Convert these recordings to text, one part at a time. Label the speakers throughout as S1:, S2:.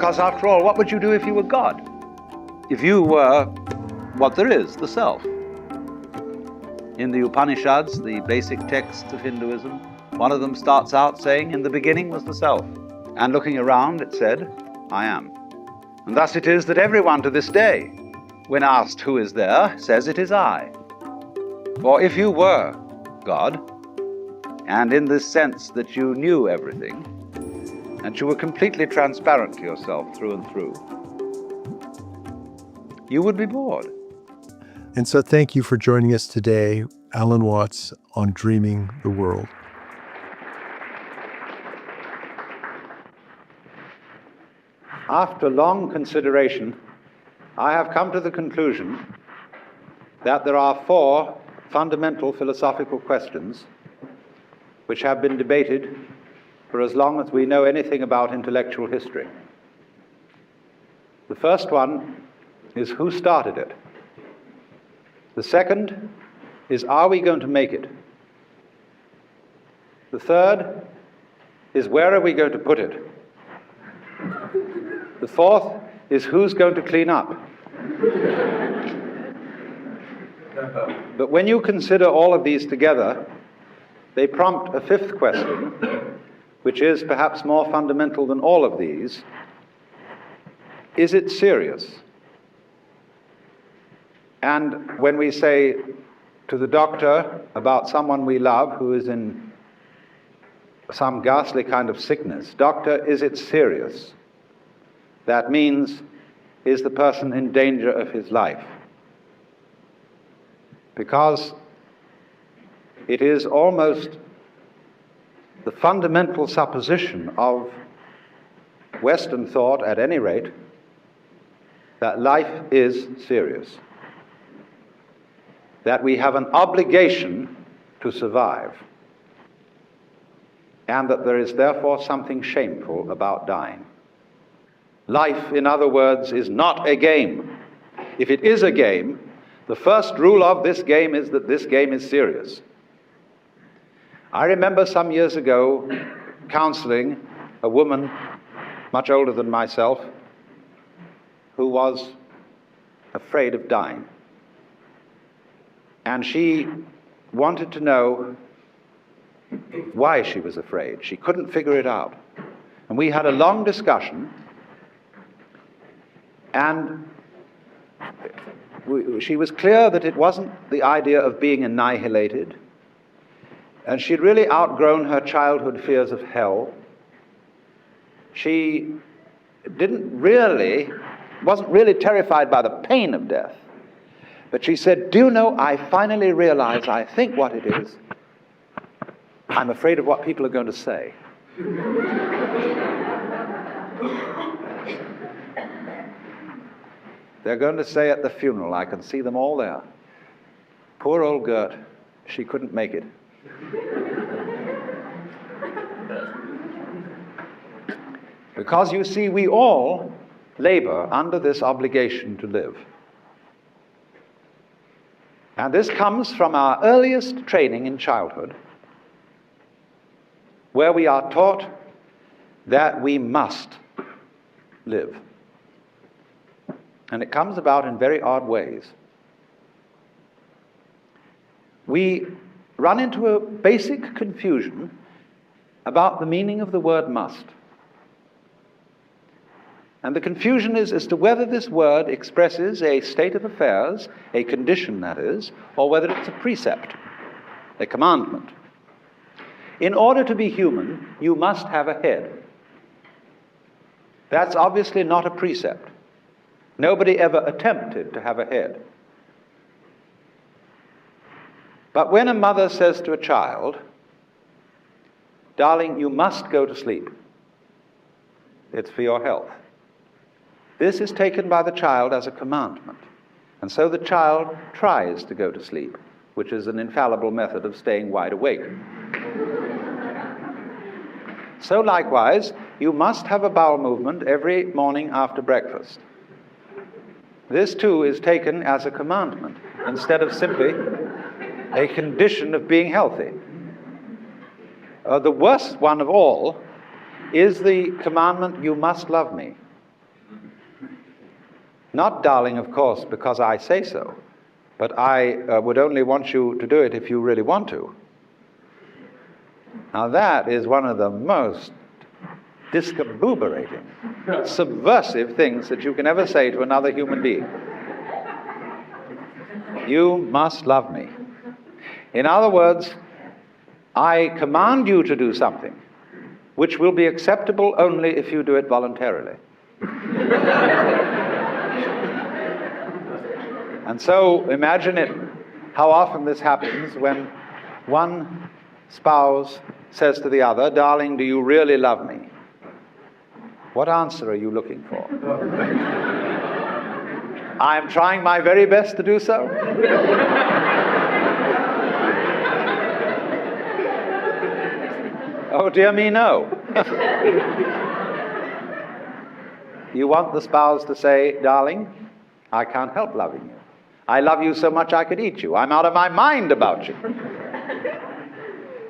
S1: Because after all, what would you do if you were God? If you were what there is, the self. In the Upanishads, the basic texts of Hinduism, one of them starts out saying, in the beginning was the self. And looking around, it said, I am. And thus it is that everyone to this day, when asked who is there, says it is I. For if you were God, and in this sense that you knew everything, and you were completely transparent to yourself through and through, you would be bored.
S2: And so thank you for joining us today, Alan Watts, on Dreaming the World.
S1: After long consideration, I have come to the conclusion that there are 4 fundamental philosophical questions which have been debated for as long as we know anything about intellectual history. The first one is, who started it? The second is, are we going to make it? The third is, where are we going to put it? The fourth is, who's going to clean up? But when you consider all of these together, they prompt a 5th question, which is perhaps more fundamental than all of these. Is it serious? And when we say to the doctor about someone we love who is in some ghastly kind of sickness, doctor, is it serious? That means, is the person in danger of his life? Because it is almost the fundamental supposition of Western thought, at any rate, that life is serious, that we have an obligation to survive, and that there is therefore something shameful about dying. Life, in other words, is not a game. If it is a game, the first rule of this game is that this game is serious. I remember some years ago counseling a woman much older than myself who was afraid of dying. And she wanted to know why she was afraid. She couldn't figure it out. And we had a long discussion, and she was clear that it wasn't the idea of being annihilated, and she'd really outgrown her childhood fears of hell. She wasn't really terrified by the pain of death. But she said, do you know, I finally realize, I think what it is, I'm afraid of what people are going to say. They're going to say at the funeral, I can see them all there, poor old Gert, she couldn't make it. Because you see, we all labor under this obligation to live. And this comes from our earliest training in childhood, where we are taught that we must live. And it comes about in very odd ways. We run into a basic confusion about the meaning of the word must. And the confusion is as to whether this word expresses a state of affairs, a condition that is, or whether it's a precept, a commandment. In order to be human, you must have a head. That's obviously not a precept. Nobody ever attempted to have a head. But when a mother says to a child, darling, you must go to sleep, it's for your health, this is taken by the child as a commandment. And so the child tries to go to sleep, which is an infallible method of staying wide awake. So likewise, you must have a bowel movement every morning after breakfast. This too is taken as a commandment, instead of simply a condition of being healthy. The worst one of all is the commandment, you must love me. Not darling, of course, because I say so, but I would only want you to do it if you really want to. Now that is one of the most discombobulating, subversive things that you can ever say to another human being. You must love me. In other words, I command you to do something which will be acceptable only if you do it voluntarily. And so imagine it, how often this happens when one spouse says to the other, darling, do you really love me? What answer are you looking for? I am trying my very best to do so. Oh, dear me, no. You want the spouse to say, darling, I can't help loving you. I love you so much I could eat you. I'm out of my mind about you.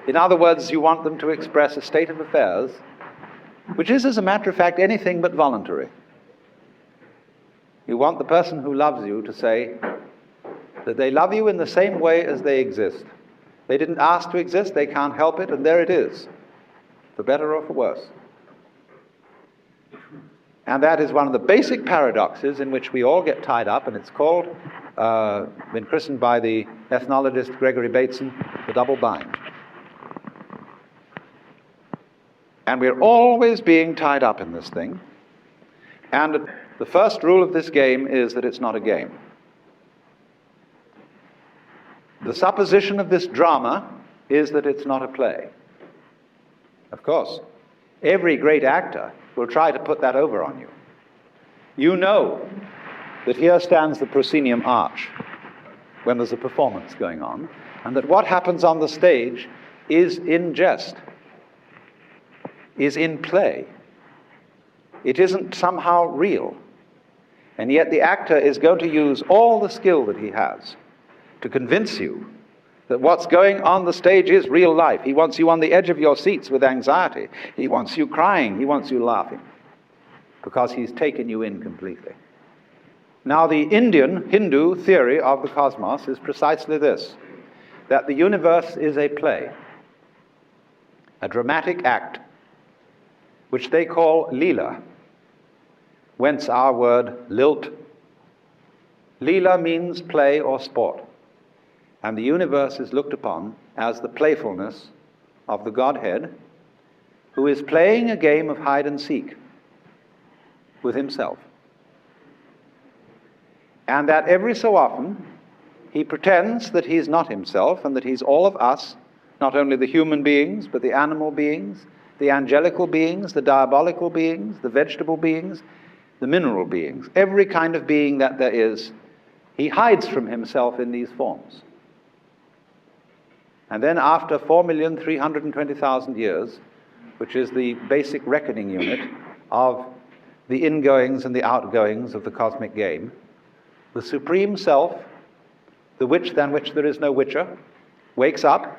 S1: In other words, you want them to express a state of affairs which is, as a matter of fact, anything but voluntary. You want the person who loves you to say that they love you in the same way as they exist. They didn't ask to exist, they can't help it, and there it is, for better or for worse. And that is one of the basic paradoxes in which we all get tied up, and it's called, been christened by the ethnologist Gregory Bateson, the double bind. And we're always being tied up in this thing. And the first rule of this game is that it's not a game. The supposition of this drama is that it's not a play. Of course, every great actor will try to put that over on you. You know that here stands the proscenium arch when there's a performance going on, and that what happens on the stage is in jest, is in play. It isn't somehow real. And yet the actor is going to use all the skill that he has to convince you that what's going on the stage is real life. He wants you on the edge of your seats with anxiety. He wants you crying. He wants you laughing, because he's taken you in completely. Now, the Hindu theory of the cosmos is precisely this, that the universe is a play, a dramatic act, which they call Leela, whence our word lilt. Leela means play or sport, and the universe is looked upon as the playfulness of the Godhead, who is playing a game of hide and seek with himself. And that every so often he pretends that he's not himself and that he's all of us, not only the human beings, but the animal beings, the angelical beings, the diabolical beings, the vegetable beings, the mineral beings. Every kind of being that there is, he hides from himself in these forms. And then after 4,320,000 years, which is the basic reckoning unit of the ingoings and the outgoings of the cosmic game, the Supreme Self, the witch than which there is no witcher, wakes up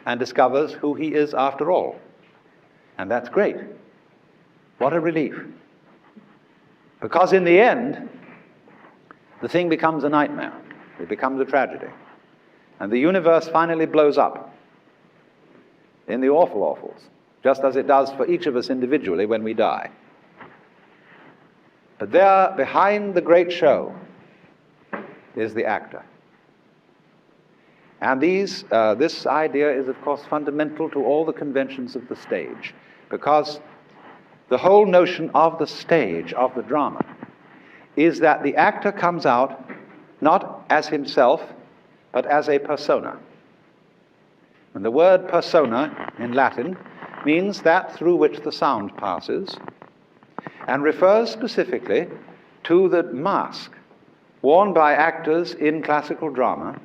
S1: and discovers who he is after all. And that's great. What a relief. Because in the end, the thing becomes a nightmare. It becomes a tragedy. And the universe finally blows up in the awful awfuls, just as it does for each of us individually when we die. But there, behind the great show, is the actor. And this idea is, of course, fundamental to all the conventions of the stage, because the whole notion of the stage, of the drama, is that the actor comes out not as himself, but as a persona. And the word persona in Latin means that through which the sound passes, and refers specifically to the mask worn by actors in classical drama,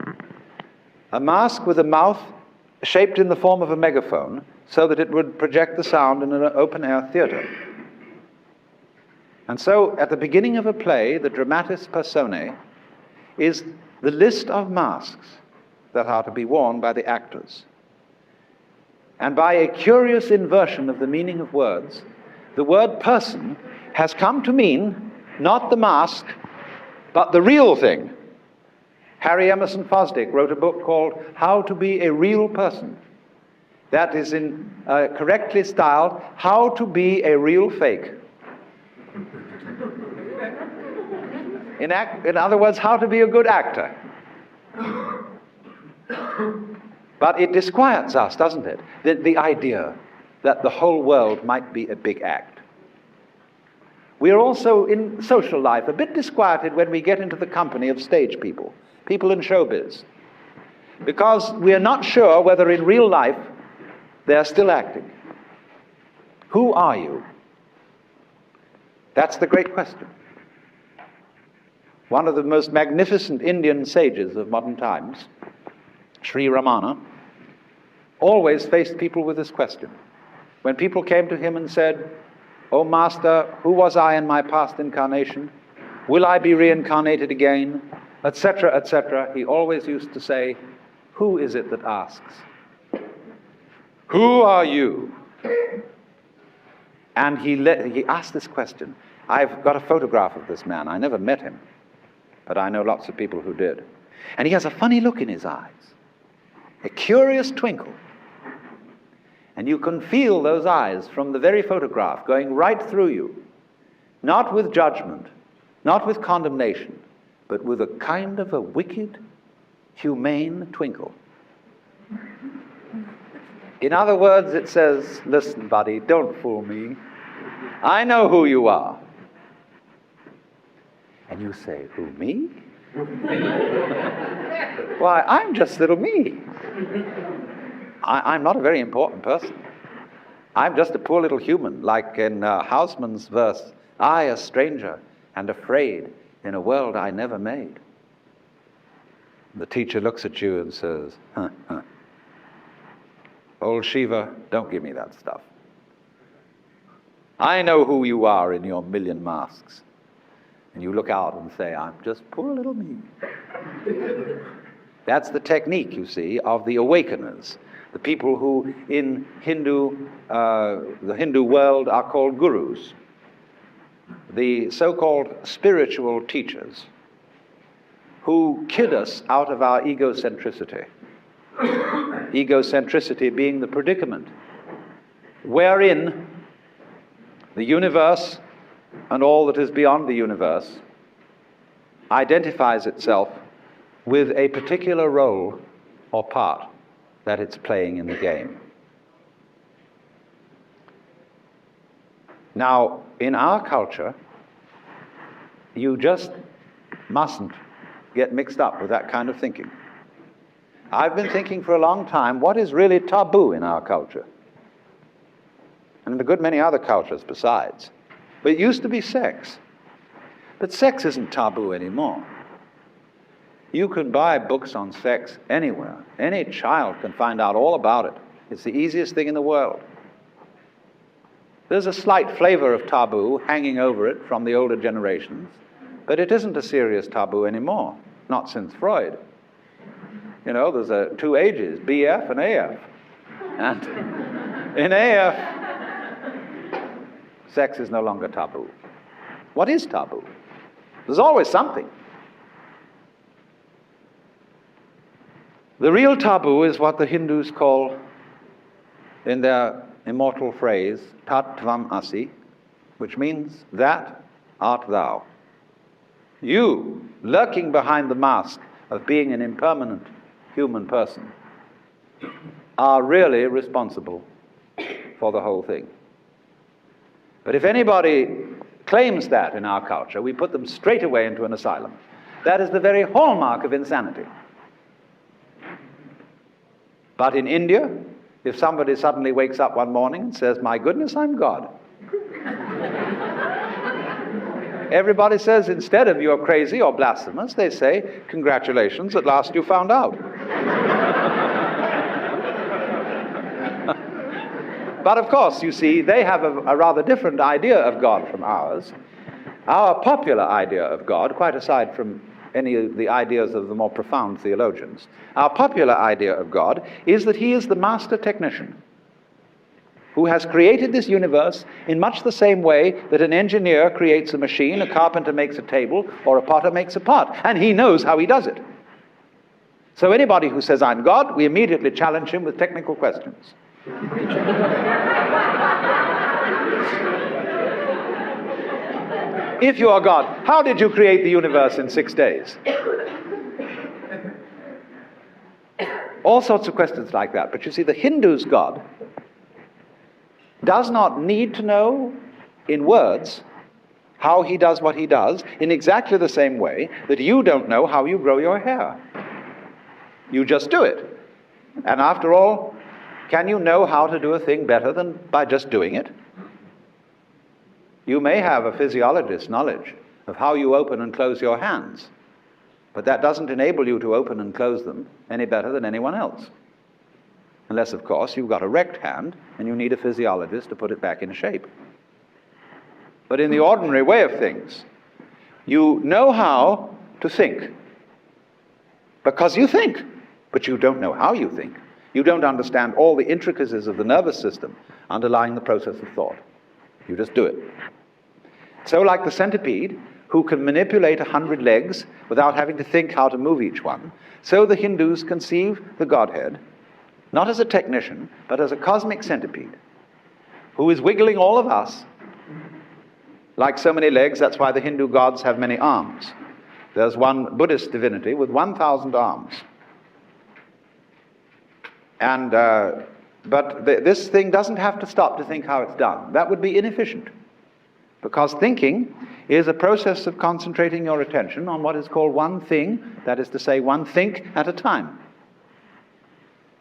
S1: a mask with a mouth shaped in the form of a megaphone so that it would project the sound in an open-air theater. And so, at the beginning of a play, the dramatis personae is the list of masks that are to be worn by the actors. And by a curious inversion of the meaning of words, the word person has come to mean not the mask, But the real thing, Harry Emerson Fosdick wrote a book called How to Be a Real Person. That is in correctly styled, How to Be a Real Fake. In other words, how to be a good actor. But it disquiets us, doesn't it? The idea that the whole world might be a big act. We are also, in social life, a bit disquieted when we get into the company of stage people, people in showbiz, because we are not sure whether in real life they are still acting. Who are you? That's the great question. One of the most magnificent Indian sages of modern times, Sri Ramana, always faced people with this question. When people came to him and said, "O Master, who was I in my past incarnation? Will I be reincarnated again?" etc., etc., he always used to say, "Who is it that asks? Who are you?" And he asked this question. I've got a photograph of this man. I never met him, but I know lots of people who did. And he has a funny look in his eyes, a curious twinkle. And you can feel those eyes from the very photograph going right through you, not with judgment, not with condemnation, but with a kind of a wicked, humane twinkle. In other words, it says, "Listen, buddy, don't fool me. I know who you are." And you say, "Who, me?" "Why, I'm just little me. I'm not a very important person. I'm just a poor little human, like in Hausmann's verse, I, a stranger and afraid in a world I never made." The teacher looks at you and says, "Old Shiva, don't give me that stuff. I know who you are in your million masks." And you look out and say, "I'm just poor little me." That's the technique, you see, of the awakeners, the people who in the Hindu world are called gurus, the so-called spiritual teachers who kid us out of our egocentricity. Egocentricity being the predicament wherein the universe and all that is beyond the universe identifies itself with a particular role or part that it's playing in the game. Now, in our culture, you just mustn't get mixed up with that kind of thinking. I've been thinking for a long time, what is really taboo in our culture? And in a good many other cultures besides. But it used to be sex. But sex isn't taboo anymore. You can buy books on sex anywhere. Any child can find out all about it. It's the easiest thing in the world. There's a slight flavor of taboo hanging over it from the older generations, but it isn't a serious taboo anymore, not since Freud. You know, there's two ages, BF and AF. And in AF, sex is no longer taboo. What is taboo? There's always something. The real taboo is what the Hindus call, in their immortal phrase, tvam asi, which means that art thou. You, lurking behind the mask of being an impermanent human person, are really responsible for the whole thing. But if anybody claims that in our culture, we put them straight away into an asylum. That is the very hallmark of insanity. But in India, if somebody suddenly wakes up one morning and says, "My goodness, I'm God," everybody says, instead of "you're crazy" or blasphemous, they say, "Congratulations, at last you found out." But of course, you see, they have a rather different idea of God from ours. Our popular idea of God, quite aside from any of the ideas of the more profound theologians, our popular idea of God is that he is the master technician. who has created this universe in much the same way that an engineer creates a machine, a carpenter makes a table, or a potter makes a pot. And he knows how he does it. So anybody who says, I'm God, we immediately challenge him with technical questions. If you are God, how did you create the universe in 6 days? All sorts of questions like that. But you see, the Hindu's God does not need to know in words how he does what he does, in exactly the same way that you don't know how you grow your hair. You just do it. And after all, can you know how to do a thing better than by just doing it? You may have a physiologist's knowledge of how you open and close your hands, but that doesn't enable you to open and close them any better than anyone else. Unless, of course, you've got a wrecked hand and you need a physiologist to put it back in shape. But in the ordinary way of things, you know how to think because you think, but you don't know how you think. You don't understand all the intricacies of the nervous system underlying the process of thought. You just do it. So like the centipede, who can manipulate 100 legs without having to think how to move each one, so the Hindus conceive the Godhead, not as a technician, but as a cosmic centipede, who is wiggling all of us like so many legs. That's why the Hindu gods have many arms. There's one Buddhist divinity with 1,000 arms. And but this thing doesn't have to stop to think how it's done. That would be inefficient, because thinking is a process of concentrating your attention on what is called one thing, that is to say, one think at a time.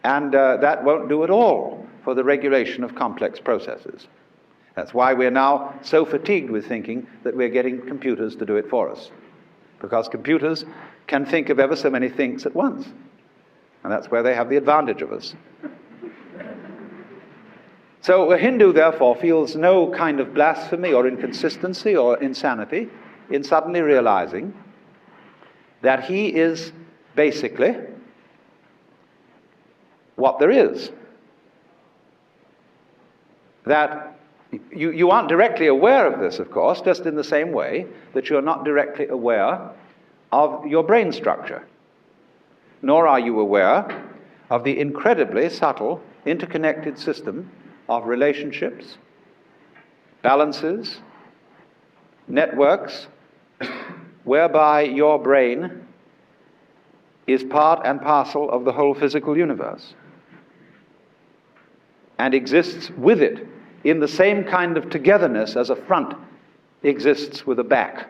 S1: And that won't do at all for the regulation of complex processes. That's why we're now so fatigued with thinking that we're getting computers to do it for us, because computers can think of ever so many things at once. And that's where they have the advantage of us. So a Hindu, therefore, feels no kind of blasphemy or inconsistency or insanity in suddenly realizing that he is basically what there is. That you aren't directly aware of this, of course, just in the same way that you're not directly aware of your brain structure. Nor are you aware of the incredibly subtle, interconnected system of relationships, balances, networks, whereby your brain is part and parcel of the whole physical universe and exists with it in the same kind of togetherness as a front exists with a back.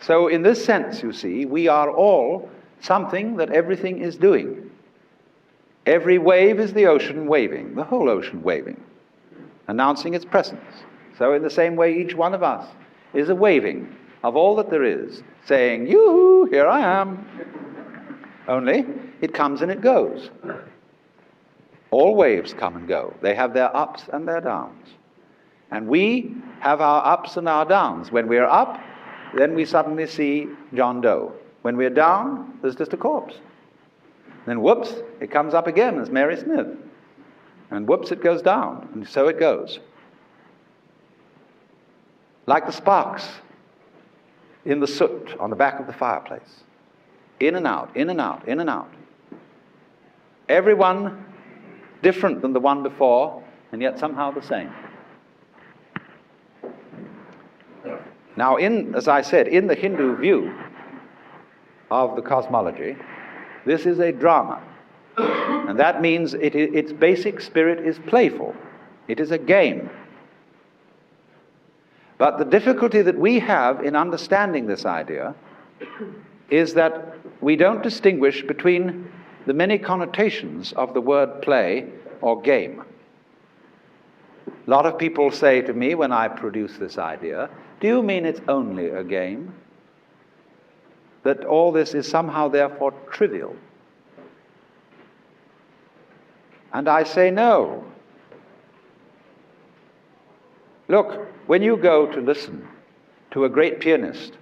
S1: So in this sense, you see, we are all something that everything is doing. Every wave is the ocean waving, the whole ocean waving, announcing its presence. So in the same way, each one of us is a waving of all that there is, saying, yoo-hoo, here I am. Only, it comes and it goes. All waves come and go. They have their ups and their downs. And we have our ups and our downs. When we're up, then we suddenly see John Doe. When we're down, there's just a corpse. Then whoops, it comes up again as Mary Smith. And whoops, it goes down. And so it goes. Like the sparks in the soot on the back of the fireplace. In and out, in and out, in and out. Everyone different than the one before, and yet somehow the same. Now, as I said, in the Hindu view of the cosmology, this is a drama. And that means its basic spirit is playful. It is a game. But the difficulty that we have in understanding this idea is that we don't distinguish between the many connotations of the word play or game. A lot of people say to me when I produce this idea, do you mean it's only a game? That all this is somehow therefore trivial? And I say no. Look, when you go to listen to a great pianist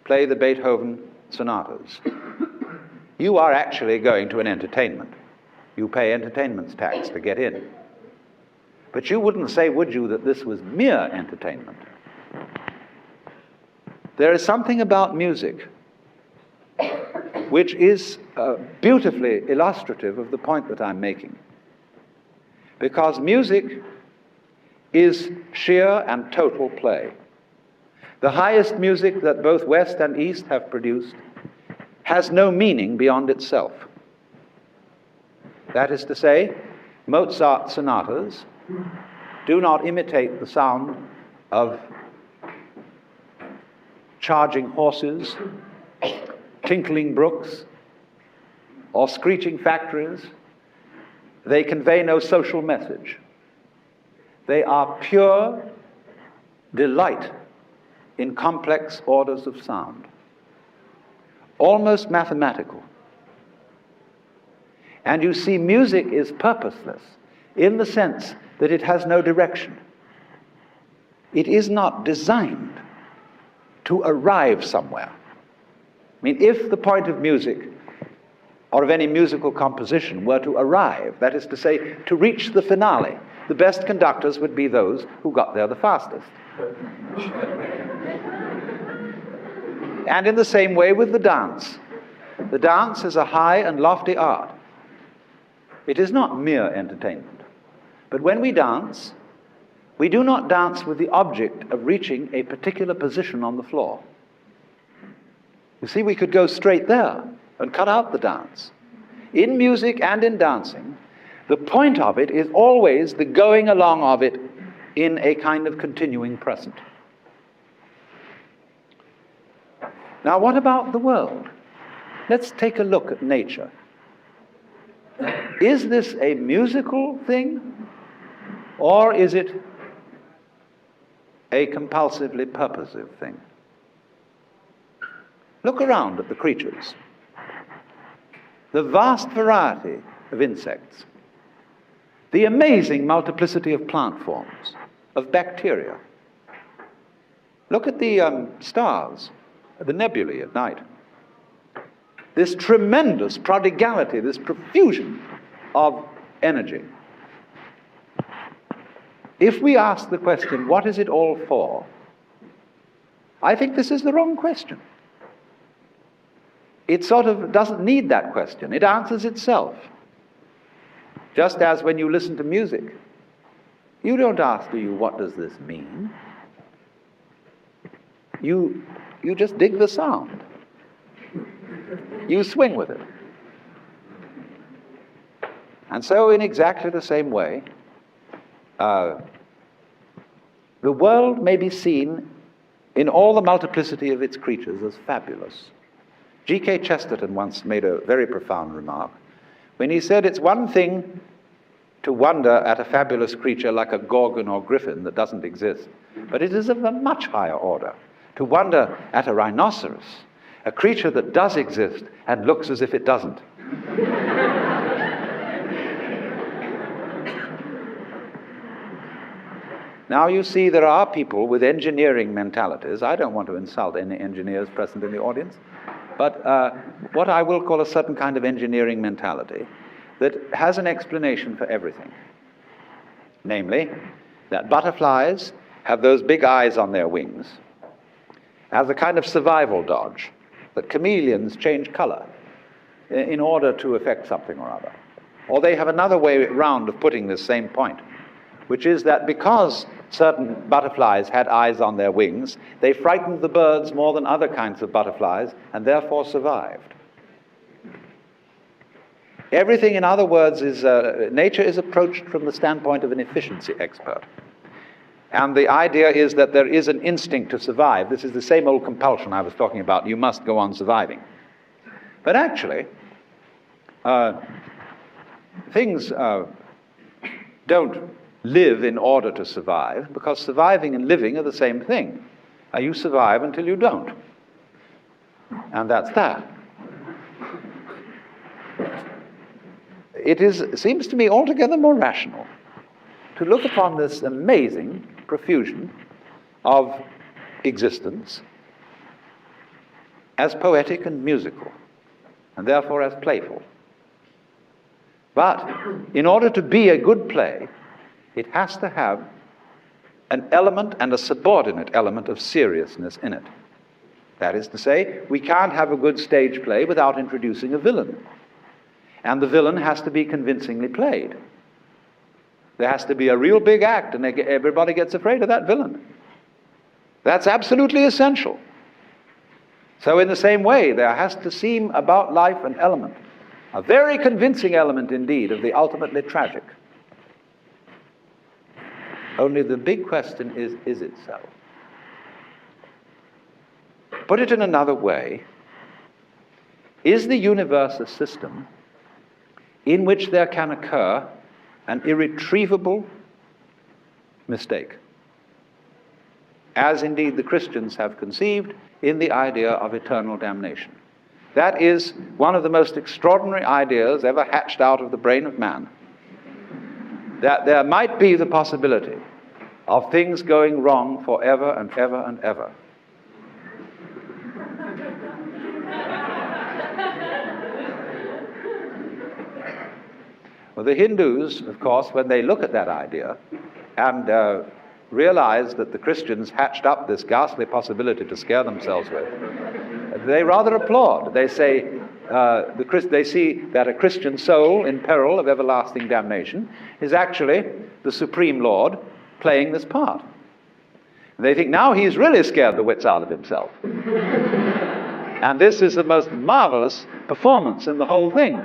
S1: play the Beethoven sonatas, you are actually going to an entertainment. You pay entertainment tax to get in. But you wouldn't say, would you, that this was mere entertainment? There is something about music which is beautifully illustrative of the point that I'm making. Because music is sheer and total play. The highest music that both West and East have produced has no meaning beyond itself. That is to say, Mozart sonatas do not imitate the sound of charging horses, tinkling brooks, or screeching factories. They convey no social message. They are pure delight in complex orders of sound, almost mathematical. And you see, music is purposeless in the sense that it has no direction. It is not designed to arrive somewhere. I mean, if the point of music or of any musical composition were to arrive, that is to say, to reach the finale, the best conductors would be those who got there the fastest. And in the same way with the dance. The dance is a high and lofty art. It is not mere entertainment. But when we dance, we do not dance with the object of reaching a particular position on the floor. You see, we could go straight there and cut out the dance. In music and in dancing, the point of it is always the going along of it in a kind of continuing present. Now, what about the world? Let's take a look at nature. Is this a musical thing, or is it a compulsively purposive thing? Look around at the creatures. The vast variety of insects, the amazing multiplicity of plant forms, of bacteria. Look at the stars, the nebulae at night. This tremendous prodigality, this profusion of energy. If we ask the question, what is it all for? I think this is the wrong question. It sort of doesn't need that question. It answers itself. Just as when you listen to music, you don't ask, do you, what does this mean? You just dig the sound. You swing with it. And so in exactly the same way, the world may be seen in all the multiplicity of its creatures as fabulous. G.K. Chesterton once made a very profound remark when he said it's one thing to wonder at a fabulous creature like a gorgon or griffin that doesn't exist, but it is of a much higher order to wonder at a rhinoceros, a creature that does exist and looks as if it doesn't. Now you see, there are people with engineering mentalities. I don't want to insult any engineers present in the audience, but what I will call a certain kind of engineering mentality that has an explanation for everything. Namely, that butterflies have those big eyes on their wings as a kind of survival dodge, that chameleons change color in order to affect something or other. Or they have another way round of putting this same point, which is that because certain butterflies had eyes on their wings, they frightened the birds more than other kinds of butterflies and therefore survived. Everything, in other words, is nature is approached from the standpoint of an efficiency expert. And the idea is that there is an instinct to survive. This is the same old compulsion I was talking about. You must go on surviving. But actually, things don't live in order to survive, because surviving and living are the same thing. You survive until you don't. And that's that. It seems to me altogether more rational to look upon this amazing profusion of existence as poetic and musical, and therefore as playful. But in order to be a good play, it has to have an element and a subordinate element of seriousness in it. That is to say, we can't have a good stage play without introducing a villain. And the villain has to be convincingly played. There has to be a real big act, and everybody gets afraid of that villain. That's absolutely essential. So in the same way, there has to seem about life an element, a very convincing element indeed, of the ultimately tragic. Only the big question is it so? Put it in another way, is the universe a system in which there can occur an irretrievable mistake, as indeed the Christians have conceived in the idea of eternal damnation? That is one of the most extraordinary ideas ever hatched out of the brain of man, that there might be the possibility of things going wrong forever and ever and ever. Well, the Hindus, of course, when they look at that idea and realize that the Christians hatched up this ghastly possibility to scare themselves with, they rather applaud. They say, they see that a Christian soul in peril of everlasting damnation is actually the Supreme Lord playing this part. They think now he's really scared the wits out of himself. And this is the most marvelous performance in the whole thing.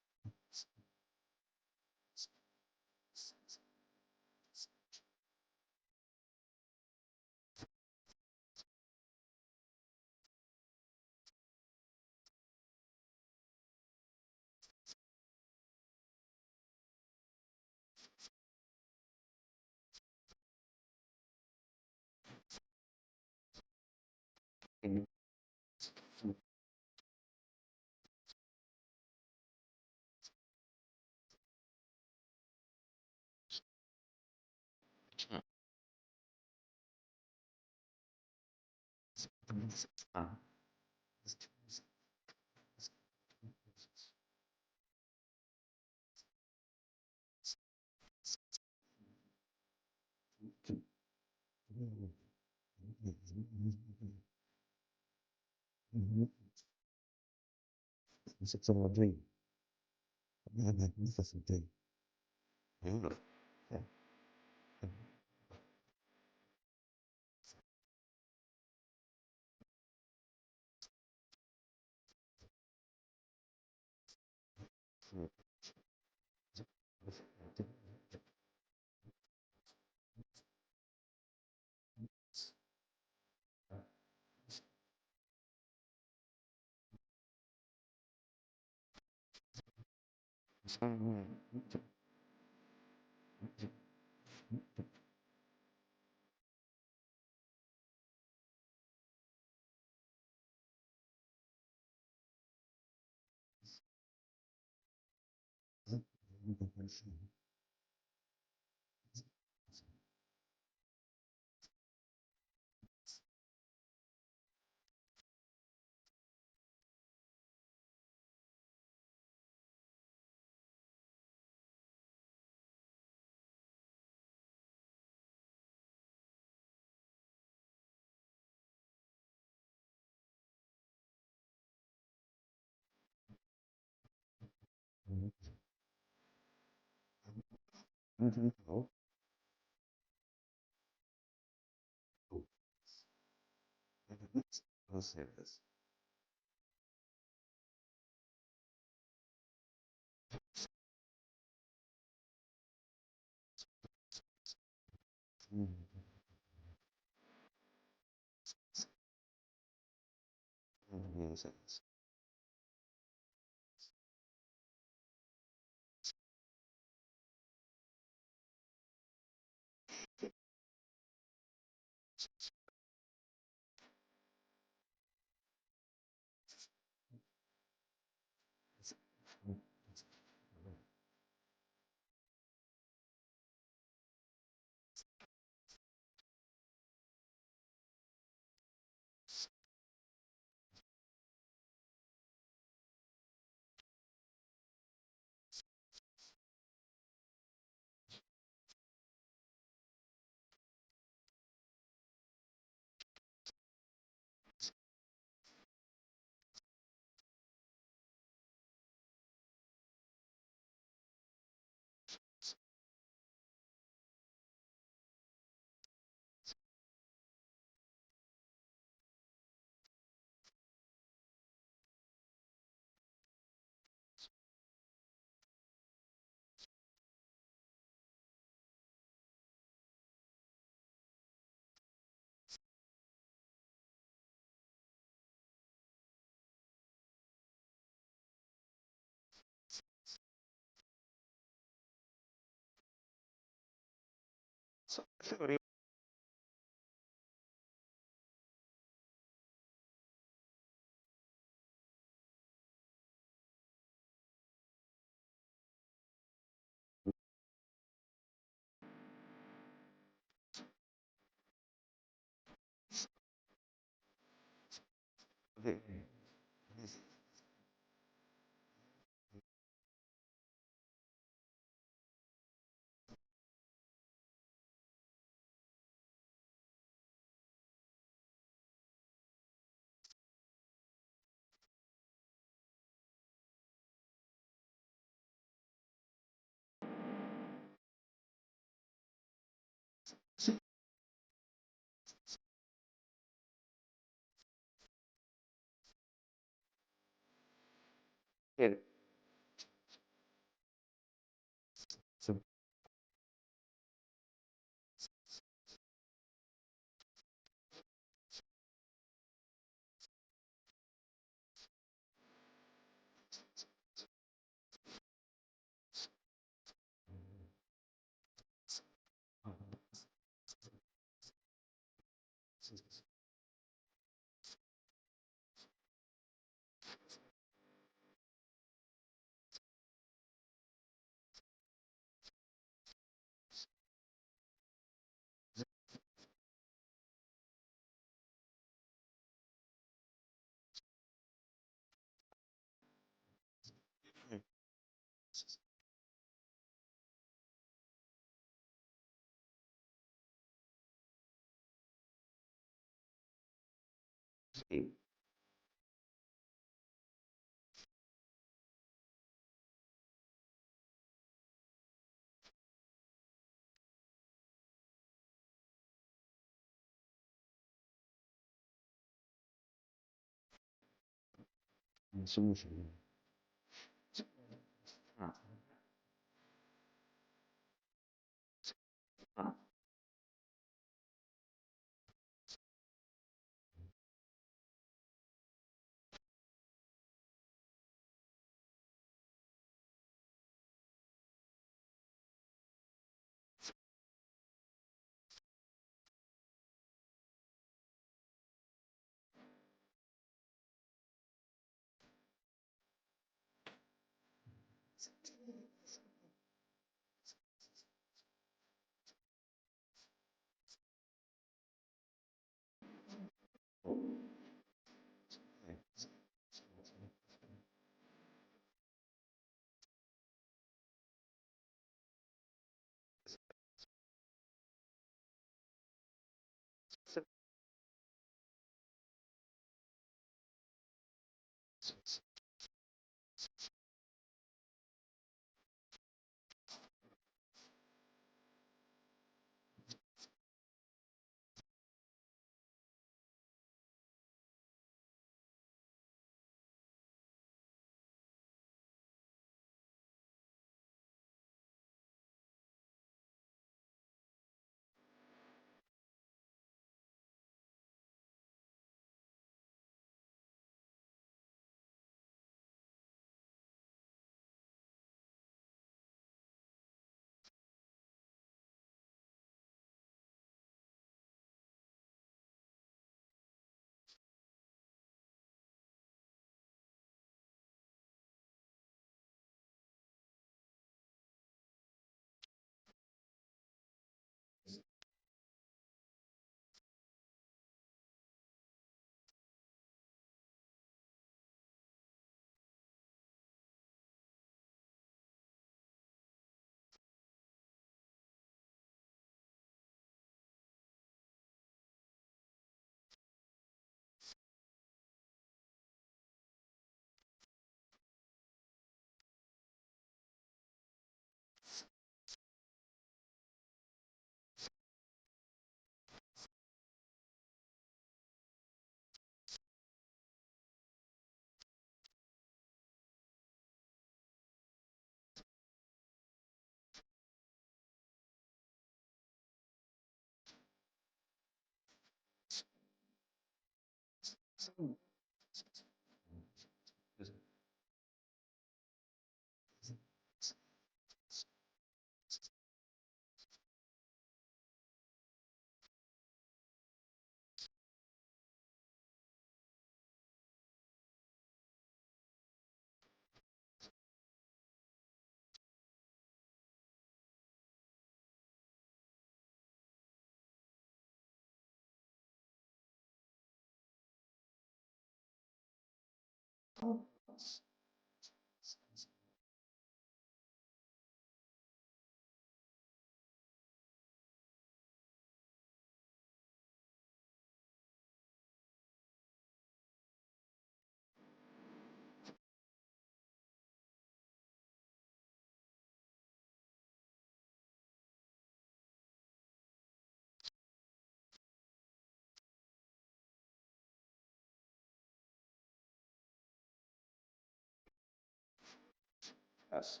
S1: Yes.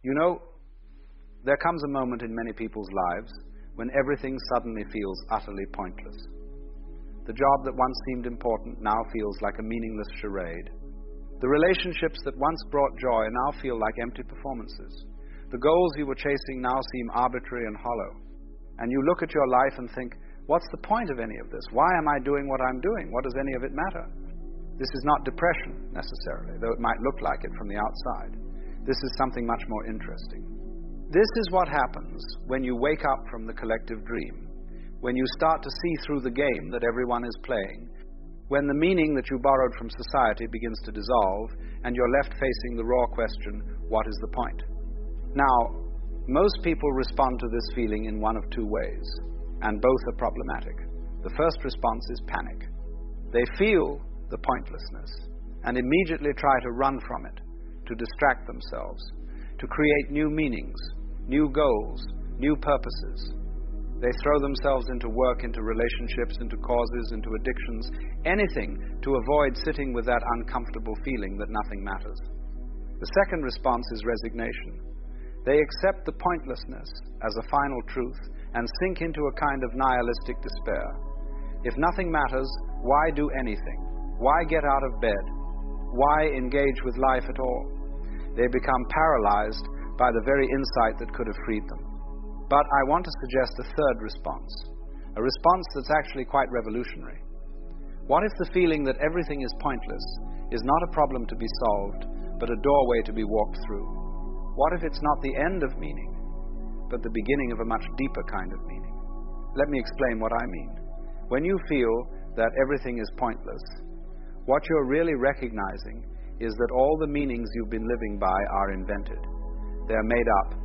S1: You know, there comes a moment in many people's lives when everything suddenly feels utterly pointless. The job that once seemed important now feels like a meaningless charade. The relationships that once brought joy now feel like empty performances. The goals you were chasing now seem arbitrary and hollow. And you look at your life and think, what's the point of any of this? Why am I doing what I'm doing? What does any of it matter? This is not depression, necessarily, though it might look like it from the outside. This is something much more interesting. This is what happens when you wake up from the collective dream, when you start to see through the game that everyone is playing, when the meaning that you borrowed from society begins to dissolve, and you're left facing the raw question, what is the point? Now, most people respond to this feeling in one of two ways, and both are problematic. The first response is panic. They feel the pointlessness and immediately try to run from it, to distract themselves, to create new meanings, new goals, new purposes. They throw themselves into work, into relationships, into causes, into addictions, anything to avoid sitting with that uncomfortable feeling that nothing matters. The second response is resignation. They accept the pointlessness as a final truth and sink into a kind of nihilistic despair. If nothing matters, why do anything? Why get out of bed? Why engage with life at all? They become paralyzed by the very insight that could have freed them. But I want to suggest a third response, a response that's actually quite revolutionary. What if the feeling that everything is pointless is not a problem to be solved, but a doorway to be walked through? What if it's not the end of meaning, but the beginning of a much deeper kind of meaning? Let me explain what I mean. When you feel that everything is pointless, what you're really recognizing is that all the meanings you've been living by are invented. They're made up.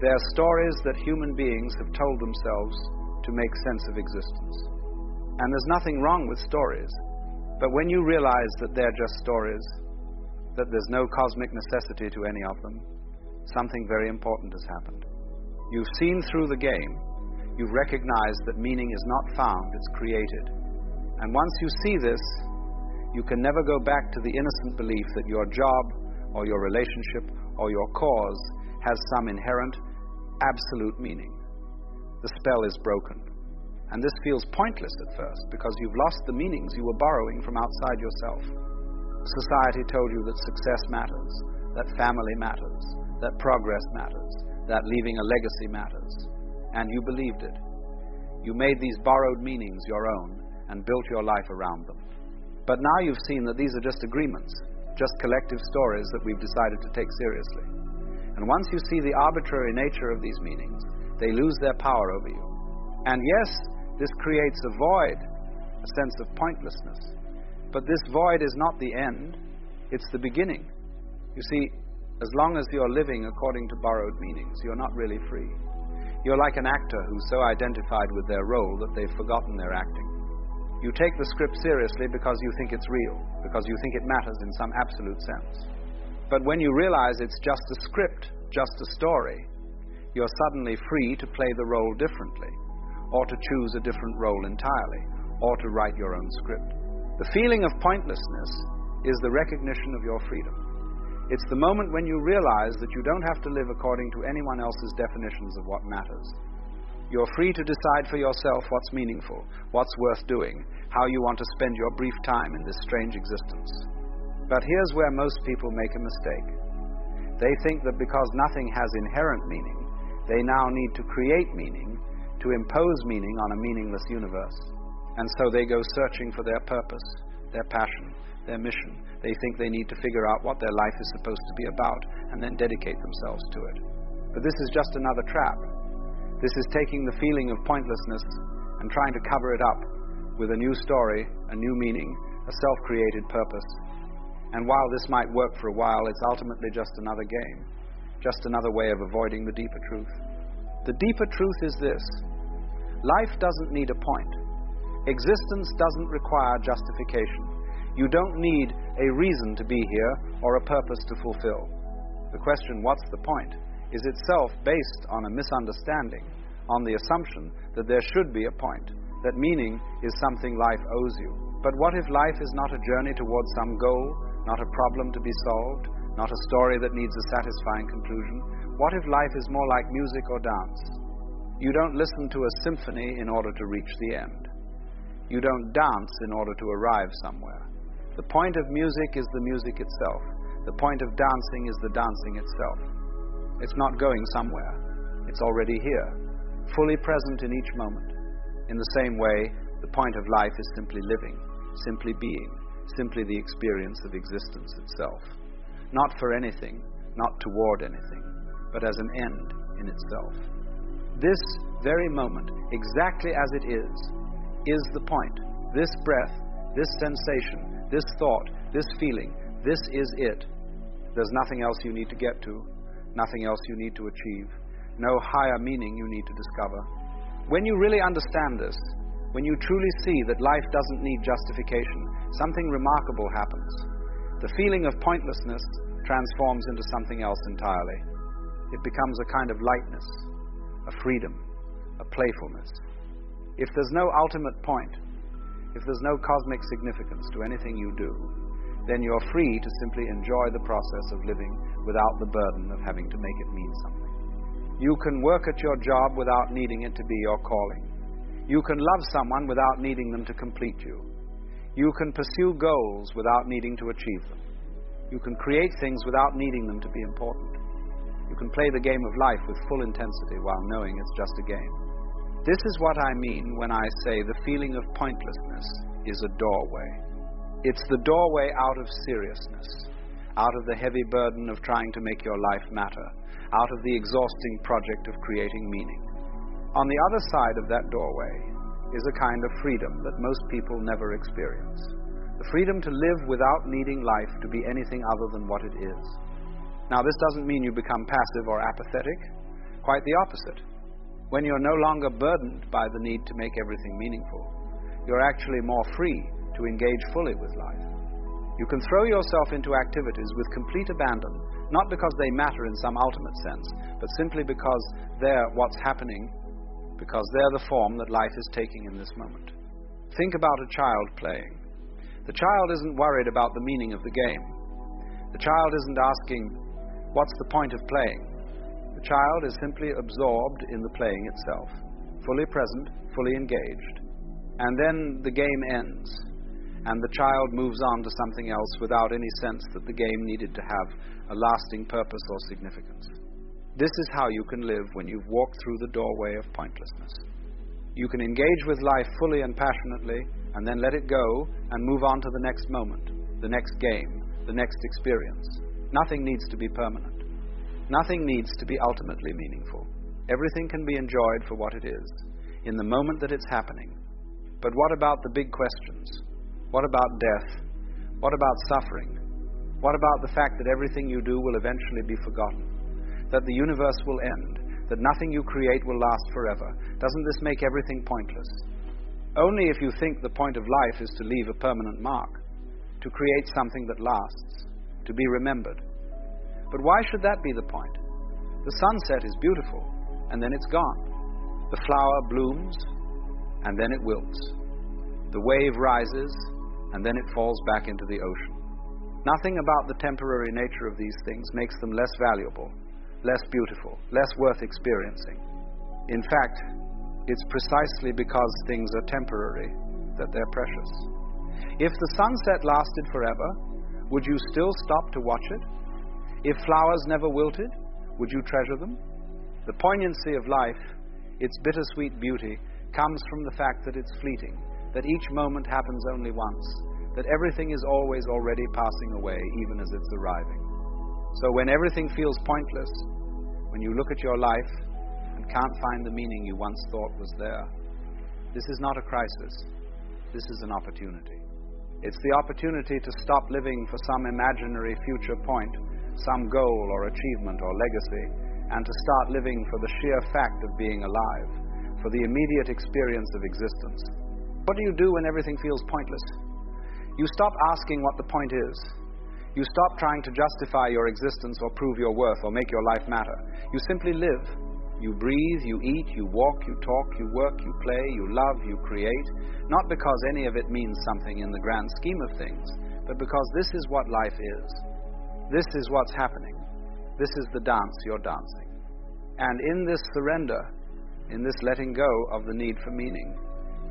S1: They're stories that human beings have told themselves to make sense of existence. And there's nothing wrong with stories, but when you realize that they're just stories, that there's no cosmic necessity to any of them, something very important has happened. You've seen through the game. You've recognized that meaning is not found, it's created. And once you see this, you can never go back to the innocent belief that your job or your relationship or your cause has some inherent, absolute meaning. The spell is broken. And this feels pointless at first because you've lost the meanings you were borrowing from outside yourself. Society told you that success matters, that family matters, that progress matters, that leaving a legacy matters. And you believed it. You made these borrowed meanings your own and built your life around them. But now you've seen that these are just agreements. just collective stories that we've decided to take seriously. And once you see the arbitrary nature of these meanings, they lose their power over you. And yes, this creates a void, a sense of pointlessness. But this void is not the end, it's the beginning. You see, as long as you're living according to borrowed meanings, you're not really free. You're like an actor who's so identified with their role that they've forgotten their acting. You take the script seriously because you think it's real, because you think it matters in some absolute sense. But when you realize it's just a script, just a story, you're suddenly free to play the role differently, or to choose a different role entirely, or to write your own script. The feeling of pointlessness is the recognition of your freedom. It's the moment when you realize that you don't have to live according to anyone else's definitions of what matters. You're free to decide for yourself what's meaningful, what's worth doing, how you want to spend your brief time in this strange existence. But here's where most people make a mistake. They think that because nothing has inherent meaning, they now need to create meaning, to impose meaning on a meaningless universe. And so they go searching for their purpose, their passion, their mission. They think they need to figure out what their life is supposed to be about and then dedicate themselves to it. But this is just another trap. This is taking the feeling of pointlessness and trying to cover it up with a new story, a new meaning, a self-created purpose. And while this might work for a while, it's ultimately just another game, just another way of avoiding the deeper truth. The deeper truth is this: life doesn't need a point. Existence doesn't require justification. You don't need a reason to be here or a purpose to fulfill. The question, what's the point, is itself based on a misunderstanding, on the assumption that there should be a point, that meaning is something life owes you. But what if life is not a journey towards some goal, not a problem to be solved, not a story that needs a satisfying conclusion? What if life is more like music or dance? You don't listen to a symphony in order to reach the end. You don't dance in order to arrive somewhere. The point of music is the music itself. The point of dancing is the dancing itself. It's not going somewhere. It's already here, fully present in each moment. In the same way, the point of life is simply living, simply being, simply the experience of existence itself. Not for anything, not toward anything, but as an end in itself. This very moment, exactly as it is the point. This breath, this sensation, this thought, this feeling, this is it. There's nothing else you need to get to, nothing else you need to achieve, no higher meaning you need to discover. When you really understand this, when you truly see that life doesn't need justification, something remarkable happens. The feeling of pointlessness transforms into something else entirely. It becomes a kind of lightness, a freedom, a playfulness. If there's no ultimate point, if there's no cosmic significance to anything you do, then you're free to simply enjoy the process of living without the burden of having to make it mean something. You can work at your job without needing it to be your calling. You can love someone without needing them to complete you. You can pursue goals without needing to achieve them. You can create things without needing them to be important. You can play the game of life with full intensity while knowing it's just a game. This is what I mean when I say the feeling of pointlessness is a doorway. It's the doorway out of seriousness, out of the heavy burden of trying to make your life matter, out of the exhausting project of creating meaning. On the other side of that doorway is a kind of freedom that most people never experience. The freedom to live without needing life to be anything other than what it is. Now, this doesn't mean you become passive or apathetic. Quite the opposite. When you're no longer burdened by the need to make everything meaningful, you're actually more free to engage fully with life. You can throw yourself into activities with complete abandon, not because they matter in some ultimate sense, but simply because they're what's happening, because they're the form that life is taking in this moment. Think about a child playing. The child isn't worried about the meaning of the game. The child isn't asking, what's the point of playing? The child is simply absorbed in the playing itself, fully present, fully engaged. And then the game ends, and the child moves on to something else without any sense that the game needed to have a lasting purpose or significance. This is how you can live when you've walked through the doorway of pointlessness. You can engage with life fully and passionately, and then let it go and move on to the next moment, the next game, the next experience. Nothing needs to be permanent. Nothing needs to be ultimately meaningful. Everything can be enjoyed for what it is, in the moment that it's happening. But what about the big questions? What about death? What about suffering? What about the fact that everything you do will eventually be forgotten? That the universe will end? That nothing you create will last forever? Doesn't this make everything pointless? Only if you think the point of life is to leave a permanent mark, to create something that lasts, to be remembered. But why should that be the point? The sunset is beautiful, and then it's gone. The flower blooms, and then it wilts. The wave rises, and then it falls back into the ocean. Nothing about the temporary nature of these things makes them less valuable, less beautiful, less worth experiencing. In fact, it's precisely because things are temporary that they're precious. If the sunset lasted forever, would you still stop to watch it? If flowers never wilted, would you treasure them? The poignancy of life, its bittersweet beauty, comes from the fact that it's fleeting, that each moment happens only once, that everything is always already passing away, even as it's arriving. So when everything feels pointless, when you look at your life and can't find the meaning you once thought was there, this is not a crisis. This is an opportunity. It's the opportunity to stop living for some imaginary future point, some goal or achievement or legacy, and to start living for the sheer fact of being alive, for the immediate experience of existence. What do you do when everything feels pointless? You stop asking what the point is. You stop trying to justify your existence or prove your worth or make your life matter. You simply live. You breathe, you eat, you walk, you talk, you work, you play, you love, you create, not because any of it means something in the grand scheme of things, but because this is what life is. This is what's happening. This is the dance you're dancing. And in this surrender, in this letting go of the need for meaning,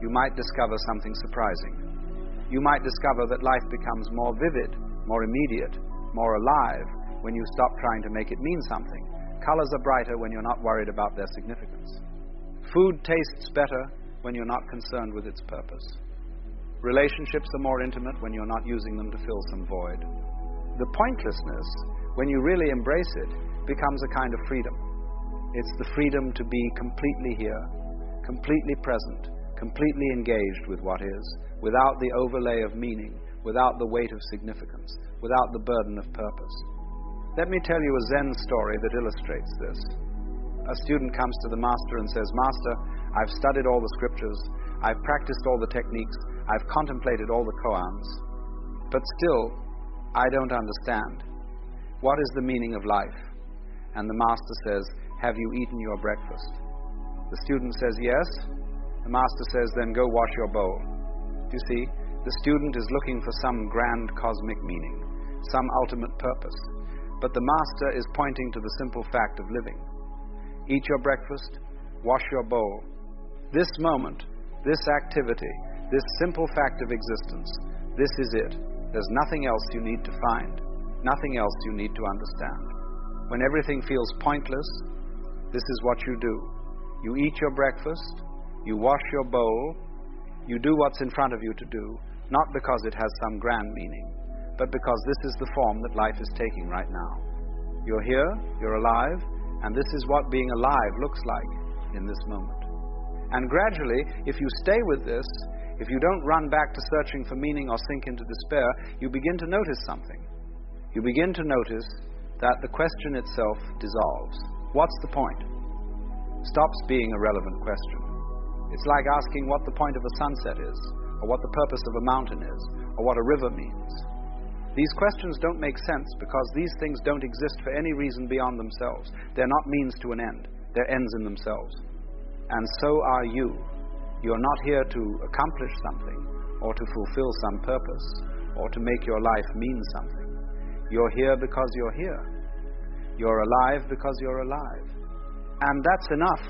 S1: you might discover something surprising. You might discover that life becomes more vivid, more immediate, more alive when you stop trying to make it mean something. Colors are brighter when you're not worried about their significance. Food tastes better when you're not concerned with its purpose. Relationships are more intimate when you're not using them to fill some void. The pointlessness, when you really embrace it, becomes a kind of freedom. It's the freedom to be completely here, completely present, completely engaged with what is, without the overlay of meaning, without the weight of significance, without the burden of purpose. Let me tell you a Zen story that illustrates this. A student comes to the master and says, "Master, I've studied all the scriptures, I've practiced all the techniques, I've contemplated all the koans, but still, I don't understand. What is the meaning of life?" And the master says, "Have you eaten your breakfast?" The student says, "Yes." The master says, "Then go wash your bowl." You see, the student is looking for some grand cosmic meaning, some ultimate purpose. But the master is pointing to the simple fact of living. Eat your breakfast, wash your bowl. This moment, this activity, this simple fact of existence, this is it. There's nothing else you need to find, nothing else you need to understand. When everything feels pointless, this is what you do. You eat your breakfast, you wash your bowl, you do what's in front of you to do, not because it has some grand meaning, but because this is the form that life is taking right now. You're here, you're alive, and this is what being alive looks like in this moment. And gradually, if you stay with this, if you don't run back to searching for meaning or sink into despair, you begin to notice something. You begin to notice that the question itself dissolves. What's the point? Stops being a relevant question. It's like asking what the point of a sunset is, or what the purpose of a mountain is, or what a river means. These questions don't make sense because these things don't exist for any reason beyond themselves. They're not means to an end. They're ends in themselves. And so are you. You're not here to accomplish something, or to fulfill some purpose, or to make your life mean something. You're here because you're here. You're alive because you're alive. And that's enough.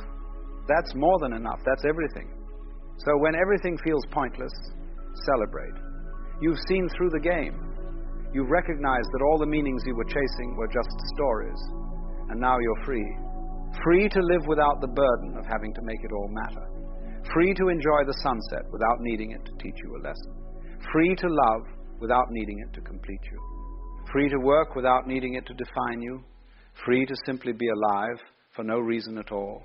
S1: That's more than enough. That's everything. So when everything feels pointless, celebrate. You've seen through the game. You've recognized that all the meanings you were chasing were just stories. And now you're free. Free to live without the burden of having to make it all matter. Free to enjoy the sunset without needing it to teach you a lesson. Free to love without needing it to complete you. free to work without needing it to define you, free to simply be alive for no reason at all.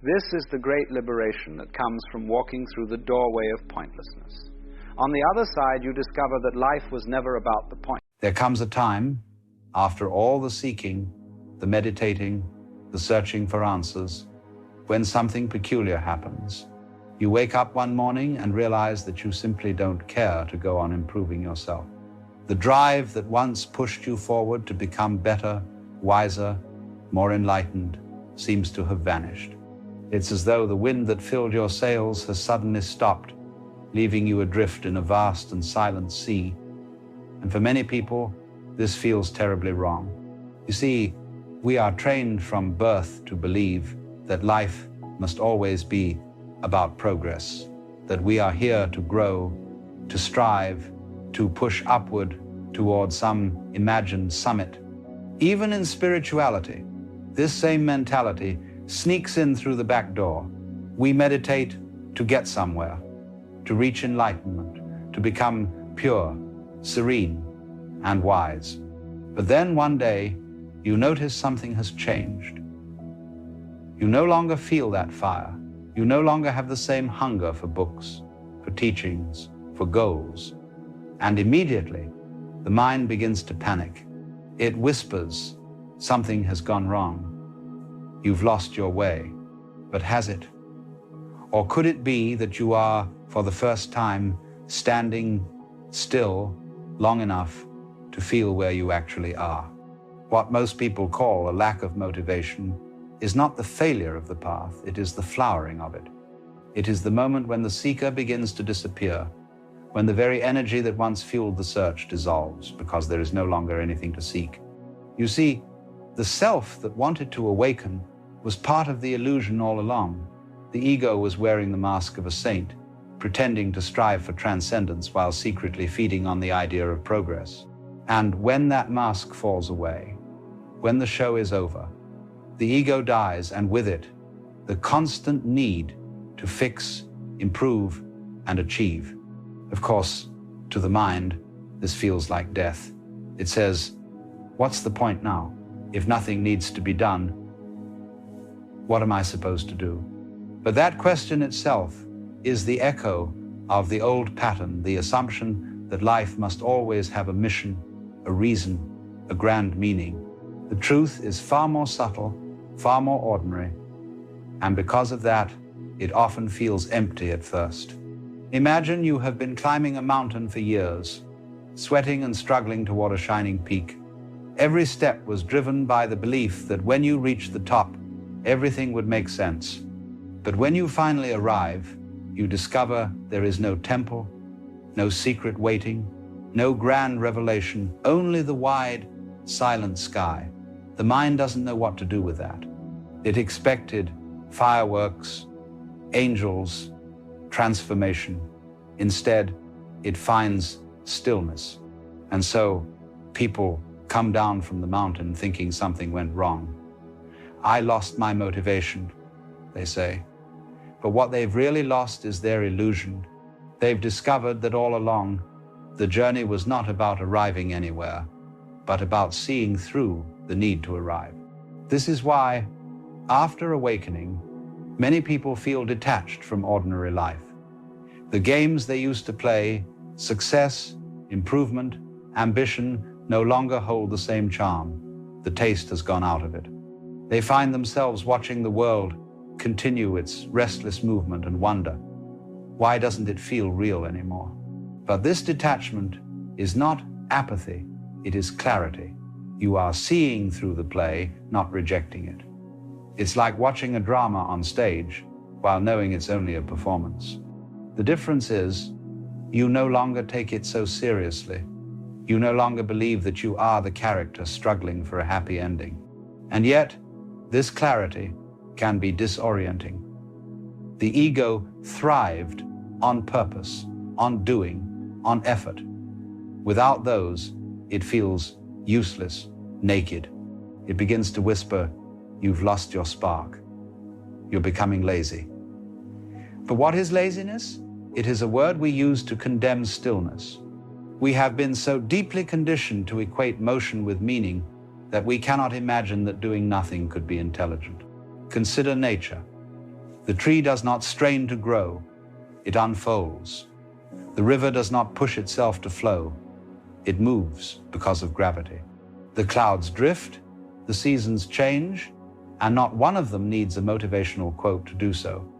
S1: This is the great liberation that comes from walking through the doorway of pointlessness. On the other side, you discover that life was never about the point. There comes a time, after all the seeking, the meditating, the searching for answers, when something peculiar happens. You wake up one morning and realize that you simply don't care to go on improving yourself. The drive that once pushed you forward to become better, wiser, more enlightened, seems to have vanished. It's as though the wind that filled your sails has suddenly stopped, leaving you adrift in a vast and silent sea. And for many people, this feels terribly wrong. You see, we are trained from birth to believe that life must always be about progress, that we are here to grow, to strive, to push upward toward some imagined summit. Even in spirituality, this same mentality sneaks in through the back door. We meditate to get somewhere, to reach enlightenment, to become pure, serene, and wise. But then one day, you notice something has changed. You no longer feel that fire. You no longer have the same hunger for books, for teachings, for goals. And immediately, the mind begins to panic. It whispers, something has gone wrong. You've lost your way. But has it? Or could it be that you are, for the first time, standing still long enough to feel where you actually are? What most people call a lack of motivation is not the failure of the path, it is the flowering of it. It is the moment when the seeker begins to disappear, when the very energy that once fueled the search dissolves because there is no longer anything to seek. You see, the self that wanted to awaken was part of the illusion all along. The ego was wearing the mask of a saint, pretending to strive for transcendence while secretly feeding on the idea of progress. And when that mask falls away, when the show is over, the ego dies, and with it, the constant need to fix, improve, and achieve. Of course, to the mind, this feels like death. It says, what's the point now? If nothing needs to be done, what am I supposed to do? But that question itself is the echo of the old pattern, the assumption that life must always have a mission, a reason, a grand meaning. The truth is far more subtle, far more ordinary, and because of that, it often feels empty at first. Imagine you have been climbing a mountain for years, sweating and struggling toward a shining peak. Every step was driven by the belief that when you reach the top, everything would make sense. But when you finally arrive, you discover there is no temple, no secret waiting, no grand revelation, only the wide, silent sky. The mind doesn't know what to do with that. It expected fireworks, angels, transformation. Instead, it finds stillness. And so people come down from the mountain thinking something went wrong. I lost my motivation, they say. But what they've really lost is their illusion. They've discovered that all along, the journey was not about arriving anywhere, but about seeing through the need to arrive. This is why, after awakening, many people feel detached from ordinary life. The games they used to play, success, improvement, ambition, no longer hold the same charm. The taste has gone out of it. They find themselves watching the world continue its restless movement and wonder, why doesn't it feel real anymore? But this detachment is not apathy, it is clarity. You are seeing through the play, not rejecting it. It's like watching a drama on stage while knowing it's only a performance. The difference is, you no longer take it so seriously. You no longer believe that you are the character struggling for a happy ending. And yet, this clarity can be disorienting. The ego thrived on purpose, on doing, on effort. Without those, it feels useless, naked. It begins to whisper, you've lost your spark. You're becoming lazy. But what is laziness? It is a word we use to condemn stillness.
S3: We have been so deeply conditioned to equate motion with meaning that we cannot imagine that doing nothing could be intelligent. Consider nature. The tree does not strain to grow, it unfolds. The river does not push itself to flow, it moves because of gravity. The clouds drift, the seasons change, and not one of them needs a motivational quote to do so.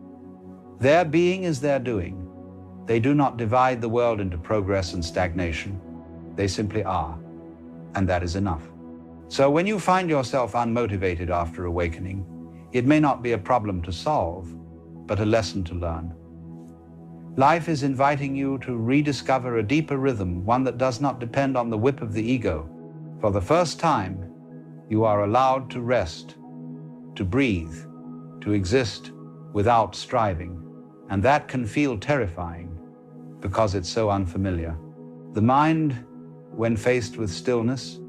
S3: Their being is their doing. They do not divide the world into progress and stagnation. They simply are, and that is enough. So when you find yourself unmotivated after awakening, it may not be a problem to solve, but a lesson to learn. Life is inviting you to rediscover a deeper rhythm, one that does not depend on the whip of the ego. For the first time, you are allowed to rest, to breathe, to exist without striving. And that can feel terrifying because it's so unfamiliar. The mind, when faced with stillness,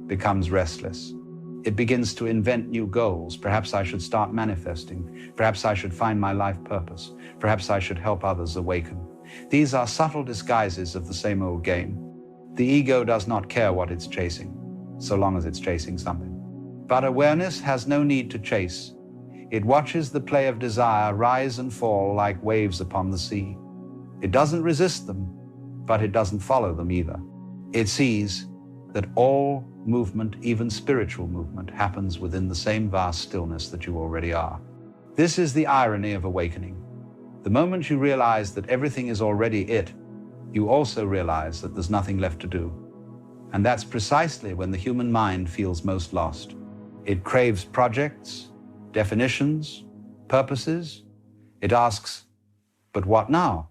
S3: becomes restless. It begins to invent new goals. Perhaps I should start manifesting. Perhaps I should find my life purpose. Perhaps I should help others awaken. These are subtle disguises of the same old game. The ego does not care what it's chasing, so long as it's chasing something. But awareness has no need to chase. It watches the play of desire rise and fall like waves upon the sea. It doesn't resist them, but it doesn't follow them either. It sees that all movement, even spiritual movement, happens within the same vast stillness that you already are. This is the irony of awakening. The moment you realize that everything is already it, you also realize that there's nothing left to do. And that's precisely when the human mind feels most lost. It craves projects, definitions, purposes. It asks, but what now?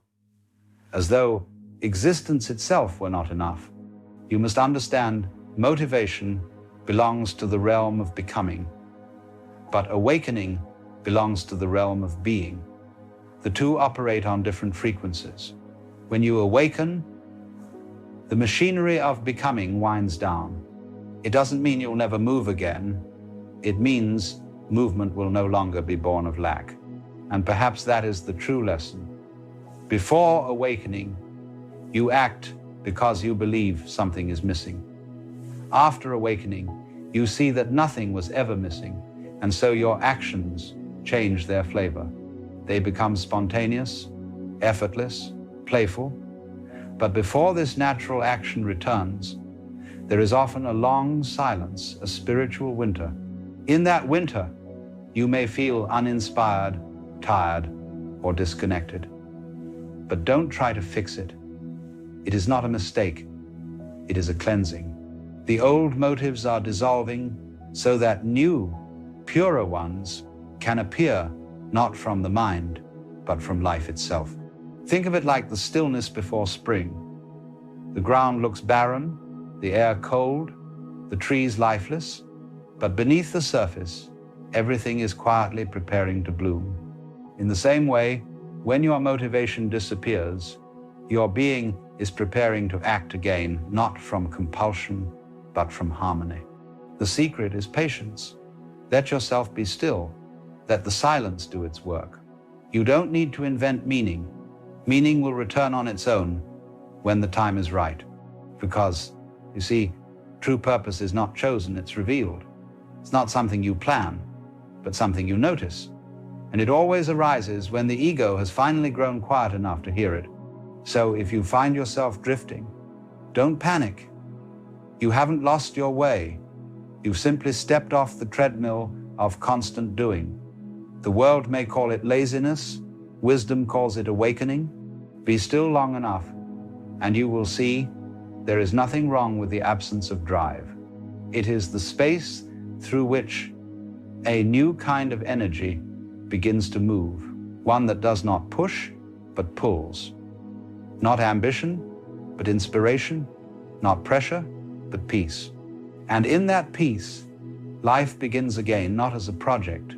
S3: As though existence itself were not enough. You must understand motivation belongs to the realm of becoming, but awakening belongs to the realm of being. The two operate on different frequencies. When you awaken, the machinery of becoming winds down. It doesn't mean you'll never move again. It means movement will no longer be born of lack. And perhaps that is the true lesson. Before awakening, you act because you believe something is missing. After awakening, you see that nothing was ever missing, and so your actions change their flavor. They become spontaneous, effortless, playful. But before this natural action returns, there is often a long silence, a spiritual winter. In that winter, you may feel uninspired, tired, or disconnected. But don't try to fix it. It is not a mistake. It is a cleansing. The old motives are dissolving so that new, purer ones can appear not from the mind, but from life itself. Think of it like the stillness before spring. The ground looks barren, the air cold, the trees lifeless, but beneath the surface, everything is quietly preparing to bloom. In the same way, when your motivation disappears, your being is preparing to act again, not from compulsion, but from harmony. The secret is patience. Let yourself be still. Let the silence do its work. You don't need to invent meaning. Meaning will return on its own when the time is right. Because, you see, true purpose is not chosen, it's revealed. It's not something you plan, but something you notice. And it always arises when the ego has finally grown quiet enough to hear it. So if you find yourself drifting, don't panic. You haven't lost your way. You've simply stepped off the treadmill of constant doing. The world may call it laziness. Wisdom calls it awakening. Be still long enough, and you will see there is nothing wrong with the absence of drive. It is the space through which a new kind of energy begins to move, one that does not push, but pulls. Not ambition, but inspiration. Not pressure, but peace. And in that peace, life begins again, not as a project,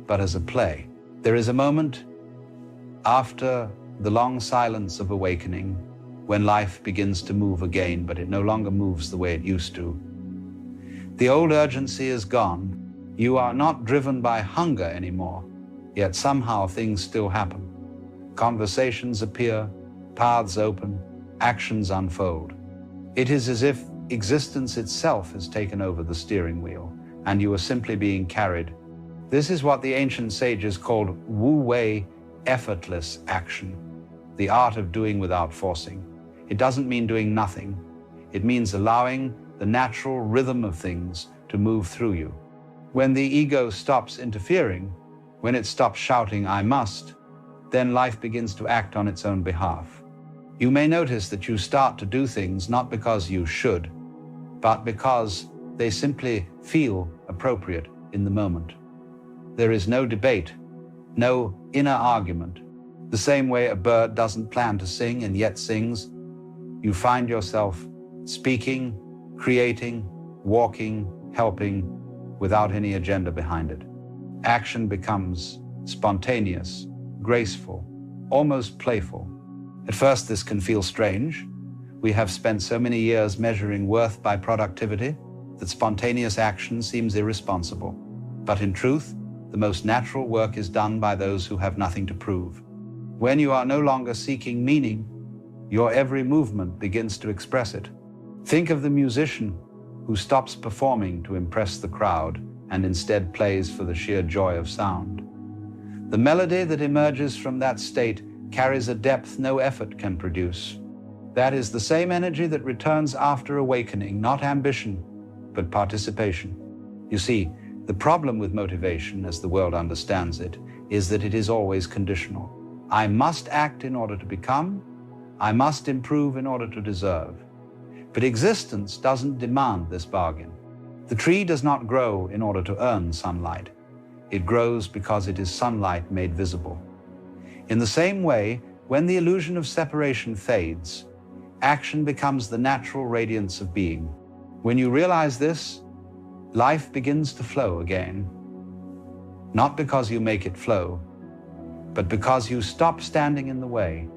S3: but as a play. There is a moment after the long silence of awakening when life begins to move again, but it no longer moves the way it used to. The old urgency is gone. You are not driven by hunger anymore, yet somehow things still happen. Conversations appear, paths open, actions unfold. It is as if existence itself has taken over the steering wheel, and you are simply being carried. This is what the ancient sages called wu-wei, effortless action, the art of doing without forcing. It doesn't mean doing nothing. It means allowing the natural rhythm of things to move through you. When the ego stops interfering, when it stops shouting, "I must," then life begins to act on its own behalf. You may notice that you start to do things not because you should, but because they simply feel appropriate in the moment. There is no debate, no inner argument. The same way a bird doesn't plan to sing and yet sings, you find yourself speaking, creating, walking, helping, without any agenda behind it. Action becomes spontaneous, graceful, almost playful. At first, this can feel strange. We have spent so many years measuring worth by productivity that spontaneous action seems irresponsible. But in truth, the most natural work is done by those who have nothing to prove. When you are no longer seeking meaning, your every movement begins to express it. Think of the musician who stops performing to impress the crowd and instead plays for the sheer joy of sound. The melody that emerges from that state carries a depth no effort can produce. That is the same energy that returns after awakening, not ambition, but participation. You see, the problem with motivation, as the world understands it, is that it is always conditional. I must act in order to become. I must improve in order to deserve. But existence doesn't demand this bargain. The tree does not grow in order to earn sunlight. It grows because it is sunlight made visible. In the same way, when the illusion of separation fades, action becomes the natural radiance of being. When you realize this, life begins to flow again. Not because you make it flow, but because you stop standing in the way.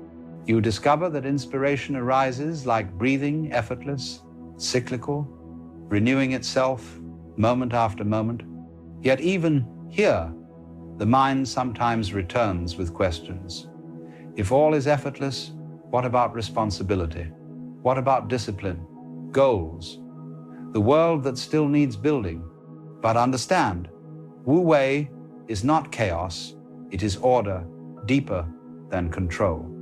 S3: You discover that inspiration arises like breathing, effortless, cyclical, renewing itself moment after moment. Yet even here, the mind sometimes returns with questions. If all is effortless, what about responsibility? What about discipline, goals? The world that still needs building. But understand, wu-wei is not chaos, it is order deeper than control.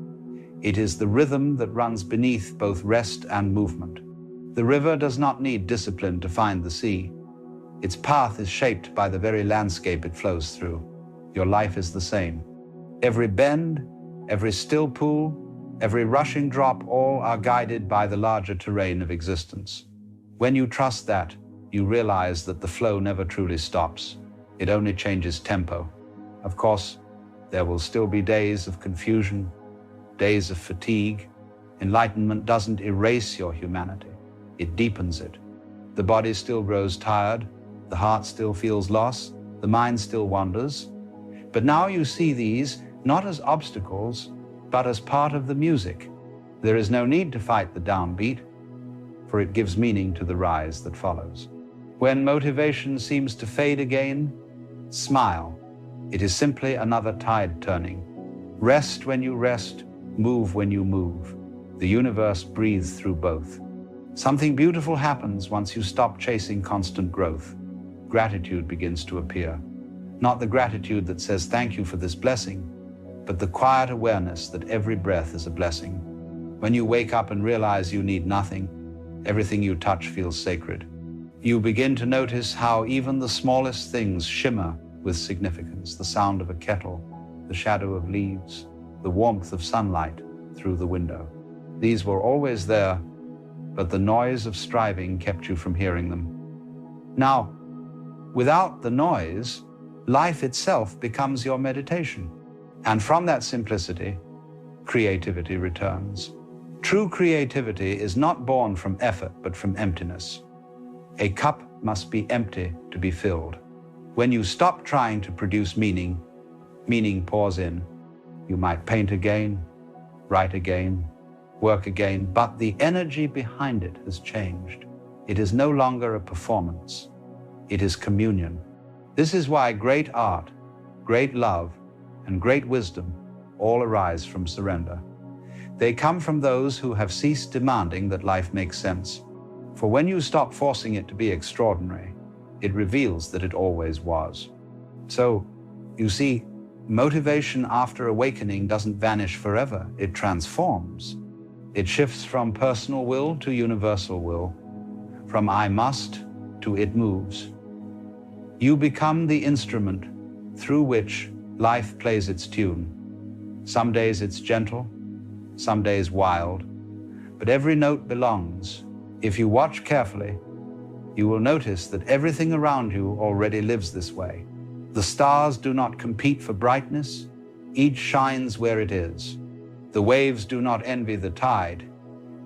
S3: It is the rhythm that runs beneath both rest and movement. The river does not need discipline to find the sea. Its path is shaped by the very landscape it flows through. Your life is the same. Every bend, every still pool, every rushing drop, all are guided by the larger terrain of existence. When you trust that, you realize that the flow never truly stops. It only changes tempo. Of course, there will still be days of confusion, days of fatigue. Enlightenment doesn't erase your humanity. It deepens it. The body still grows tired, the heart still feels loss, the mind still wanders. But now you see these not as obstacles, but as part of the music. There is no need to fight the downbeat, for it gives meaning to the rise that follows. When motivation seems to fade again, smile. It is simply another tide turning. Rest when you rest, move when you move. The universe breathes through both. Something beautiful happens once you stop chasing constant growth. Gratitude begins to appear. Not the gratitude that says thank you for this blessing, but the quiet awareness that every breath is a blessing. When you wake up and realize you need nothing, everything you touch feels sacred. You begin to notice how even the smallest things shimmer with significance. The sound of a kettle, the shadow of leaves, the warmth of sunlight through the window. These were always there, but the noise of striving kept you from hearing them. Now, without the noise, life itself becomes your meditation. And from that simplicity, creativity returns. True creativity is not born from effort, but from emptiness. A cup must be empty to be filled. When you stop trying to produce meaning, meaning pours in. You might paint again, write again, work again, but the energy behind it has changed. It is no longer a performance. It is communion. This is why great art, great love, and great wisdom all arise from surrender. They come from those who have ceased demanding that life makes sense. For when you stop forcing it to be extraordinary, it reveals that it always was. So, you see, motivation after awakening doesn't vanish forever. It transforms. It shifts from personal will to universal will, from I must to it moves. You become the instrument through which life plays its tune. Some days it's gentle, some days wild, but every note belongs. If you watch carefully, you will notice that everything around you already lives this way. The stars do not compete for brightness, each shines where it is. The waves do not envy the tide,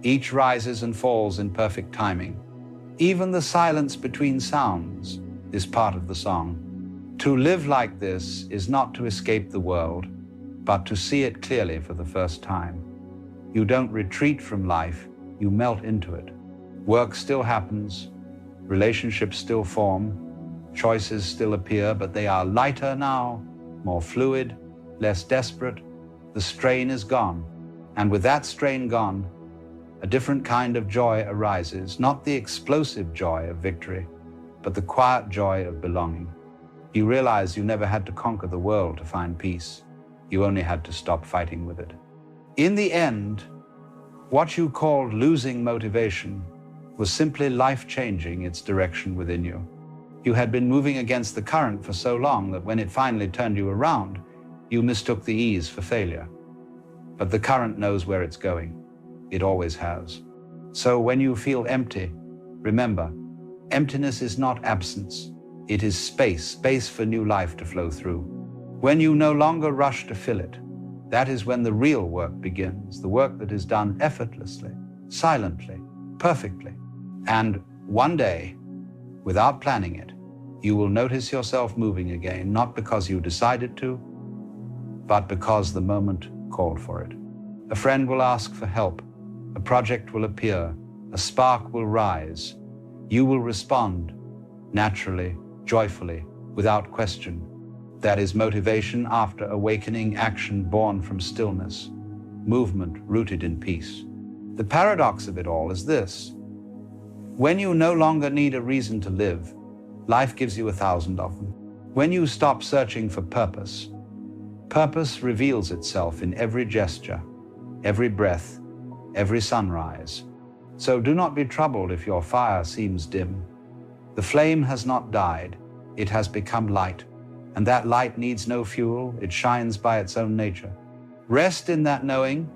S3: each rises and falls in perfect timing. Even the silence between sounds is part of the song. To live like this is not to escape the world, but to see it clearly for the first time. You don't retreat from life, you melt into it. Work still happens, relationships still form, choices still appear, but they are lighter now, more fluid, less desperate. The strain is gone, and with that strain gone, a different kind of joy arises, not the explosive joy of victory, but the quiet joy of belonging. You realize you never had to conquer the world to find peace. You only had to stop fighting with it. In the end, what you called losing motivation was simply life changing its direction within you. You had been moving against the current for so long that when it finally turned you around, you mistook the ease for failure. But the current knows where it's going. It always has. So when you feel empty, remember, emptiness is not absence. It is space for new life to flow through. When you no longer rush to fill it, that is when the real work begins, the work that is done effortlessly, silently, perfectly. And one day, without planning it, you will notice yourself moving again, not because you decided to, but because the moment called for it. A friend will ask for help, a project will appear, a spark will rise. You will respond naturally, joyfully, without question. That is motivation after awakening, action born from stillness, movement rooted in peace. The paradox of it all is this: when you no longer need a reason to live, life gives you 1,000 of them. When you stop searching for purpose, purpose reveals itself in every gesture, every breath, every sunrise. So do not be troubled if your fire seems dim. The flame has not died, it has become light. And that light needs no fuel, it shines by its own nature. Rest in that knowing,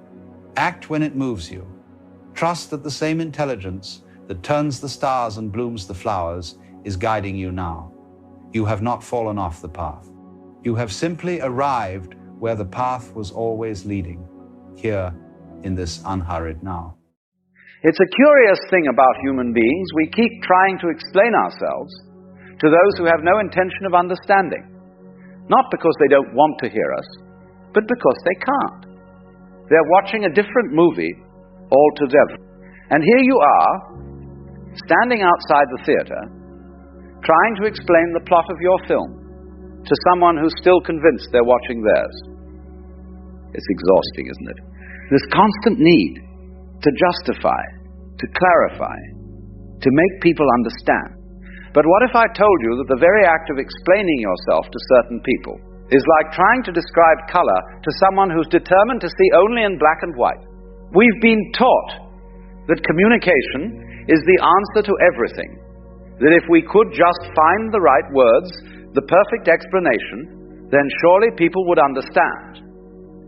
S3: act when it moves you. Trust that the same intelligence that turns the stars and blooms the flowers is guiding you now. You have not fallen off the path. You have simply arrived where the path was always leading, here in this unhurried now.
S1: It's a curious thing about human beings. We keep trying to explain ourselves to those who have no intention of understanding. Not because they don't want to hear us, but because they can't. They're watching a different movie altogether. And here you are, standing outside the theater, trying to explain the plot of your film to someone who's still convinced they're watching theirs. It's exhausting, isn't it? This constant need to justify, to clarify, to make people understand. But what if I told you that the very act of explaining yourself to certain people is like trying to describe color to someone who's determined to see only in black and white? We've been taught that communication is the answer to everything, that if we could just find the right words, the perfect explanation, then surely people would understand.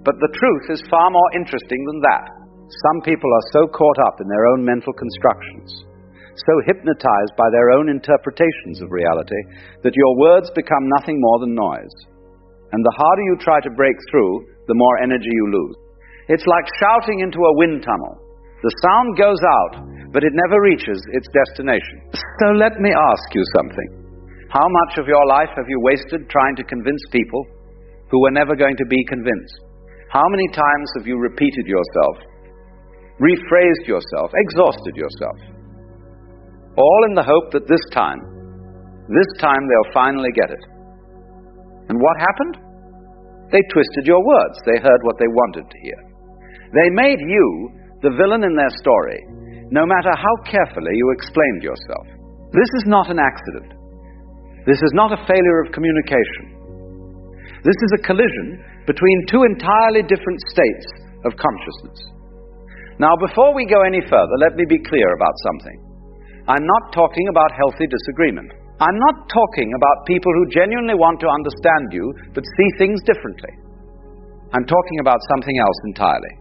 S1: But the truth is far more interesting than that. Some people are so caught up in their own mental constructions, so hypnotized by their own interpretations of reality, that your words become nothing more than noise. And the harder you try to break through, the more energy you lose. It's like shouting into a wind tunnel. The sound goes out, but it never reaches its destination. So let me ask you something. How much of your life have you wasted trying to convince people who were never going to be convinced? How many times have you repeated yourself, rephrased yourself, exhausted yourself? All in the hope that this time they'll finally get it. And what happened? They twisted your words. They heard what they wanted to hear. They made you the villain in their story, no matter how carefully you explained yourself. This is not an accident. This is not a failure of communication. This is a collision between two entirely different states of consciousness. Now, before we go any further, let me be clear about something. I'm not talking about healthy disagreement. I'm not talking about people who genuinely want to understand you but see things differently. I'm talking about something else entirely.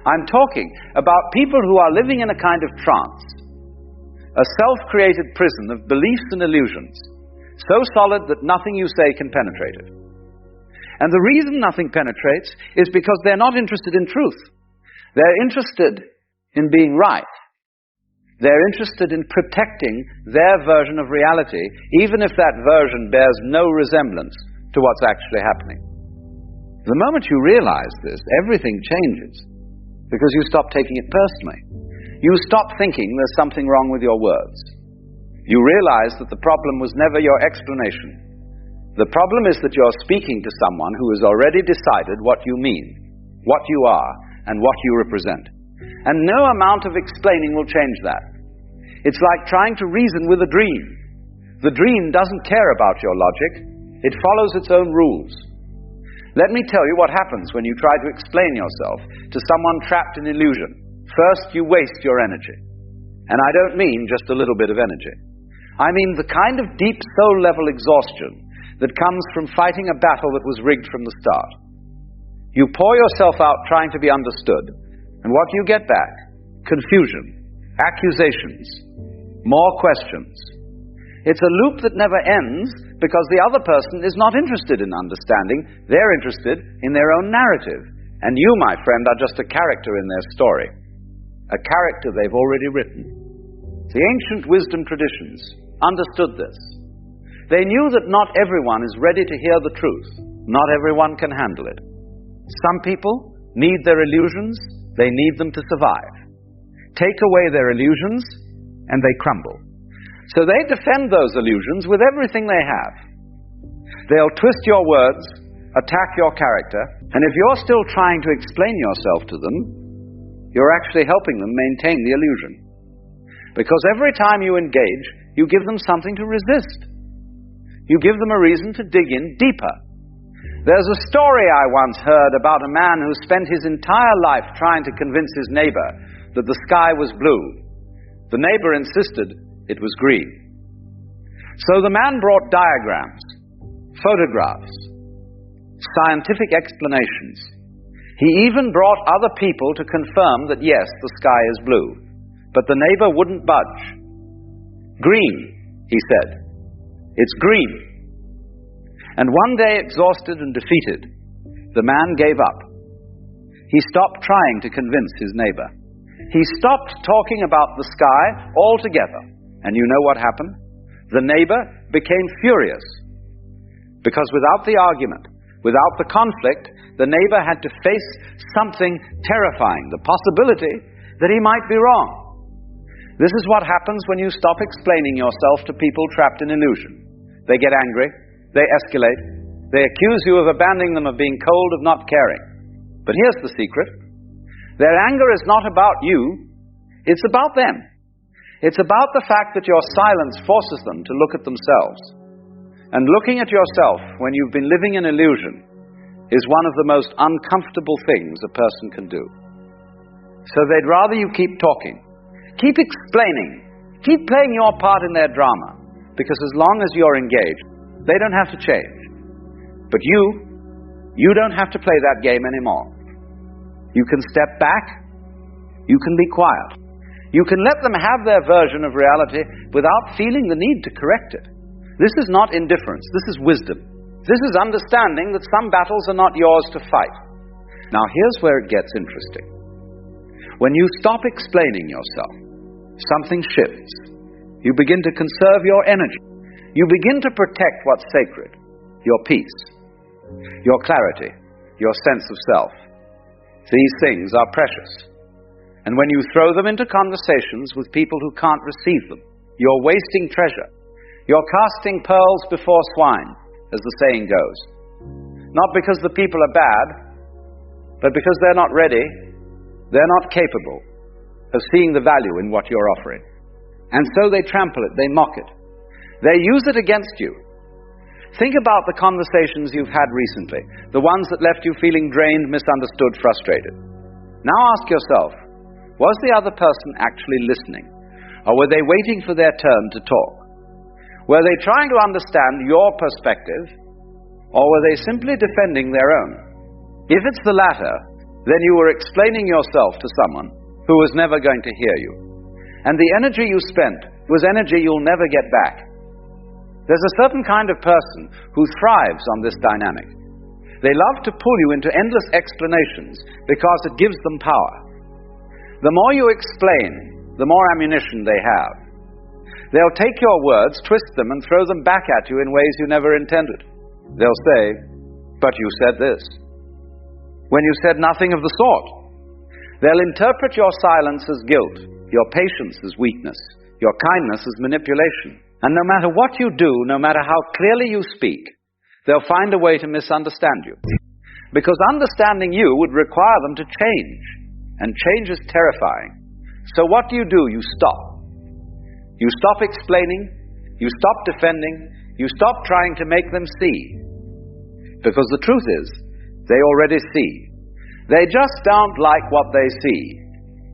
S1: I'm talking about people who are living in a kind of trance, a self-created prison of beliefs and illusions, so solid that nothing you say can penetrate it. And the reason nothing penetrates is because they're not interested in truth. They're interested in being right. They're interested in protecting their version of reality, even if that version bears no resemblance to what's actually happening. The moment you realize this, everything changes, because you stop taking it personally. You stop thinking there's something wrong with your words. You realize that the problem was never your explanation. The problem is that you're speaking to someone who has already decided what you mean, what you are, and what you represent. And no amount of explaining will change that. It's like trying to reason with a dream. The dream doesn't care about your logic. It follows its own rules. Let me tell you what happens when you try to explain yourself to someone trapped in illusion. First, you waste your energy. And I don't mean just a little bit of energy. I mean the kind of deep soul-level exhaustion that comes from fighting a battle that was rigged from the start. You pour yourself out trying to be understood, and what do you get back? Confusion, accusations, more questions. It's a loop that never ends because the other person is not interested in understanding. They're interested in their own narrative. And you, my friend, are just a character in their story. A character they've already written. The ancient wisdom traditions understood this. They knew that not everyone is ready to hear the truth. Not everyone can handle it. Some people need their illusions. They need them to survive. Take away their illusions, and they crumble. So they defend those illusions with everything they have. They'll twist your words, attack your character, and if you're still trying to explain yourself to them, you're actually helping them maintain the illusion. Because every time you engage, you give them something to resist. You give them a reason to dig in deeper. There's a story I once heard about a man who spent his entire life trying to convince his neighbor that the sky was blue. The neighbor insisted it was green. So the man brought diagrams, photographs, scientific explanations. He even brought other people to confirm that yes, the sky is blue. But the neighbor wouldn't budge. Green, he said. It's green. And one day, exhausted and defeated, the man gave up. He stopped trying to convince his neighbor. He stopped talking about the sky altogether. And you know what happened? The neighbor became furious. Because without the argument, without the conflict, the neighbor had to face something terrifying, the possibility that he might be wrong. This is what happens when you stop explaining yourself to people trapped in illusion. They get angry, they escalate, they accuse you of abandoning them, of being cold, of not caring. But here's the secret. Their anger is not about you, it's about them. It's about the fact that your silence forces them to look at themselves. And looking at yourself when you've been living in illusion is one of the most uncomfortable things a person can do. So they'd rather you keep talking, keep explaining, keep playing your part in their drama, because as long as you're engaged, they don't have to change. But you don't have to play that game anymore. You can step back, you can be quiet. You can let them have their version of reality without feeling the need to correct it. This is not indifference, this is wisdom. This is understanding that some battles are not yours to fight. Now here's where it gets interesting. When you stop explaining yourself, something shifts. You begin to conserve your energy. You begin to protect what's sacred, your peace, your clarity, your sense of self. These things are precious. And when you throw them into conversations with people who can't receive them, you're wasting treasure. You're casting pearls before swine, as the saying goes. Not because the people are bad, but because they're not ready, They're not capable of seeing the value in what you're offering. And so they trample it, they mock it. They use it against you. Think about the conversations you've had recently, the ones that left you feeling drained, misunderstood, frustrated. Now ask yourself, was the other person actually listening? Or were they waiting for their turn to talk? Were they trying to understand your perspective, or were they simply defending their own? If it's the latter, then you were explaining yourself to someone who was never going to hear you. And the energy you spent was energy you'll never get back. There's a certain kind of person who thrives on this dynamic. They love to pull you into endless explanations because it gives them power. The more you explain, the more ammunition they have. They'll take your words, twist them, and throw them back at you in ways you never intended. They'll say, "But you said this," when you said nothing of the sort. They'll interpret your silence as guilt, your patience as weakness, your kindness as manipulation. And no matter what you do, no matter how clearly you speak, they'll find a way to misunderstand you. Because understanding you would require them to change. And change is terrifying. So what do? You stop. You stop explaining. You stop defending. You stop trying to make them see. Because the truth is, they already see. They just don't like what they see.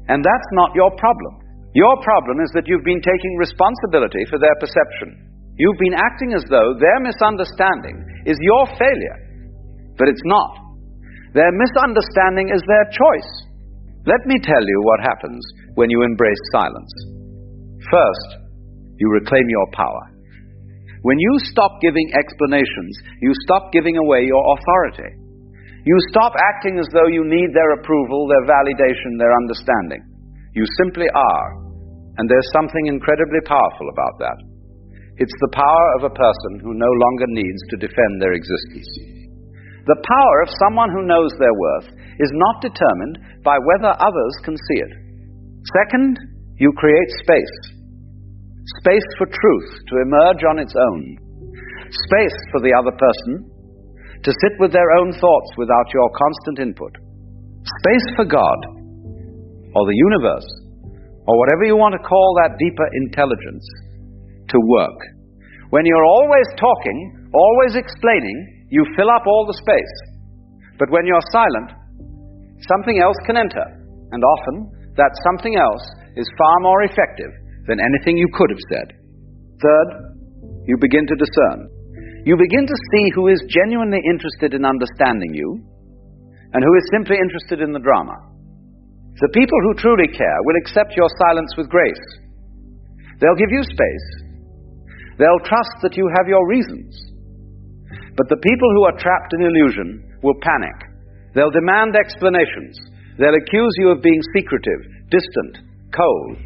S1: And that's not your problem. Your problem is that you've been taking responsibility for their perception. You've been acting as though their misunderstanding is your failure. But it's not. Their misunderstanding is their choice. Let me tell you what happens when you embrace silence. First, you reclaim your power. When you stop giving explanations, you stop giving away your authority. You stop acting as though you need their approval, their validation, their understanding. You simply are. And there's something incredibly powerful about that. It's the power of a person who no longer needs to defend their existence. The power of someone who knows their worth is not determined by whether others can see it. Second, you create space. Space for truth to emerge on its own. Space for the other person to sit with their own thoughts without your constant input. Space for God, or the universe, or whatever you want to call that deeper intelligence, to work. When you're always talking, always explaining, you fill up all the space. But when you're silent, something else can enter, and often that something else is far more effective than anything you could have said. Third, you begin to discern. You begin to see who is genuinely interested in understanding you, and who is simply interested in the drama. The people who truly care will accept your silence with grace. They'll give you space. They'll trust that you have your reasons. But the people who are trapped in illusion will panic. They'll demand explanations. They'll accuse you of being secretive, distant, cold.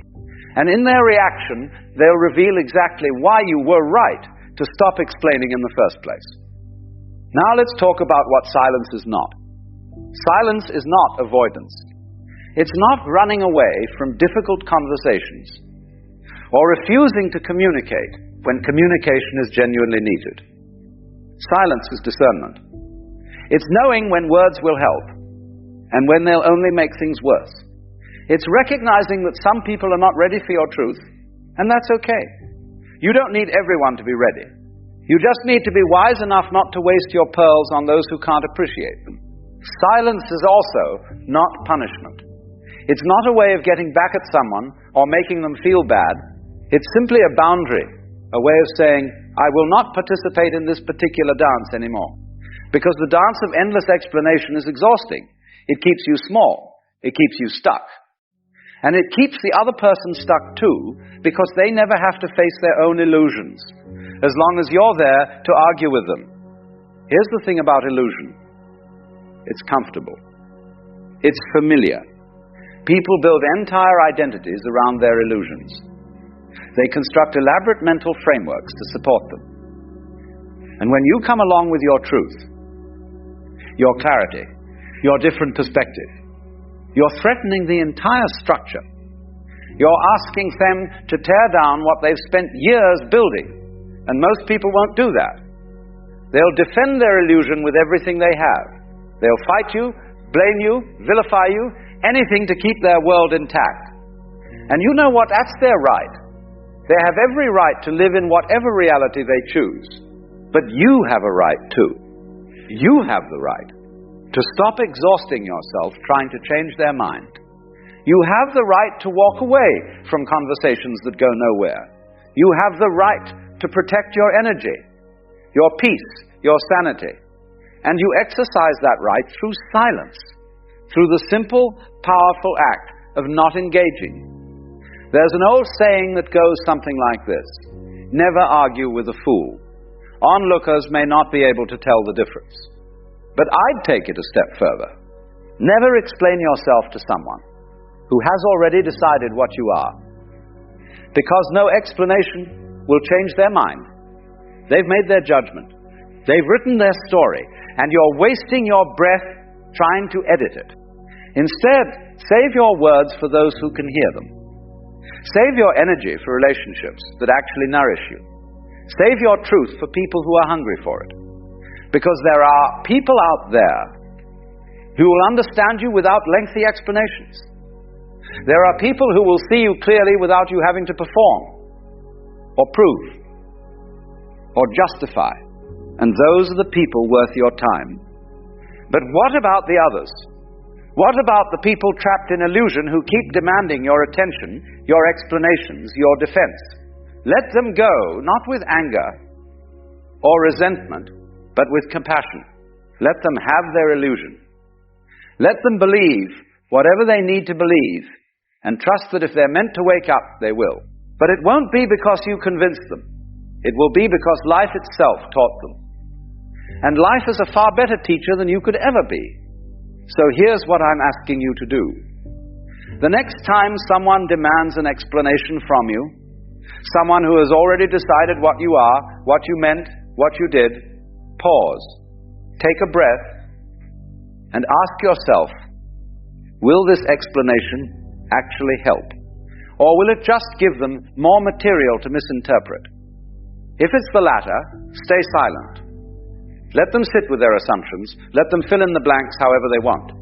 S1: And in their reaction, they'll reveal exactly why you were right to stop explaining in the first place. Now let's talk about what silence is not. Silence is not avoidance. It's not running away from difficult conversations or refusing to communicate when communication is genuinely needed. Silence is discernment. It's knowing when words will help and when they'll only make things worse. It's recognizing that some people are not ready for your truth, and that's okay. You don't need everyone to be ready. You just need to be wise enough not to waste your pearls on those who can't appreciate them. Silence is also not punishment. It's not a way of getting back at someone or making them feel bad. It's simply a boundary, a way of saying, I will not participate in this particular dance anymore. Because the dance of endless explanation is exhausting. It keeps you small. It keeps you stuck. And it keeps the other person stuck too, because they never have to face their own illusions, as long as you're there to argue with them. Here's the thing about illusion. It's comfortable. It's familiar. People build entire identities around their illusions. They construct elaborate mental frameworks to support them. And when you come along with your truth, your clarity, your different perspective, you're threatening the entire structure. You're asking them to tear down what they've spent years building. And most people won't do that. They'll defend their illusion with everything they have. They'll fight you, blame you, vilify you, anything to keep their world intact. And you know what? That's their right. They have every right to live in whatever reality they choose. But you have a right too. You have the right to stop exhausting yourself trying to change their mind. You have the right to walk away from conversations that go nowhere. You have the right to protect your energy, your peace, your sanity. And you exercise that right through silence, through the simple, powerful act of not engaging. There's an old saying that goes something like this: never argue with a fool. Onlookers may not be able to tell the difference. But I'd take it a step further. Never explain yourself to someone who has already decided what you are, because no explanation will change their mind. They've made their judgment. They've written their story, and you're wasting your breath trying to edit it. Instead, save your words for those who can hear them. Save your energy for relationships that actually nourish you. Save your truth for people who are hungry for it. Because there are people out there who will understand you without lengthy explanations. There are people who will see you clearly without you having to perform, or prove, or justify. And those are the people worth your time. But what about the others? What about the people trapped in illusion who keep demanding your attention, your explanations, your defense? Let them go, not with anger or resentment, but with compassion. Let them have their illusion. Let them believe whatever they need to believe, and trust that if they're meant to wake up, they will. But it won't be because you convinced them. It will be because life itself taught them. And life is a far better teacher than you could ever be. So here's what I'm asking you to do. The next time someone demands an explanation from you, someone who has already decided what you are, what you meant, what you did, pause, take a breath, and ask yourself, will this explanation actually help? Or will it just give them more material to misinterpret? If it's the latter, stay silent. Let them sit with their assumptions. Let them fill in the blanks however they want.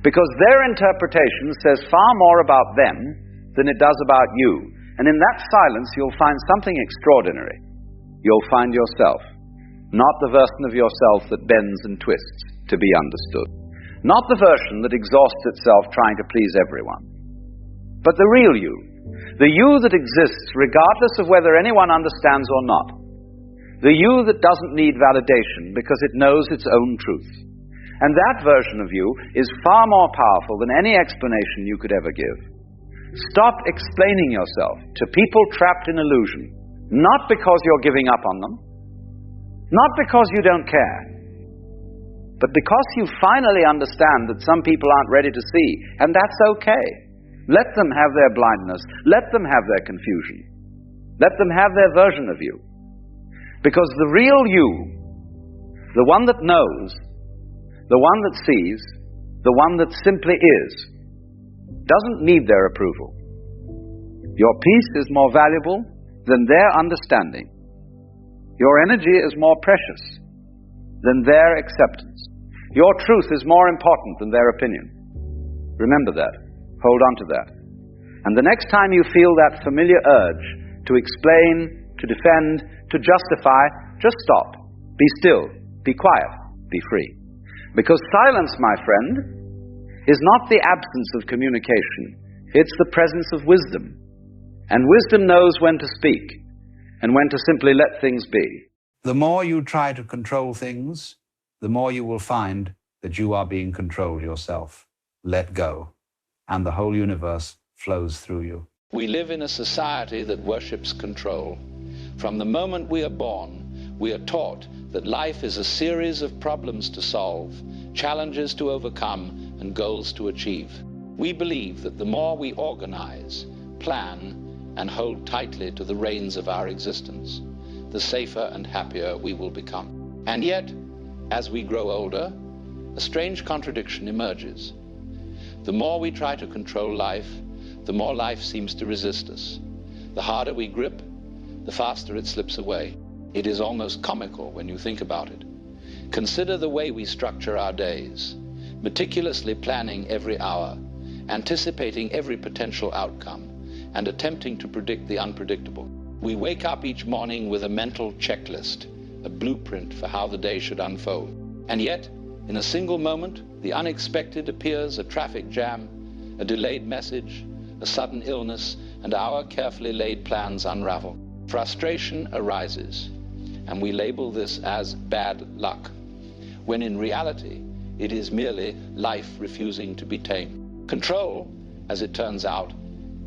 S1: Because their interpretation says far more about them than it does about you. And in that silence, you'll find something extraordinary. You'll find yourself, not the version of yourself that bends and twists to be understood. Not the version that exhausts itself trying to please everyone. But the real you. The you that exists regardless of whether anyone understands or not. The you that doesn't need validation because it knows its own truth. And that version of you is far more powerful than any explanation you could ever give. Stop explaining yourself to people trapped in illusion, not because you're giving up on them, not because you don't care, but because you finally understand that some people aren't ready to see, and that's okay. Let them have their blindness. Let them have their confusion. Let them have their version of you. Because the real you, the one that knows, the one that sees, the one that simply is, doesn't need their approval. Your peace is more valuable than their understanding. Your energy is more precious than their acceptance. Your truth is more important than their opinion. Remember that. Hold on to that. And the next time you feel that familiar urge to explain, to defend, to justify, just stop. Be still. Be quiet. Be free. Because silence, my friend, is not the absence of communication. It's the presence of wisdom. And wisdom knows when to speak and when to simply let things be.
S3: The more you try to control things, the more you will find that you are being controlled yourself. Let go, and the whole universe flows through you.
S4: We live in a society that worships control. From the moment we are born, we are taught that life is a series of problems to solve, challenges to overcome, and goals to achieve. We believe that the more we organize, plan, and hold tightly to the reins of our existence, the safer and happier we will become. And yet, as we grow older, a strange contradiction emerges. The more we try to control life, the more life seems to resist us. The harder we grip, the faster it slips away. It is almost comical when you think about it. Consider the way we structure our days. meticulously planning every hour, anticipating every potential outcome, and attempting to predict the unpredictable. We wake up each morning with a mental checklist, a blueprint for how the day should unfold. And yet, in a single moment, the unexpected appears: a traffic jam, a delayed message, a sudden illness, and our carefully laid plans unravel. Frustration arises, and we label this as bad luck, when in reality, it is merely life refusing to be tamed. Control, as it turns out,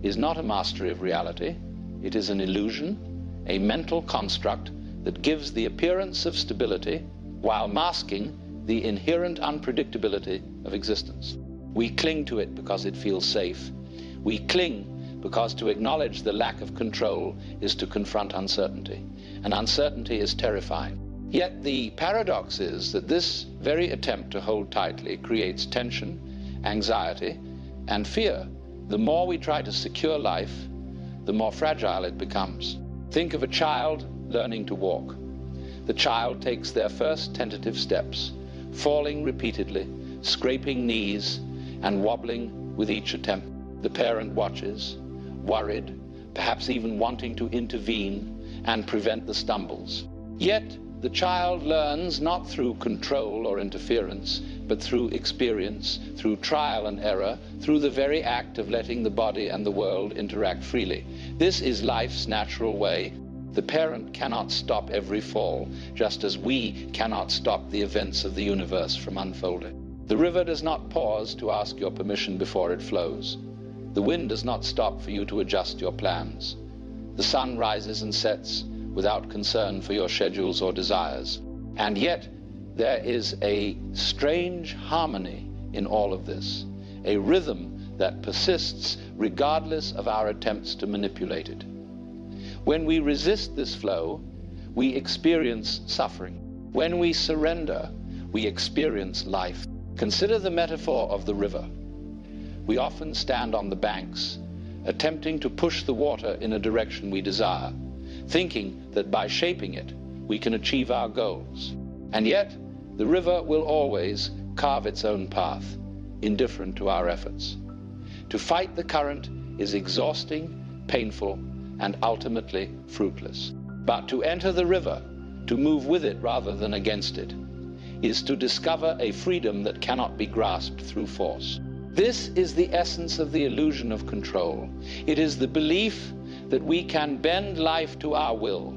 S4: is not a mastery of reality. It is an illusion, a mental construct that gives the appearance of stability while masking the inherent unpredictability of existence. We cling to it because it feels safe. We cling because to acknowledge the lack of control is to confront uncertainty, and uncertainty is terrifying. Yet the paradox is that this very attempt to hold tightly creates tension, anxiety, and fear. The more we try to secure life, the more fragile it becomes. Think of a child learning to walk. The child takes their first tentative steps, falling repeatedly, scraping knees, and wobbling with each attempt. The parent watches, worried, perhaps even wanting to intervene and prevent the stumbles. Yet, the child learns not through control or interference, but through experience, through trial and error, through the very act of letting the body and the world interact freely. This is life's natural way. The parent cannot stop every fall, just as we cannot stop the events of the universe from unfolding. The river does not pause to ask your permission before it flows. The wind does not stop for you to adjust your plans. The sun rises and sets without concern for your schedules or desires. And yet, there is a strange harmony in all of this, a rhythm that persists regardless of our attempts to manipulate it. When we resist this flow, we experience suffering. When we surrender, we experience life. Consider the metaphor of the river. We often stand on the banks, attempting to push the water in a direction we desire, thinking that by shaping it, we can achieve our goals. And yet, the river will always carve its own path, indifferent to our efforts. To fight the current is exhausting, painful, and ultimately fruitless. But to enter the river, to move with it rather than against it, is to discover a freedom that cannot be grasped through force. This is the essence of the illusion of control. It is the belief that we can bend life to our will,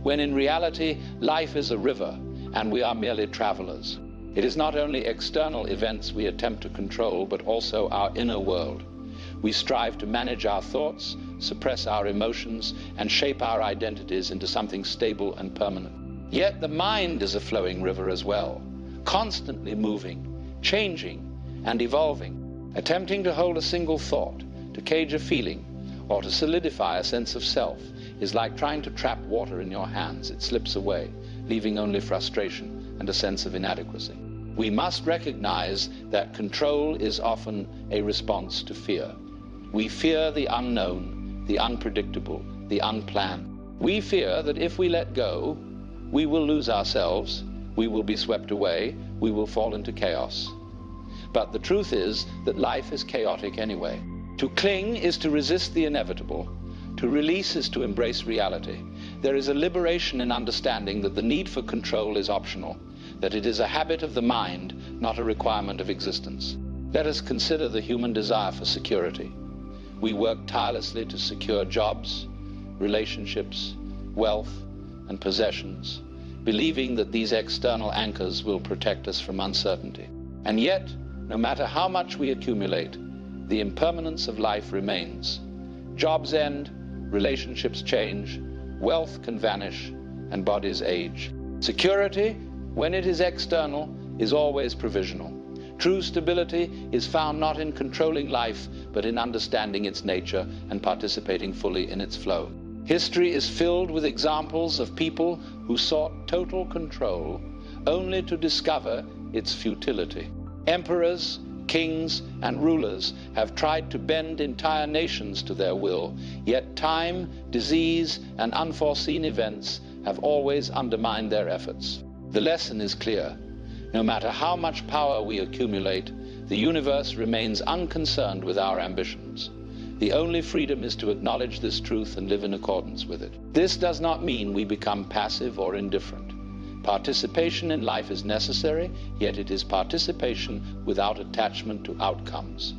S4: when in reality, life is a river and we are merely travelers. It is not only external events we attempt to control, but also our inner world. We strive to manage our thoughts, suppress our emotions, and shape our identities into something stable and permanent. Yet the mind is a flowing river as well, constantly moving, changing, and evolving, attempting to hold a single thought, to cage a feeling, or to solidify a sense of self is like trying to trap water in your hands. It slips away, leaving only frustration and a sense of inadequacy. We must recognize that control is often a response to fear. We fear the unknown, the unpredictable, the unplanned. We fear that if we let go, we will lose ourselves, we will be swept away, we will fall into chaos. But the truth is that life is chaotic anyway. To cling is to resist the inevitable. To release is to embrace reality. There is a liberation in understanding that the need for control is optional, that it is a habit of the mind, not a requirement of existence. Let us consider the human desire for security. We work tirelessly to secure jobs, relationships, wealth, and possessions, believing that these external anchors will protect us from uncertainty. And yet, no matter how much we accumulate, the impermanence of life remains. Jobs end, relationships change, wealth can vanish, and bodies age. Security, when it is external, is always provisional. True stability is found not in controlling life, but in understanding its nature and participating fully in its flow. History is filled with examples of people who sought total control only to discover its futility. Emperors, kings, and rulers have tried to bend entire nations to their will, yet time, disease, and unforeseen events have always undermined their efforts. The lesson is clear. No matter how much power we accumulate, the universe remains unconcerned with our ambitions. The only freedom is to acknowledge this truth and live in accordance with it. This does not mean we become passive or indifferent. Participation in life is necessary, yet it is participation without attachment to outcomes.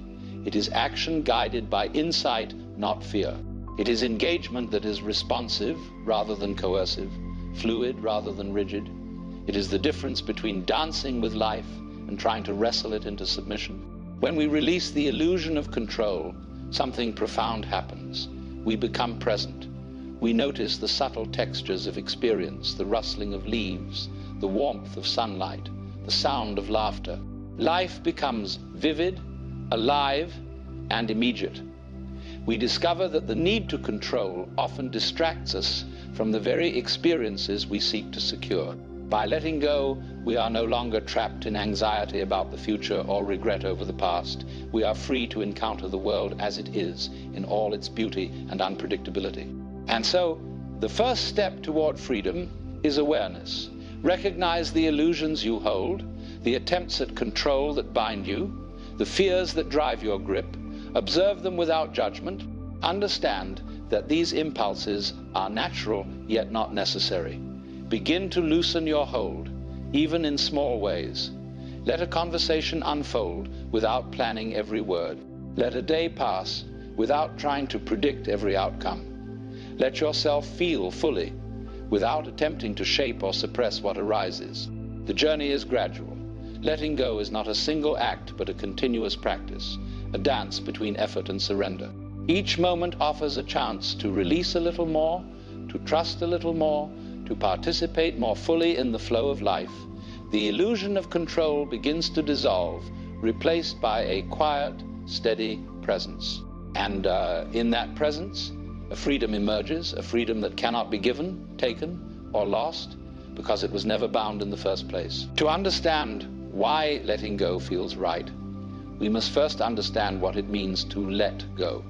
S4: It is action guided by insight, not fear. It is engagement that is responsive rather than coercive, fluid rather than rigid. It is the difference between dancing with life and trying to wrestle it into submission. When we release the illusion of control, something profound happens. We become present. We notice the subtle textures of experience, the rustling of leaves, the warmth of sunlight, the sound of laughter. Life becomes vivid, alive, and immediate. We discover that the need to control often distracts us from the very experiences we seek to secure. By letting go, we are no longer trapped in anxiety about the future or regret over the past. We are free to encounter the world as it is, in all its beauty and unpredictability. And so, the first step toward freedom is awareness. Recognize the illusions you hold, the attempts at control that bind you, the fears that drive your grip. Observe them without judgment. Understand that these impulses are natural yet not necessary. Begin to loosen your hold, even in small ways. Let a conversation unfold without planning every word. Let a day pass without trying to predict every outcome. Let yourself feel fully without attempting to shape or suppress what arises. The journey is gradual. Letting go is not a single act but a continuous practice, a dance between effort and surrender. Each moment offers a chance to release a little more, to trust a little more, to participate more fully in the flow of life. The illusion of control begins to dissolve, replaced by a quiet, steady presence. And in that presence, a freedom emerges, a freedom that cannot be given, taken, or lost, because it was never bound in the first place. To understand why letting go feels right, we must first understand what it means to let go.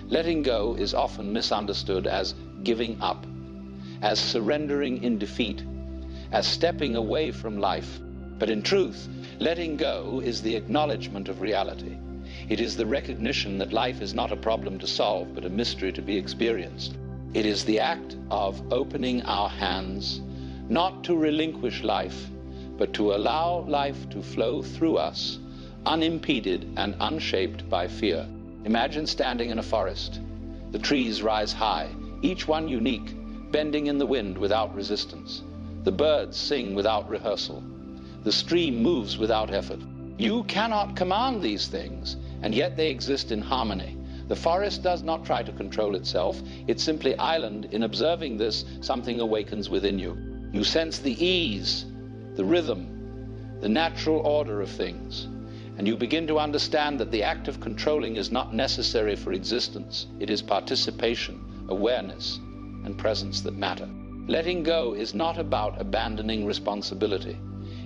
S4: Letting go is often misunderstood as giving up, as surrendering in defeat, as stepping away from life. But in truth, letting go is the acknowledgement of reality. It is the recognition that life is not a problem to solve, but a mystery to be experienced. It is the act of opening our hands, not to relinquish life, but to allow life to flow through us, unimpeded and unshaped by fear. Imagine standing in a forest. The trees rise high, each one unique, bending in the wind without resistance. The birds sing without rehearsal. The stream moves without effort. You cannot command these things, and yet they exist in harmony. The forest does not try to control itself. It's simply island. In observing this, something awakens within you. You sense the ease, the rhythm, the natural order of things. And you begin to understand that the act of controlling is not necessary for existence. It is participation, awareness, and presence that matter. Letting go is not about abandoning responsibility.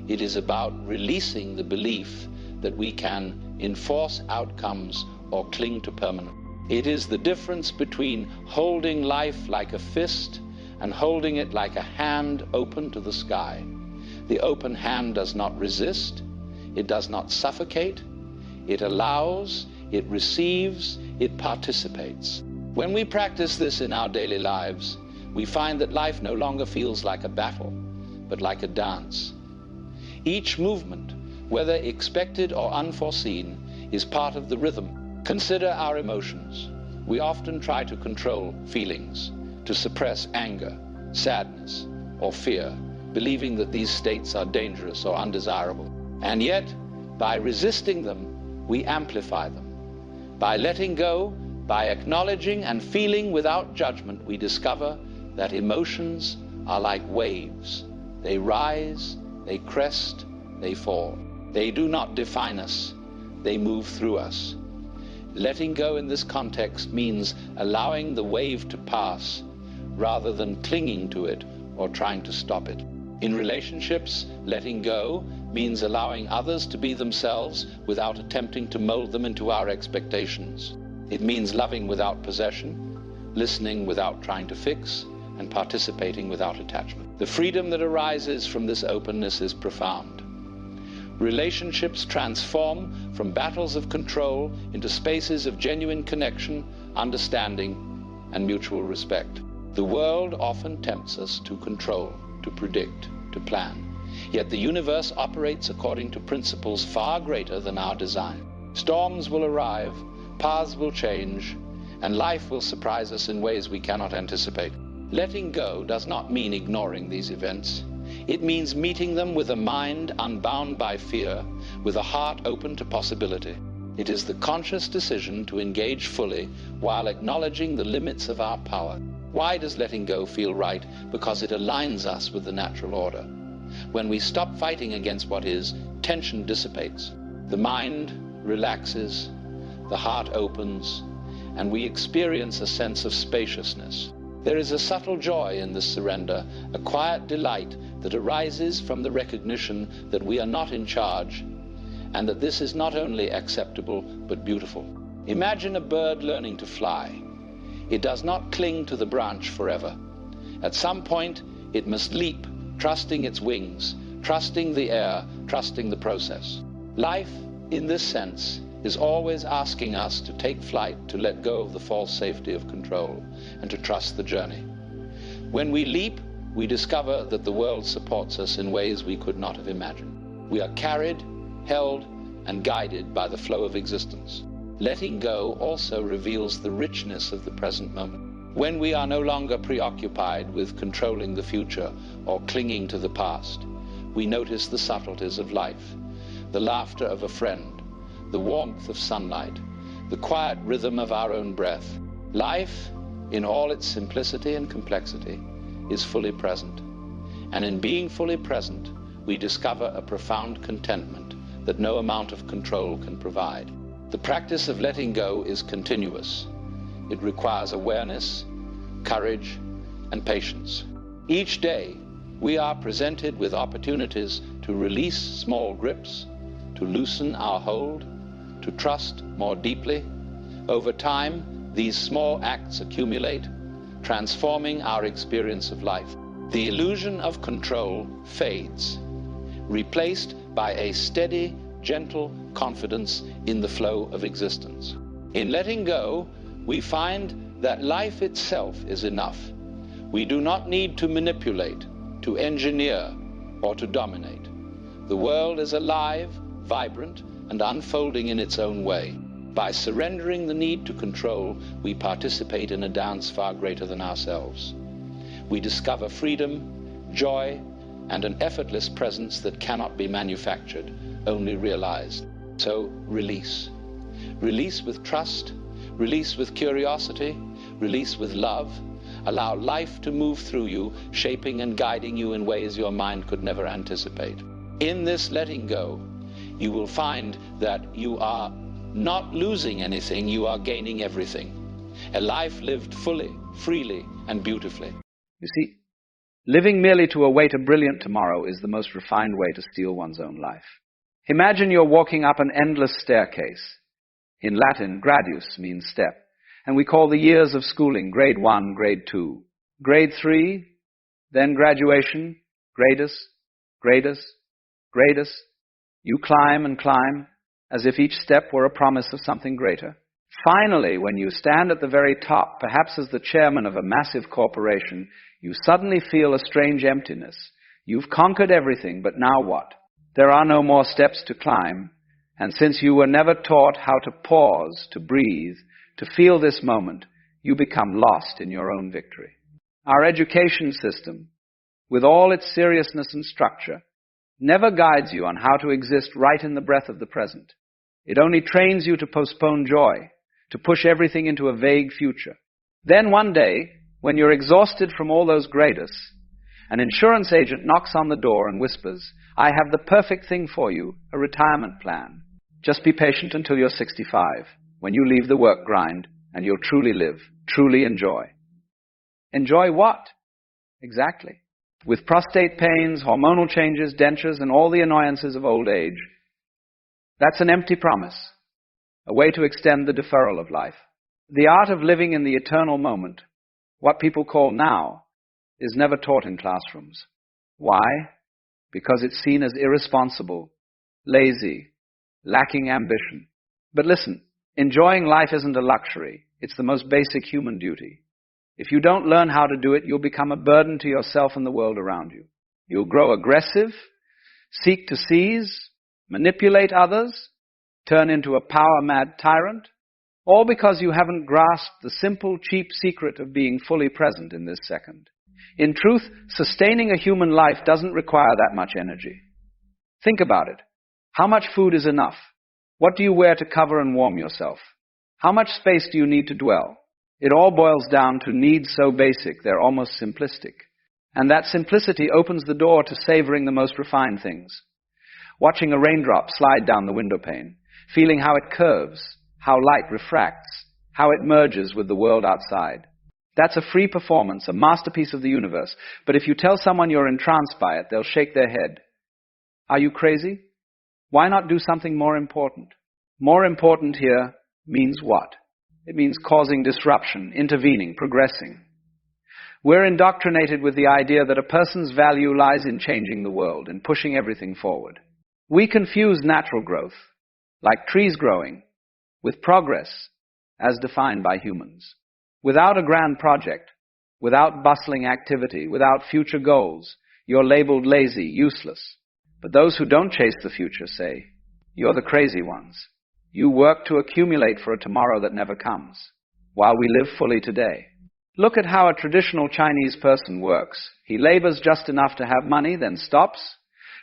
S4: It is about releasing the belief that we can enforce outcomes or cling to permanence. It is the difference between holding life like a fist and holding it like a hand open to the sky. The open hand does not resist. It does not suffocate. It allows, it receives, it participates. When we practice this in our daily lives, we find that life no longer feels like a battle, but like a dance. Each movement, whether expected or unforeseen, is part of the rhythm. Consider our emotions. We often try to control feelings, to suppress anger, sadness, or fear, believing that these states are dangerous or undesirable. And yet, by resisting them, we amplify them. By letting go, by acknowledging and feeling without judgment, we discover that emotions are like waves. They rise, they crest, they fall. They do not define us. They move through us. Letting go in this context means allowing the wave to pass rather than clinging to it or trying to stop it. In relationships, letting go means allowing others to be themselves without attempting to mold them into our expectations. It means loving without possession, listening without trying to fix, and participating without attachment. The freedom that arises from this openness is profound. Relationships transform from battles of control into spaces of genuine connection, understanding, and mutual respect. The world often tempts us to control, to predict, to plan. Yet the universe operates according to principles far greater than our design. Storms will arrive, paths will change, and life will surprise us in ways we cannot anticipate. Letting go does not mean ignoring these events. It means meeting them with a mind unbound by fear, with a heart open to possibility. It is the conscious decision to engage fully while acknowledging the limits of our power. Why does letting go feel right? Because it aligns us with the natural order. When we stop fighting against what is, tension dissipates. The mind relaxes, the heart opens, and we experience a sense of spaciousness. There is a subtle joy in this surrender, a quiet delight that arises from the recognition that we are not in charge, and that this is not only acceptable but beautiful. Imagine a bird learning to fly. It does not cling to the branch forever. At some point, it must leap, trusting its wings, trusting the air, trusting the process. Life, in this sense, is always asking us to take flight, to let go of the false safety of control, and to trust the journey. When we leap, we discover that the world supports us in ways we could not have imagined. We are carried, held, and guided by the flow of existence. Letting go also reveals the richness of the present moment. When we are no longer preoccupied with controlling the future or clinging to the past, we notice the subtleties of life, the laughter of a friend, the warmth of sunlight, the quiet rhythm of our own breath. Life, in all its simplicity and complexity, is fully present. And in being fully present, we discover a profound contentment that no amount of control can provide. The practice of letting go is continuous. It requires awareness, courage, and patience. Each day, we are presented with opportunities to release small grips, to loosen our hold, to trust more deeply. Over time, these small acts accumulate, transforming our experience of life. The illusion of control fades, replaced by a steady, gentle confidence in the flow of existence. In letting go, we find that life itself is enough. We do not need to manipulate, to engineer, or to dominate. The world is alive, vibrant, and unfolding in its own way. By surrendering the need to control, we participate in a dance far greater than ourselves. We discover freedom, joy, and an effortless presence that cannot be manufactured, only realized. So release. Release with trust, release with curiosity, release with love. Allow life to move through you, shaping and guiding you in ways your mind could never anticipate. In this letting go, you will find that you are not losing anything, you are gaining everything. A life lived fully, freely, and beautifully.
S1: You see, living merely to await a brilliant tomorrow is the most refined way to steal one's own life. Imagine you're walking up an endless staircase. In Latin, gradius means step, and we call the years of schooling grade 1, grade 2, grade 3, then graduation, gradus, gradus, gradus. You climb and climb, as if each step were a promise of something greater. Finally, when you stand at the very top, perhaps as the chairman of a massive corporation, you suddenly feel a strange emptiness. You've conquered everything, but now what? There are no more steps to climb, and since you were never taught how to pause, to breathe, to feel this moment, you become lost in your own victory. Our education system, with all its seriousness and structure, never guides you on how to exist right in the breath of the present. It only trains you to postpone joy, to push everything into a vague future. Then one day, when you're exhausted from all those gradus, an insurance agent knocks on the door and whispers, "I have the perfect thing for you, a retirement plan. Just be patient until you're 65, when you leave the work grind, and you'll truly live, truly enjoy." Enjoy what? Exactly. With prostate pains, hormonal changes, dentures, and all the annoyances of old age. That's an empty promise, a way to extend the deferral of life. The art of living in the eternal moment, what people call now, is never taught in classrooms. Why? Because it's seen as irresponsible, lazy, lacking ambition. But listen, enjoying life isn't a luxury. It's the most basic human duty. If you don't learn how to do it, you'll become a burden to yourself and the world around you. You'll grow aggressive, seek to seize, manipulate others, turn into a power-mad tyrant, all because you haven't grasped the simple, cheap secret of being fully present in this second. In truth, sustaining a human life doesn't require that much energy. Think about it. How much food is enough? What do you wear to cover and warm yourself? How much space do you need to dwell? It all boils down to needs so basic, they're almost simplistic. And that simplicity opens the door to savoring the most refined things. Watching a raindrop slide down the window pane, feeling how it curves, how light refracts, how it merges with the world outside. That's a free performance, a masterpiece of the universe. But if you tell someone you're entranced by it, they'll shake their head. Are you crazy? Why not do something more important? More important here means what? It means causing disruption, intervening, progressing. We're indoctrinated with the idea that a person's value lies in changing the world, in pushing everything forward. We confuse natural growth, like trees growing, with progress as defined by humans. Without a grand project, without bustling activity, without future goals, you're labeled lazy, useless. But those who don't chase the future say, you're the crazy ones. You work to accumulate for a tomorrow that never comes, while we live fully today. Look at how a traditional Chinese person works. He labors just enough to have money, then stops,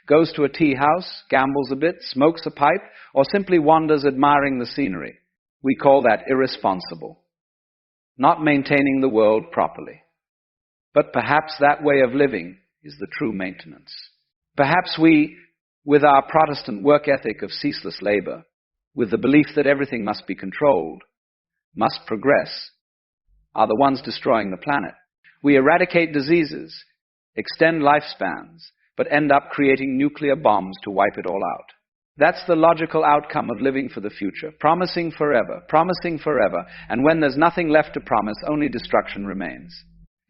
S1: goes to a tea house, gambles a bit, smokes a pipe, or simply wanders admiring the scenery. We call that irresponsible, not maintaining the world properly. But perhaps that way of living is the true maintenance. Perhaps we, with our Protestant work ethic of ceaseless labor, with the belief that everything must be controlled, must progress, are the ones destroying the planet. We eradicate diseases, extend lifespans, but end up creating nuclear bombs to wipe it all out. That's the logical outcome of living for the future, promising forever, and when there's nothing left to promise, only destruction remains.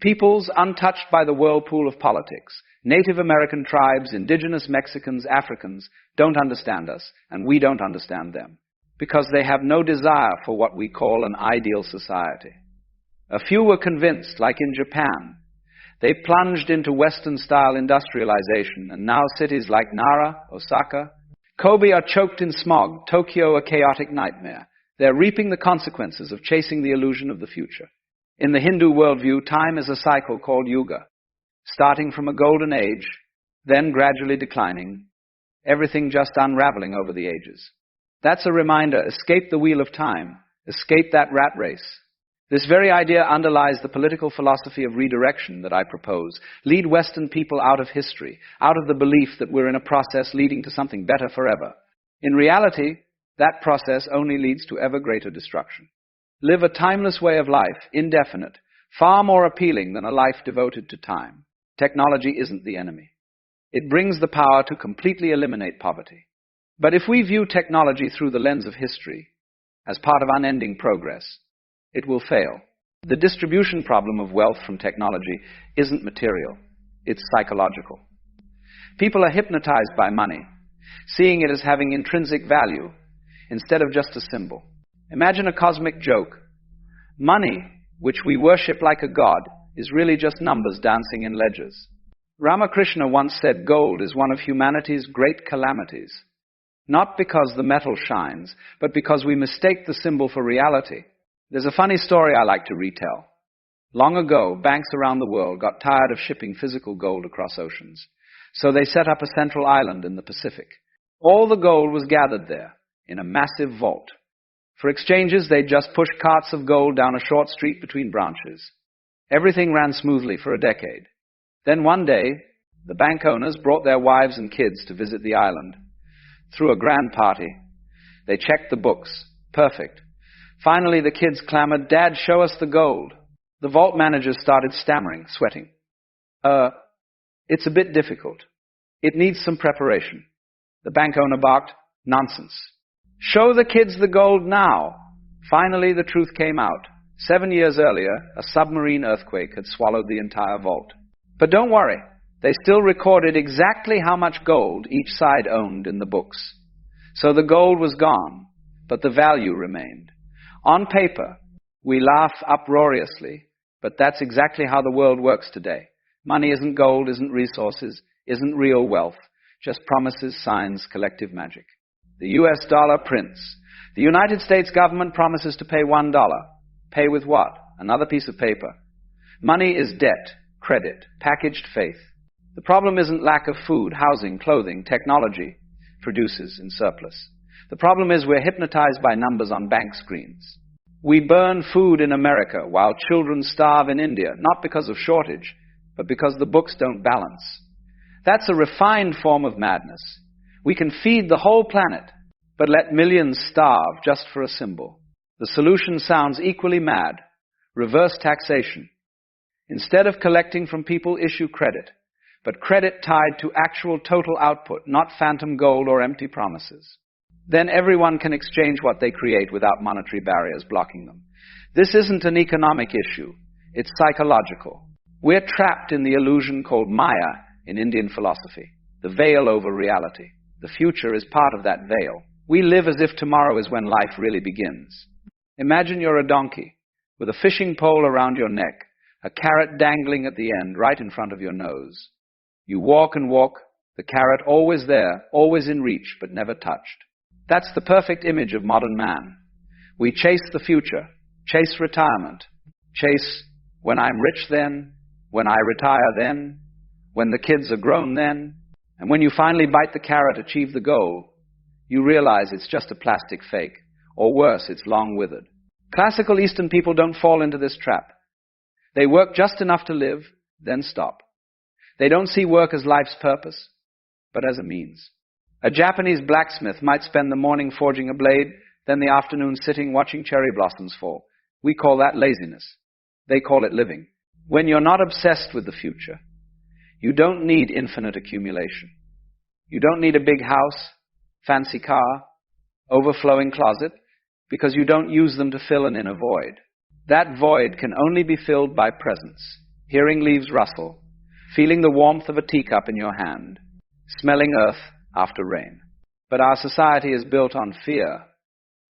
S1: Peoples untouched by the whirlpool of politics, Native American tribes, indigenous Mexicans, Africans, don't understand us, and we don't understand them, because they have no desire for what we call an ideal society. A few were convinced, like in Japan. They plunged into Western-style industrialization, and now cities like Nara, Osaka, Kobe are choked in smog, Tokyo a chaotic nightmare. They're reaping the consequences of chasing the illusion of the future. In the Hindu worldview, time is a cycle called yuga, starting from a golden age, then gradually declining, everything just unraveling over the ages. That's a reminder, escape the wheel of time, escape that rat race. This very idea underlies the political philosophy of redirection that I propose. Lead Western people out of history, out of the belief that we're in a process leading to something better forever. In reality, that process only leads to ever greater destruction. Live a timeless way of life, indefinite, far more appealing than a life devoted to time. Technology isn't the enemy. It brings the power to completely eliminate poverty. But if we view technology through the lens of history, as part of unending progress, it will fail. The distribution problem of wealth from technology isn't material, it's psychological. People are hypnotized by money, seeing it as having intrinsic value instead of just a symbol. Imagine a cosmic joke. Money, which we worship like a god, is really just numbers dancing in ledgers. Ramakrishna once said gold is one of humanity's great calamities, not because the metal shines, but because we mistake the symbol for reality. There's a funny story I like to retell. Long ago, banks around the world got tired of shipping physical gold across oceans, so they set up a central island in the Pacific. All the gold was gathered there, in a massive vault. For exchanges, they just pushed carts of gold down a short street between branches. Everything ran smoothly for a decade. Then one day, the bank owners brought their wives and kids to visit the island. Threw a grand party. They checked the books. Perfect. Finally, the kids clamored, "Dad, show us the gold." The vault managers started stammering, sweating. It's a bit difficult. It needs some preparation. The bank owner barked, "Nonsense. Show the kids the gold now." Finally, the truth came out. 7 years earlier, a submarine earthquake had swallowed the entire vault. But don't worry, they still recorded exactly how much gold each side owned in the books. So the gold was gone, but the value remained. On paper, we laugh uproariously, but that's exactly how the world works today. Money isn't gold, isn't resources, isn't real wealth, just promises, signs, collective magic. The US dollar prints. The United States government promises to pay $1. Pay with what? Another piece of paper. Money is debt, credit, packaged faith. The problem isn't lack of food, housing, clothing, technology produces in surplus. The problem is we're hypnotized by numbers on bank screens. We burn food in America while children starve in India, not because of shortage, but because the books don't balance. That's a refined form of madness. We can feed the whole planet, but let millions starve just for a symbol. The solution sounds equally mad. Reverse taxation. Instead of collecting from people, issue credit, but credit tied to actual total output, not phantom gold or empty promises. Then everyone can exchange what they create without monetary barriers blocking them. This isn't an economic issue. It's psychological. We're trapped in the illusion called Maya in Indian philosophy, the veil over reality. The future is part of that veil. We live as if tomorrow is when life really begins. Imagine you're a donkey with a fishing pole around your neck, a carrot dangling at the end right in front of your nose. You walk and walk, the carrot always there, always in reach, but never touched. That's the perfect image of modern man. We chase the future, chase retirement, chase when I'm rich then, when I retire then, when the kids are grown then, and when you finally bite the carrot, achieve the goal, you realize it's just a plastic fake, or worse, it's long withered. Classical Eastern people don't fall into this trap. They work just enough to live, then stop. They don't see work as life's purpose, but as a means. A Japanese blacksmith might spend the morning forging a blade, then the afternoon sitting watching cherry blossoms fall. We call that laziness. They call it living. When you're not obsessed with the future, you don't need infinite accumulation. You don't need a big house, fancy car, overflowing closet, because you don't use them to fill an inner void. That void can only be filled by presence, hearing leaves rustle, feeling the warmth of a teacup in your hand, smelling earth after rain. But our society is built on fear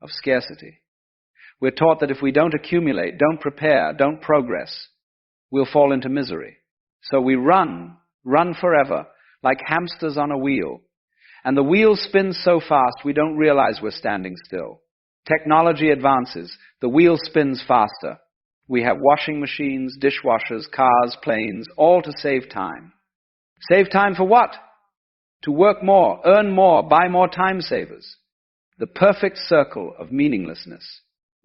S1: of scarcity. We're taught that if we don't accumulate, don't prepare, don't progress, we'll fall into misery. So we run forever, like hamsters on a wheel. And the wheel spins so fast we don't realize we're standing still. Technology advances, the wheel spins faster. We have washing machines, dishwashers, cars, planes, all to save time. Save time for what? To work more, earn more, buy more time savers. The perfect circle of meaninglessness.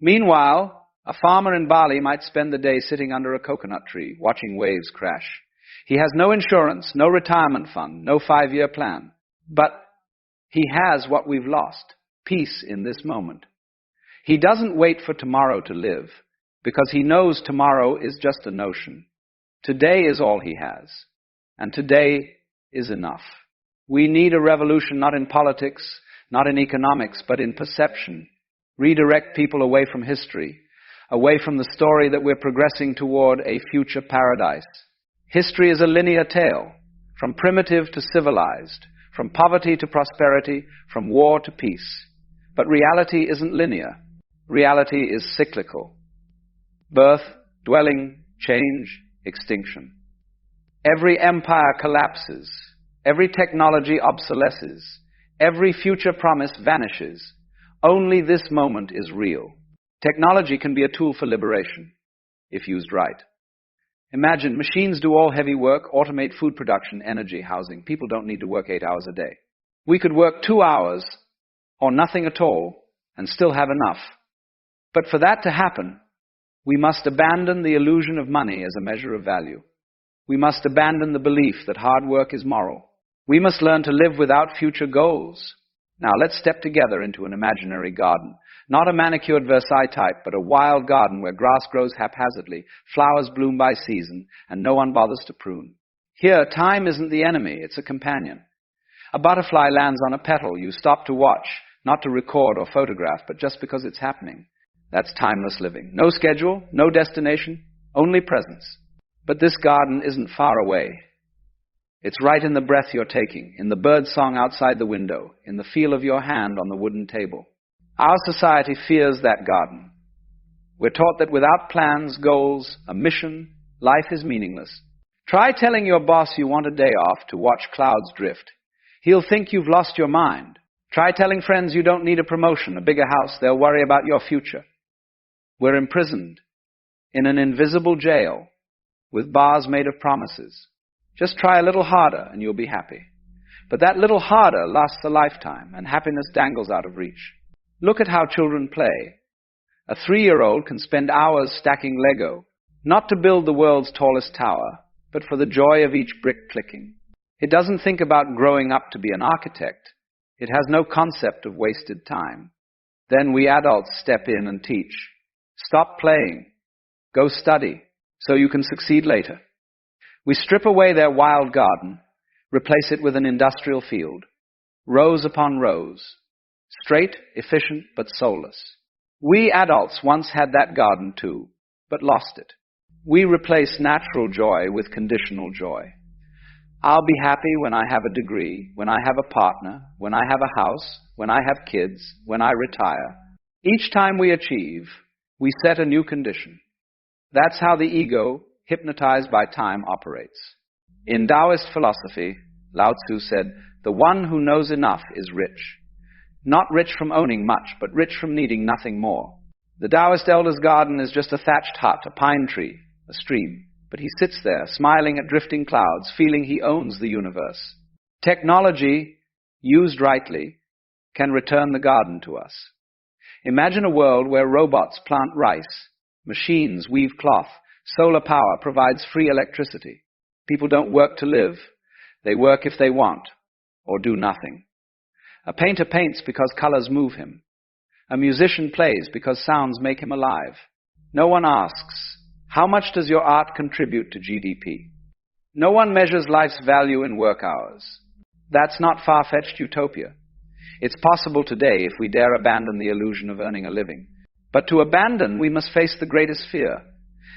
S1: Meanwhile, a farmer in Bali might spend the day sitting under a coconut tree, watching waves crash. He has no insurance, no retirement fund, no 5-year plan. But he has what we've lost, peace in this moment. He doesn't wait for tomorrow to live, because he knows tomorrow is just a notion. Today is all he has, and today is enough. We need a revolution not in politics, not in economics, but in perception. Redirect people away from history, away from the story that we're progressing toward a future paradise. History is a linear tale, from primitive to civilized, from poverty to prosperity, from war to peace. But reality isn't linear. Reality is cyclical. Birth, dwelling, change, extinction. Every empire collapses. Every technology obsolesces. Every future promise vanishes. Only this moment is real. Technology can be a tool for liberation, if used right. Imagine machines do all heavy work, automate food production, energy, housing. People don't need to work 8 hours a day. We could work 2 hours or nothing at all and still have enough. But for that to happen, we must abandon the illusion of money as a measure of value. We must abandon the belief that hard work is moral. We must learn to live without future goals. Now let's step together into an imaginary garden. Not a manicured Versailles type, but a wild garden where grass grows haphazardly, flowers bloom by season, and no one bothers to prune. Here, time isn't the enemy, it's a companion. A butterfly lands on a petal. You stop to watch, not to record or photograph, but just because it's happening. That's timeless living. No schedule, no destination, only presence. But this garden isn't far away. It's right in the breath you're taking, in the bird song outside the window, in the feel of your hand on the wooden table. Our society fears that garden. We're taught that without plans, goals, a mission, life is meaningless. Try telling your boss you want a day off to watch clouds drift. He'll think you've lost your mind. Try telling friends you don't need a promotion, a bigger house. They'll worry about your future. We're imprisoned in an invisible jail with bars made of promises. Just try a little harder and you'll be happy. But that little harder lasts a lifetime, and happiness dangles out of reach. Look at how children play. A 3-year-old can spend hours stacking Lego, not to build the world's tallest tower, but for the joy of each brick clicking. It doesn't think about growing up to be an architect. It has no concept of wasted time. Then we adults step in and teach. Stop playing. Go study, so you can succeed later. We strip away their wild garden, replace it with an industrial field, rows upon rows, straight, efficient, but soulless. We adults once had that garden too, but lost it. We replace natural joy with conditional joy. I'll be happy when I have a degree, when I have a partner, when I have a house, when I have kids, when I retire. Each time we achieve, we set a new condition. That's how the ego, hypnotized by time, operates. In Taoist philosophy, Lao Tzu said, "The one who knows enough is rich. Not rich from owning much, but rich from needing nothing more." The Taoist elder's garden is just a thatched hut, a pine tree, a stream. But he sits there, smiling at drifting clouds, feeling he owns the universe. Technology, used rightly, can return the garden to us. Imagine a world where robots plant rice, machines weave cloth, solar power provides free electricity. People don't work to live. They work if they want, or do nothing. A painter paints because colors move him. A musician plays because sounds make him alive. No one asks, how much does your art contribute to GDP? No one measures life's value in work hours. That's not far-fetched utopia. It's possible today if we dare abandon the illusion of earning a living. But to abandon, we must face the greatest fear,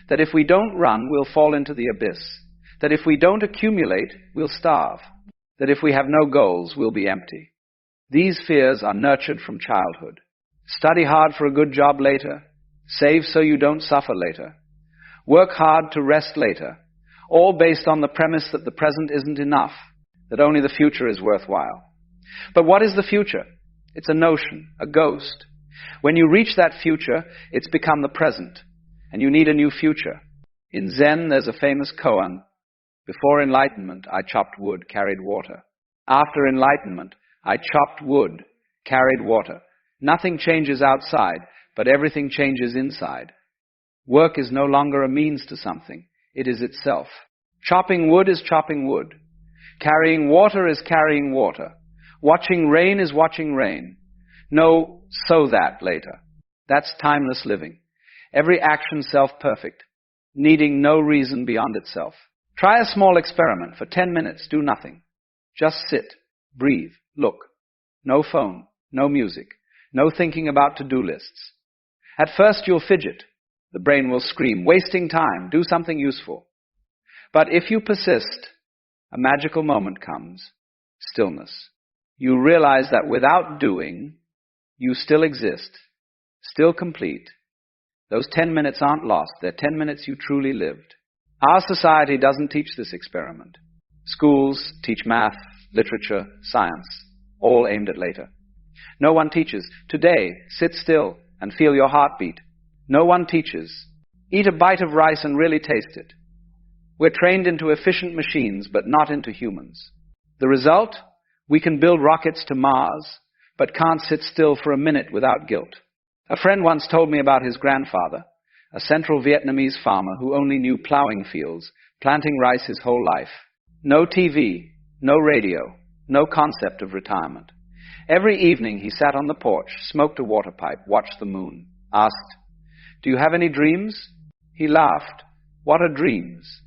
S1: that if we don't run, we'll fall into the abyss, that if we don't accumulate, we'll starve, that if we have no goals, we'll be empty. These fears are nurtured from childhood. Study hard for a good job later. Save so you don't suffer later. Work hard to rest later, all based on the premise that the present isn't enough, that only the future is worthwhile. But what is the future? It's a notion, a ghost. When you reach that future, it's become the present, and you need a new future. In Zen, there's a famous koan. Before enlightenment, I chopped wood, carried water. After enlightenment, I chopped wood, carried water. Nothing changes outside, but everything changes inside. Work is no longer a means to something. It is itself. Chopping wood is chopping wood. Carrying water is carrying water. Watching rain is watching rain. No, so that later. That's timeless living. Every action self-perfect, needing no reason beyond itself. Try a small experiment. For 10 minutes, do nothing. Just sit, breathe, look. No phone, no music, no thinking about to-do lists. At first you'll fidget. The brain will scream, wasting time, do something useful. But if you persist, a magical moment comes, stillness. You realize that without doing, you still exist, still complete. Those 10 minutes aren't lost, they're 10 minutes you truly lived. Our society doesn't teach this experiment. Schools teach math, literature, science, all aimed at later. No one teaches, today, sit still and feel your heartbeat. No one teaches, eat a bite of rice and really taste it. We're trained into efficient machines, but not into humans. The result? We can build rockets to Mars, but can't sit still for a minute without guilt. A friend once told me about his grandfather, a central Vietnamese farmer who only knew plowing fields, planting rice his whole life. No TV, no radio, no concept of retirement. Every evening he sat on the porch, smoked a water pipe, watched the moon, asked, "Do you have any dreams?" He laughed. "What are dreams?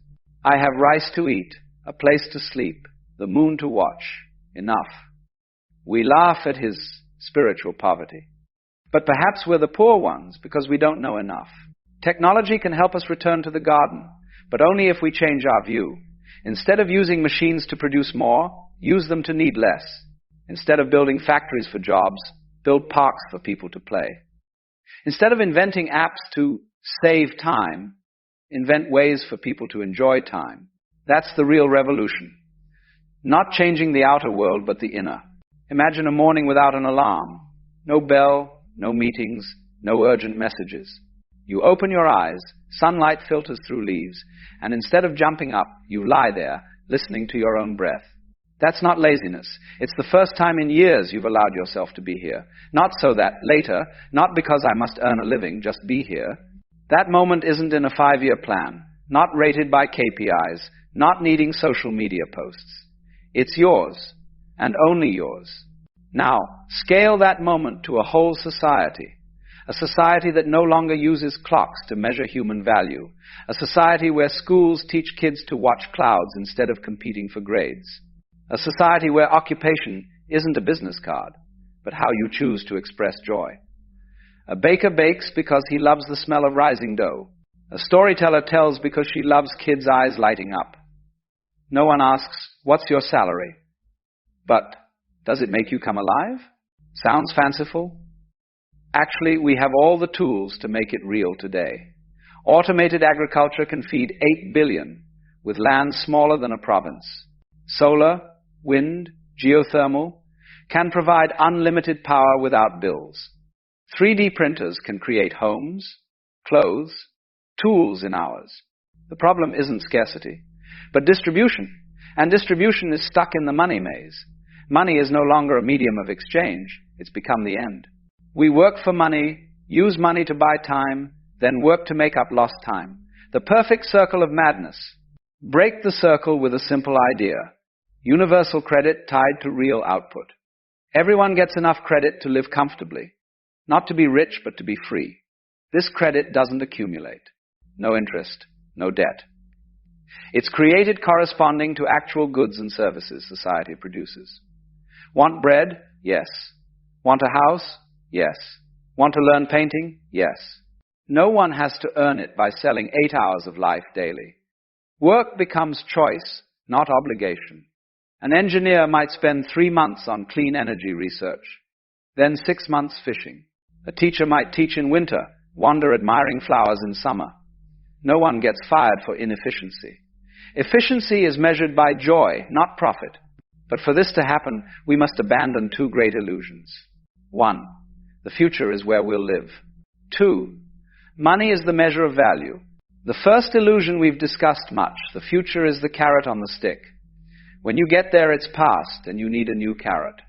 S1: I have rice to eat, a place to sleep, the moon to watch. Enough." We laugh at his spiritual poverty. But perhaps we're the poor ones because we don't know enough. Technology can help us return to the garden, but only if we change our view. Instead of using machines to produce more, use them to need less. Instead of building factories for jobs, build parks for people to play. Instead of inventing apps to save time, invent ways for people to enjoy time. That's the real revolution. Not changing the outer world, but the inner. Imagine a morning without an alarm. No bell, no meetings, no urgent messages. You open your eyes, sunlight filters through leaves, and instead of jumping up, you lie there, listening to your own breath. That's not laziness. It's the first time in years you've allowed yourself to be here. Not so that later, not because I must earn a living, just be here. That moment isn't in a 5-year plan, not rated by KPIs, not needing social media posts. It's yours, and only yours. Now, scale that moment to a whole society. A society that no longer uses clocks to measure human value. A society where schools teach kids to watch clouds instead of competing for grades. A society where occupation isn't a business card, but how you choose to express joy. A baker bakes because he loves the smell of rising dough. A storyteller tells because she loves kids' eyes lighting up. No one asks, "What's your salary?" But, does it make you come alive? Sounds fanciful? Actually, we have all the tools to make it real today. Automated agriculture can feed 8 billion with land smaller than a province. Solar, wind, geothermal can provide unlimited power without bills. 3D printers can create homes, clothes, tools in hours. The problem isn't scarcity, but distribution. And distribution is stuck in the money maze. Money is no longer a medium of exchange. It's become the end. We work for money, use money to buy time, then work to make up lost time. The perfect circle of madness. Break the circle with a simple idea. Universal credit tied to real output. Everyone gets enough credit to live comfortably. Not to be rich, but to be free. This credit doesn't accumulate. No interest, no debt. It's created corresponding to actual goods and services society produces. Want bread? Yes. Want a house? Yes. Want to learn painting? Yes. No one has to earn it by selling 8 hours of life daily. Work becomes choice, not obligation. An engineer might spend 3 months on clean energy research, then 6 months fishing. A teacher might teach in winter, wander admiring flowers in summer. No one gets fired for inefficiency. Efficiency is measured by joy, not profit. But for this to happen, we must abandon 2 great illusions. 1, the future is where we'll live. 2, money is the measure of value. The first illusion we've discussed much. The future is the carrot on the stick. When you get there, it's past, and you need a new carrot.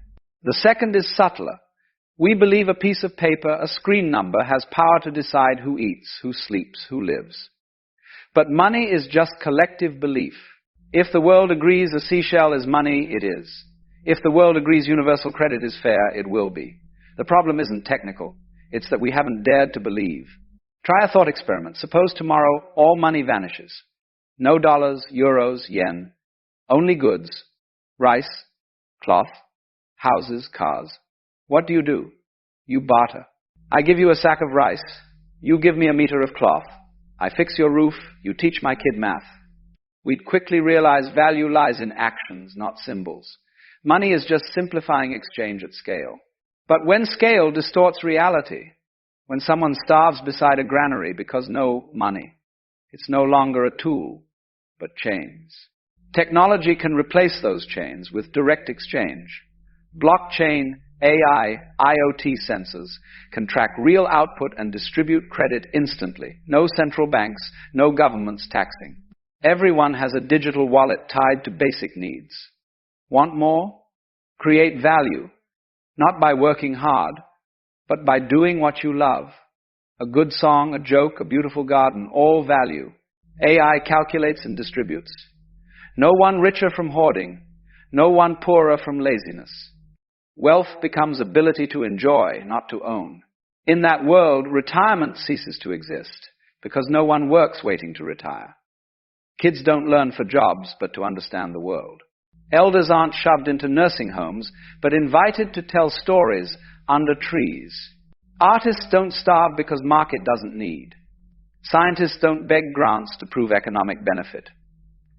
S1: The second is subtler. We believe a piece of paper, a screen number, has power to decide who eats, who sleeps, who lives. But money is just collective belief. If the world agrees a seashell is money, it is. If the world agrees universal credit is fair, it will be. The problem isn't technical. It's that we haven't dared to believe. Try a thought experiment. Suppose tomorrow all money vanishes. No dollars, euros, yen. Only goods. Rice, cloth, houses, cars. What do? You barter. I give you a sack of rice. You give me a meter of cloth. I fix your roof. You teach my kid math. We'd quickly realize value lies in actions, not symbols. Money is just simplifying exchange at scale. But when scale distorts reality, when someone starves beside a granary because no money, it's no longer a tool, but chains. Technology can replace those chains with direct exchange. Blockchain, AI, IoT sensors can track real output and distribute credit instantly. No central banks, no governments taxing. Everyone has a digital wallet tied to basic needs. Want more? Create value, not by working hard, but by doing what you love. A good song, a joke, a beautiful garden, all value. AI calculates and distributes. No one richer from hoarding, no one poorer from laziness. Wealth becomes ability to enjoy, not to own. In that world, retirement ceases to exist because no one works waiting to retire. Kids don't learn for jobs, but to understand the world. Elders aren't shoved into nursing homes, but invited to tell stories under trees. Artists don't starve because market doesn't need. Scientists don't beg grants to prove economic benefit.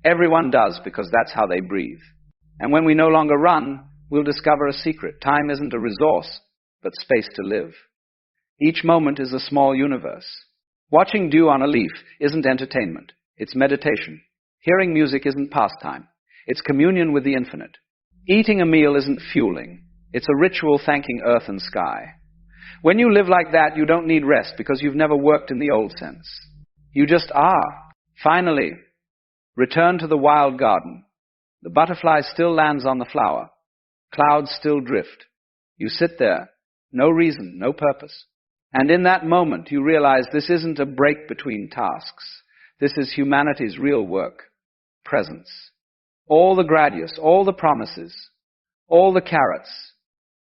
S1: Everyone does, because that's how they breathe. And when we no longer run, we'll discover a secret. Time isn't a resource, but space to live. Each moment is a small universe. Watching dew on a leaf isn't entertainment, it's meditation. Hearing music isn't pastime, it's communion with the infinite. Eating a meal isn't fueling, it's a ritual thanking earth and sky. When you live like that, you don't need rest because you've never worked in the old sense. You just are. Finally, return to the wild garden. The butterfly still lands on the flower. Clouds still drift. You sit there, no reason, no purpose. And in that moment, you realize this isn't a break between tasks. This is humanity's real work. Presence. All the gradius, all the promises, all the carrots.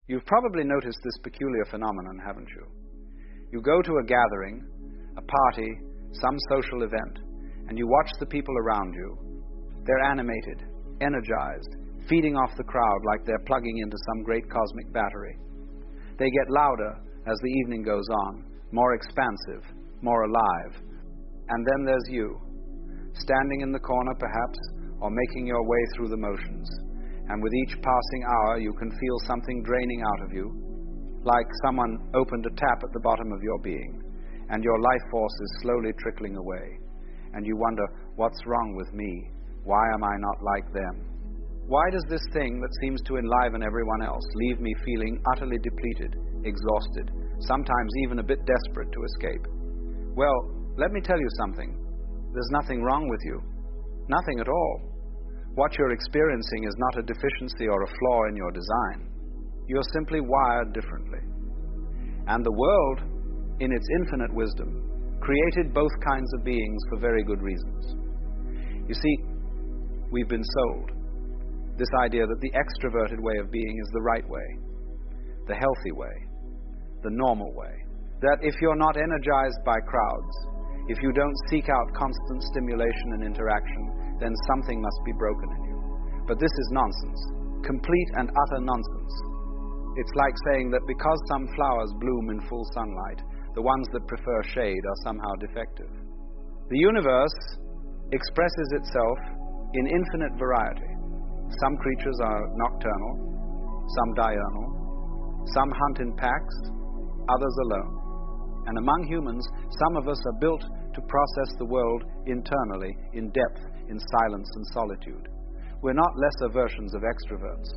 S1: You've probably noticed this peculiar phenomenon, haven't you? You go to a gathering, a party, some social event, and you watch the people around you. They're animated, energized, feeding off the crowd like they're plugging into some great cosmic battery. They get louder as the evening goes on, more expansive, more alive. And then there's you, standing in the corner perhaps, or making your way through the motions. And with each passing hour, you can feel something draining out of you, like someone opened a tap at the bottom of your being, and your life force is slowly trickling away. And you wonder, what's wrong with me? Why am I not like them? Why does this thing that seems to enliven everyone else leave me feeling utterly depleted, exhausted, sometimes even a bit desperate to escape? Well, let me tell you something. There's nothing wrong with you. Nothing at all. What you're experiencing is not a deficiency or a flaw in your design. You're simply wired differently. And the world, in its infinite wisdom, created both kinds of beings for very good reasons. You see, we've been sold this idea that the extroverted way of being is the right way, the healthy way, the normal way. That if you're not energized by crowds, if you don't seek out constant stimulation and interaction, then something must be broken in you. But this is nonsense, complete and utter nonsense. It's like saying that because some flowers bloom in full sunlight, the ones that prefer shade are somehow defective. The universe expresses itself in infinite variety. Some creatures are nocturnal, some diurnal, some hunt in packs, others alone. And among humans, some of us are built to process the world internally, in depth, in silence and solitude. We're not lesser versions of extroverts.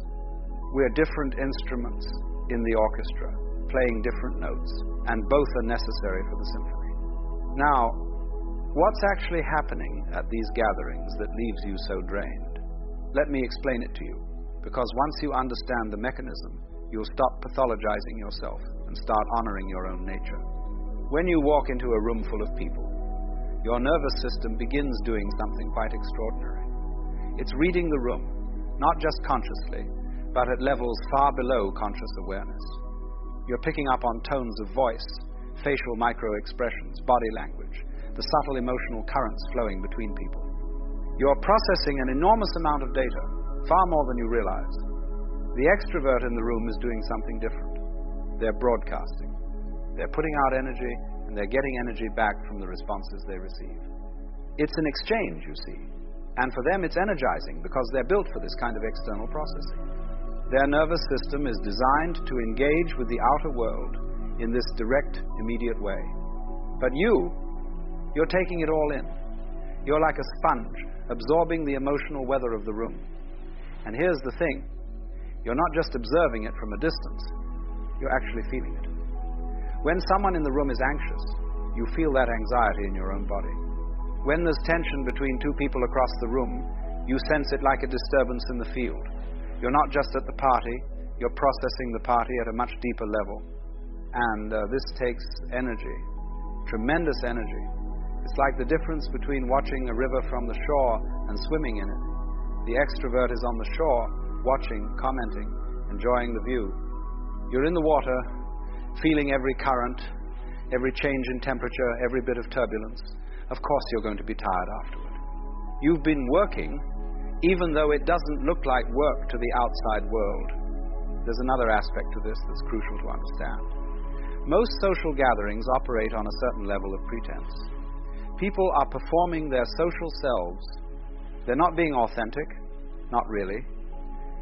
S1: We're different instruments in the orchestra, playing different notes, and both are necessary for the symphony. Now, what's actually happening at these gatherings that leaves you so drained? Let me explain it to you, because once you understand the mechanism, you'll stop pathologizing yourself and start honoring your own nature. When you walk into a room full of people, your nervous system begins doing something quite extraordinary. It's reading the room, not just consciously, but at levels far below conscious awareness. You're picking up on tones of voice, facial micro-expressions, body language, the subtle emotional currents flowing between people. You're processing an enormous amount of data, far more than you realize. The extrovert in the room is doing something different. They're broadcasting. They're putting out energy, and they're getting energy back from the responses they receive. It's an exchange, you see. And for them, it's energizing, because they're built for this kind of external processing. Their nervous system is designed to engage with the outer world in this direct, immediate way. But you're taking it all in. You're like a sponge, absorbing the emotional weather of the room. And here's the thing. You're not just observing it from a distance. You're actually feeling it. When someone in the room is anxious, you feel that anxiety in your own body. When there's tension between two people across the room, you sense it like a disturbance in the field. You're not just at the party, you're processing the party at a much deeper level. And this takes energy, tremendous energy. It's like the difference between watching a river from the shore and swimming in it. The extrovert is on the shore, watching, commenting, enjoying the view. You're in the water, feeling every current, every change in temperature, every bit of turbulence. Of course you're going to be tired afterward. You've been working, even though it doesn't look like work to the outside world. There's another aspect to this that's crucial to understand. Most social gatherings operate on a certain level of pretense. People are performing their social selves They're not being authentic, not really.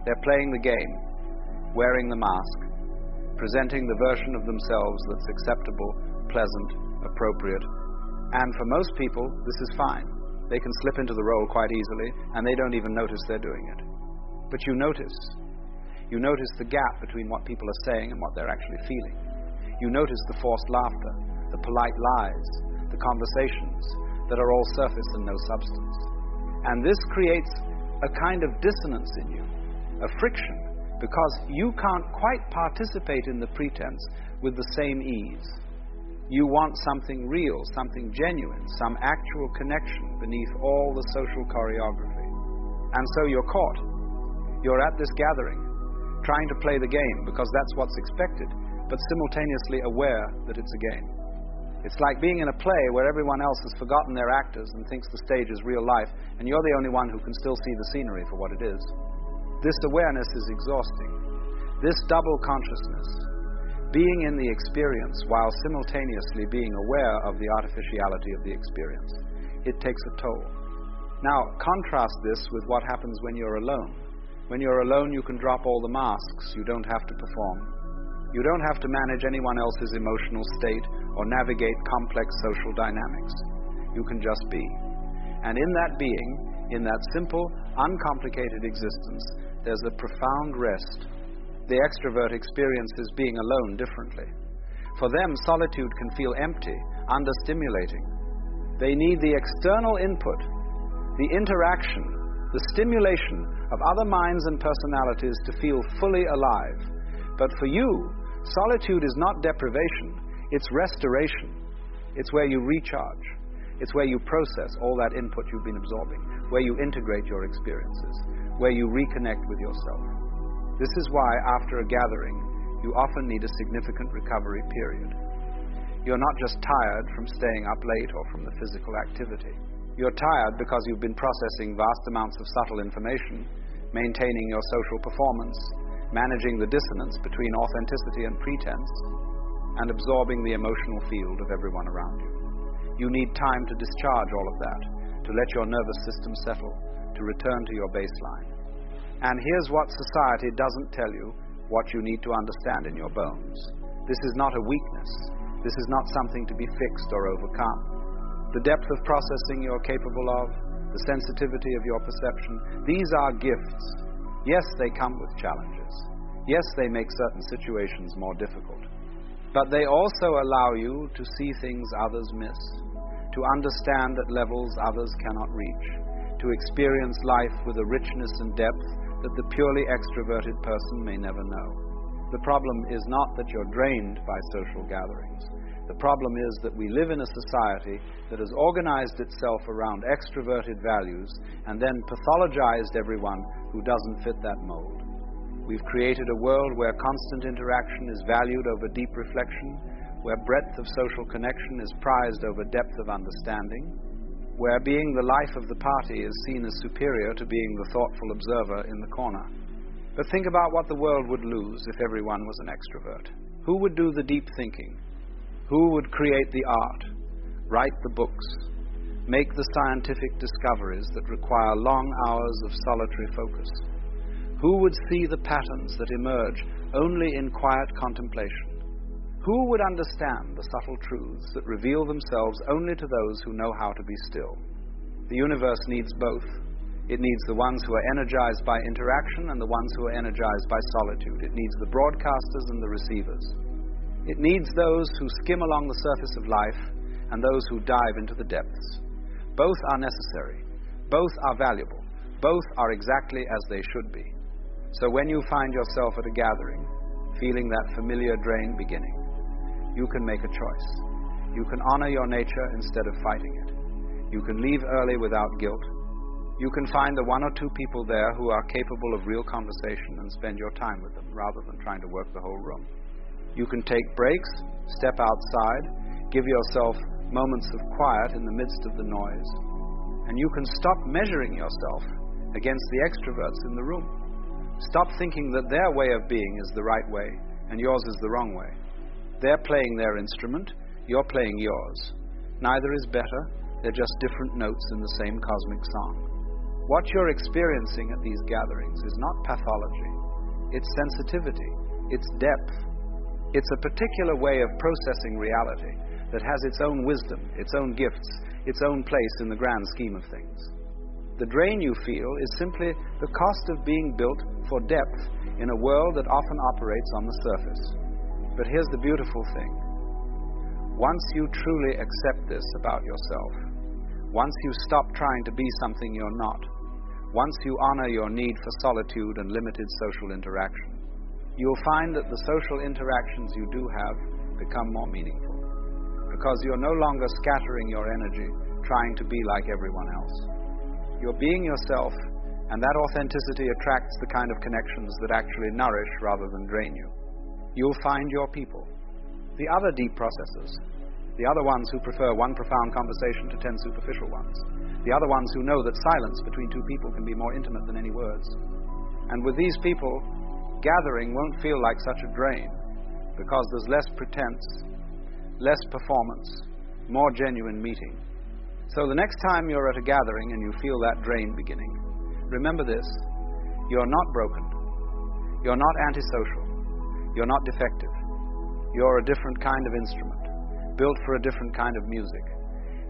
S1: They're playing the game, wearing the mask, presenting the version of themselves that's acceptable, pleasant, appropriate. And for most people, this is fine. They can slip into the role quite easily, and they don't even notice they're doing it. But you notice. You notice the gap between what people are saying and what they're actually feeling. You notice the forced laughter, the polite lies, the conversations that are all surface and no substance. And this creates a kind of dissonance in you, a friction, because you can't quite participate in the pretense with the same ease. You want something real, something genuine, some actual connection beneath all the social choreography. And so you're caught. You're at this gathering, trying to play the game because that's what's expected, but simultaneously aware that it's a game. It's like being in a play where everyone else has forgotten their actors and thinks the stage is real life, and you're the only one who can still see the scenery for what it is. This awareness is exhausting. This double consciousness, being in the experience while simultaneously being aware of the artificiality of the experience, it takes a toll. Now, contrast this with what happens when you're alone. When you're alone, you can drop all the masks. You don't have to perform. You don't have to manage anyone else's emotional state or navigate complex social dynamics. You can just be. And in that being, in that simple, uncomplicated existence, there's a profound rest. The extrovert experiences being alone differently. For them, solitude can feel empty, understimulating. They need the external input, the interaction, the stimulation of other minds and personalities to feel fully alive. But for you, solitude is not deprivation, it's restoration. It's where you recharge. It's where you process all that input you've been absorbing, where you integrate your experiences, where you reconnect with yourself. This is why, after a gathering, you often need a significant recovery period. You're not just tired from staying up late or from the physical activity. You're tired because you've been processing vast amounts of subtle information, maintaining your social performance, managing the dissonance between authenticity and pretense, and absorbing the emotional field of everyone around you. You need time to discharge all of that, to let your nervous system settle, to return to your baseline. And here's what society doesn't tell you, what you need to understand in your bones. This is not a weakness. This is not something to be fixed or overcome. The depth of processing you're capable of, the sensitivity of your perception, these are gifts. Yes, they come with challenges. Yes, they make certain situations more difficult. But they also allow you to see things others miss, to understand at levels others cannot reach, to experience life with a richness and depth that the purely extroverted person may never know. The problem is not that you're drained by social gatherings. The problem is that we live in a society that has organized itself around extroverted values and then pathologized everyone who doesn't fit that mold. We've created a world where constant interaction is valued over deep reflection, where breadth of social connection is prized over depth of understanding, where being the life of the party is seen as superior to being the thoughtful observer in the corner. But think about what the world would lose if everyone was an extrovert. Who would do the deep thinking? Who would create the art, write the books, make the scientific discoveries that require long hours of solitary focus? Who would see the patterns that emerge only in quiet contemplation? Who would understand the subtle truths that reveal themselves only to those who know how to be still? The universe needs both. It needs the ones who are energized by interaction and the ones who are energized by solitude. It needs the broadcasters and the receivers. It needs those who skim along the surface of life and those who dive into the depths. Both are necessary. Both are valuable. Both are exactly as they should be. So when you find yourself at a gathering, feeling that familiar drain beginning, you can make a choice. You can honor your nature instead of fighting it. You can leave early without guilt. You can find the one or two people there who are capable of real conversation and spend your time with them rather than trying to work the whole room. You can take breaks, step outside, give yourself moments of quiet in the midst of the noise. And you can stop measuring yourself against the extroverts in the room. Stop thinking that their way of being is the right way and yours is the wrong way. They're playing their instrument, you're playing yours. Neither is better, they're just different notes in the same cosmic song. What you're experiencing at these gatherings is not pathology. It's sensitivity. It's depth. It's a particular way of processing reality that has its own wisdom, its own gifts, its own place in the grand scheme of things. The drain you feel is simply the cost of being built for depth in a world that often operates on the surface. But here's the beautiful thing. Once you truly accept this about yourself, once you stop trying to be something you're not, once you honor your need for solitude and limited social interaction, you'll find that the social interactions you do have become more meaningful, because you're no longer scattering your energy trying to be like everyone else. You're being yourself, and that authenticity attracts the kind of connections that actually nourish rather than drain you. You'll find your people. The other deep processors, the other ones who prefer one profound conversation to 10 superficial ones, the other ones who know that silence between two people can be more intimate than any words. And with these people, gathering won't feel like such a drain, because there's less pretense, less performance, more genuine meeting. So the next time you're at a gathering and you feel that drain beginning, remember this: you're not broken, you're not antisocial, you're not defective. You're a different kind of instrument, built for a different kind of music.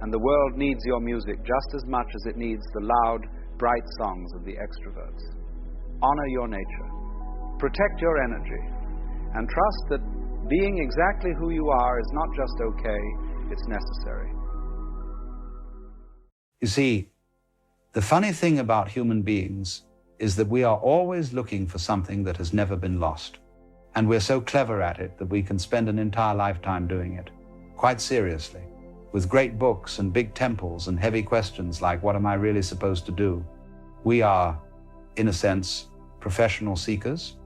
S1: And the world needs your music just as much as it needs the loud, bright songs of the extroverts. Honor your nature, protect your energy, and trust that being exactly who you are is not just okay, it's necessary.
S3: You see, the funny thing about human beings is that we are always looking for something that has never been lost. And we're so clever at it that we can spend an entire lifetime doing it, quite seriously, with great books and big temples and heavy questions like, what am I really supposed to do? We are, in a sense, professional seekers.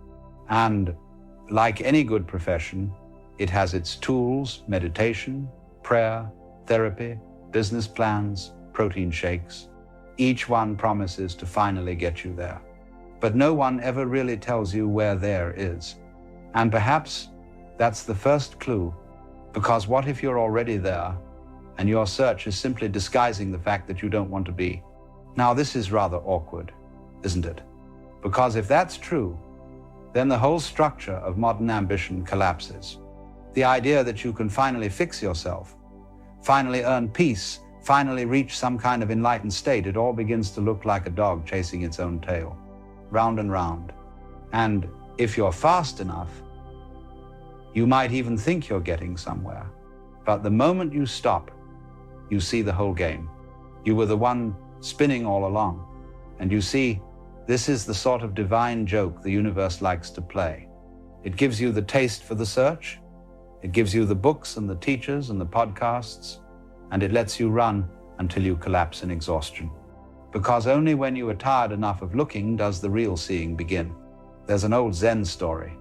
S3: And like any good profession, it has its tools: meditation, prayer, therapy, business plans, protein shakes. Each one promises to finally get you there. But no one ever really tells you where there is. And perhaps that's the first clue, because what if you're already there and your search is simply disguising the fact that you don't want to be? Now, this is rather awkward, isn't it? Because if that's true, then the whole structure of modern ambition collapses. The idea that you can finally fix yourself, finally earn peace, finally reach some kind of enlightened state, it all begins to look like a dog chasing its own tail, round and round. And if you're fast enough, you might even think you're getting somewhere. But the moment you stop, you see the whole game. You were the one spinning all along. And you see, this is the sort of divine joke the universe likes to play. It gives you the taste for the search, it gives you the books and the teachers and the podcasts, and it lets you run until you collapse in exhaustion. Because only when you are tired enough of looking does the real seeing begin. There's an old Zen story,